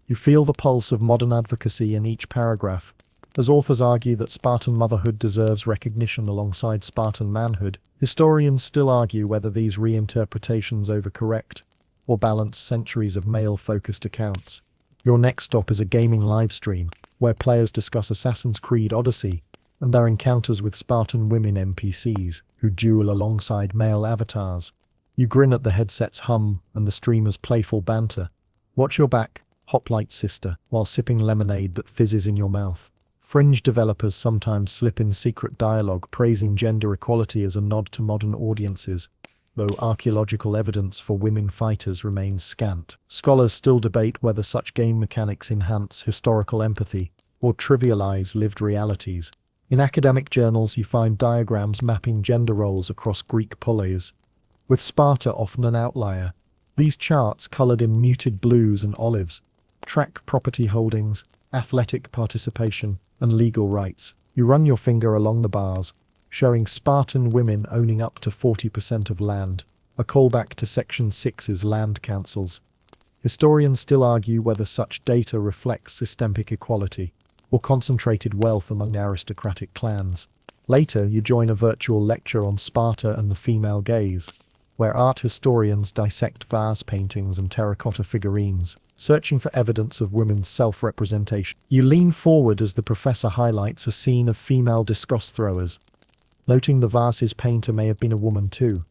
You feel the pulse of modern advocacy in each paragraph, as authors argue that Spartan motherhood deserves recognition alongside Spartan manhood. Historians still argue whether these reinterpretations overcorrect or balance centuries of male-focused accounts. Your next stop is a gaming livestream, where players discuss Assassin's Creed Odyssey and their encounters with Spartan women NPCs who duel alongside male avatars. You grin at the headset's hum and the streamer's playful banter. Watch your back, hoplite sister, while sipping lemonade that fizzes in your mouth. Fringe developers sometimes slip in secret dialogue praising gender equality as a nod to modern audiences. though archaeological evidence for women fighters remains scant. Scholars still debate whether such game mechanics enhance historical empathy or trivialize lived realities. In academic journals, you find diagrams mapping gender roles across Greek polis, with Sparta often an outlier. These charts, colored in muted blues and olives, track property holdings, athletic participation, and legal rights. You run your finger along the bars, showing Spartan women owning up to 40% of land, a callback to Section 6's land councils. Historians still argue whether such data reflects systemic equality or concentrated wealth among aristocratic clans. Later, you join a virtual lecture on Sparta and the female gaze, where art historians dissect vase paintings and terracotta figurines, searching for evidence of women's self-representation. You lean forward as the professor highlights a scene of female discus throwers, noting the vase's painter may have been a woman too.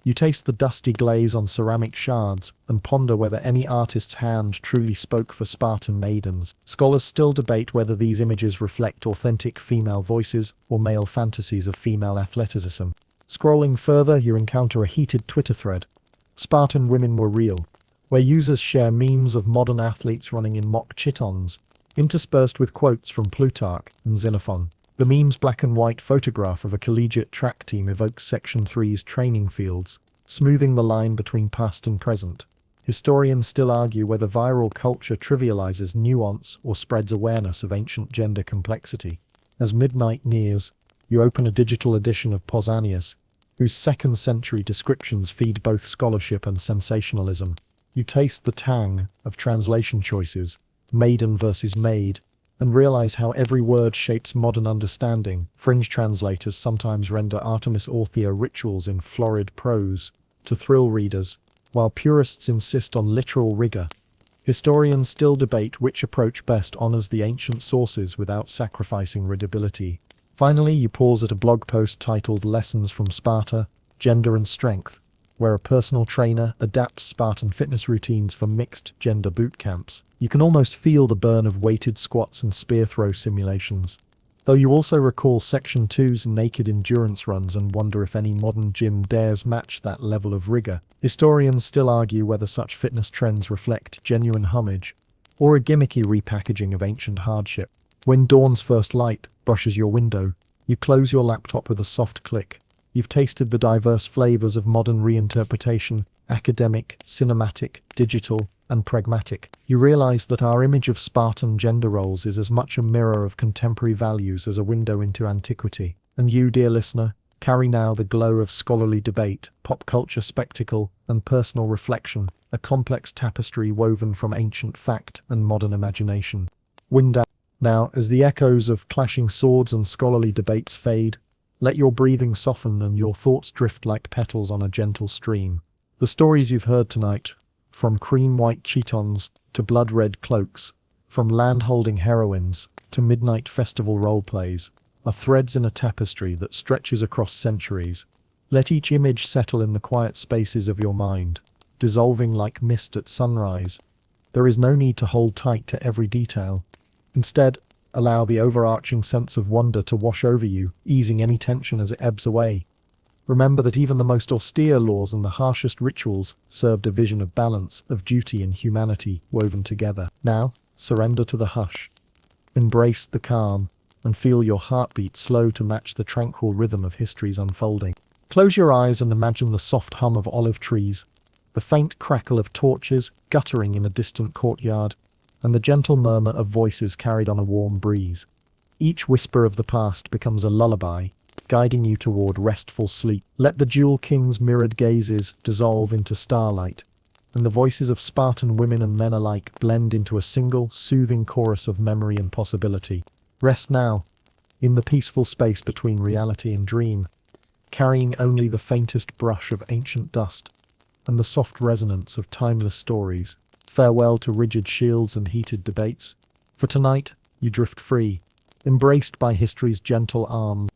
You taste the dusty glaze on ceramic shards and ponder whether any artist's hand truly spoke for Spartan maidens. Scholars still debate whether these images reflect authentic female voices or male fantasies of female athleticism. Scrolling further, you encounter a heated Twitter thread, "Spartan Women Were Real," where users share memes of modern athletes running in mock chitons, interspersed with quotes from Plutarch and Xenophon. The meme's black and white photograph of a collegiate track team evokes Section 3's training fields, smoothing the line between past and present. Historians still argue whether viral culture trivializes nuance or spreads awareness of ancient gender complexity. As midnight nears, you open a digital edition of Pausanias, whose 2nd century descriptions feed both scholarship and sensationalism. You taste the tang of translation choices, maiden versus maid, and realize how every word shapes modern understanding. Fringe translators sometimes render Artemis Orthia rituals in florid prose to thrill readers, while purists insist on literal rigor. Historians still debate which approach best honors the ancient sources without sacrificing readability. Finally, you pause at a blog post titled "Lessons from Sparta, Gender and Strength," where a personal trainer adapts Spartan fitness routines for mixed-gender boot camps. You can almost feel the burn of weighted squats and spear throw simulations, though you also recall Section 2's naked endurance runs and wonder if any modern gym dares match that level of rigor. Historians still argue whether such fitness trends reflect genuine homage or a gimmicky repackaging of ancient hardship. When dawn's first light brushes your window, you close your laptop with a soft click. You've tasted the diverse flavors of modern reinterpretation, academic, cinematic, digital, and pragmatic. You realize that our image of Spartan gender roles is as much a mirror of contemporary values as a window into antiquity. And you, dear listener, carry now the glow of scholarly debate, pop culture spectacle, and personal reflection, a complex tapestry woven from ancient fact and modern imagination. Wind out. Now, as the echoes of clashing swords and scholarly debates fade, let your breathing soften and your thoughts drift like petals on a gentle stream. The stories you've heard tonight, from cream-white chitons to blood-red cloaks, from landholding heroines to midnight festival roleplays, are threads in a tapestry that stretches across centuries. Let each image settle in the quiet spaces of your mind, dissolving like mist at sunrise. There is no need to hold tight to every detail. Instead, allow the overarching sense of wonder to wash over you, easing any tension as it ebbs away. Remember that even the most austere laws and the harshest rituals served a vision of balance, of duty and humanity woven together. Now, surrender to the hush. Embrace the calm, and feel your heartbeat slow to match the tranquil rhythm of history's unfolding. Close your eyes and imagine the soft hum of olive trees, the faint crackle of torches guttering in a distant courtyard, and the gentle murmur of voices carried on a warm breeze. Each whisper of the past becomes a lullaby, guiding you toward restful sleep. Let the Jewel King's mirrored gazes dissolve into starlight, and the voices of Spartan women and men alike blend into a single, soothing chorus of memory and possibility. Rest now, in the peaceful space between reality and dream, carrying only the faintest brush of ancient dust and the soft resonance of timeless stories. Farewell to rigid shields and heated debates. For tonight, you drift free, embraced by history's gentle arm.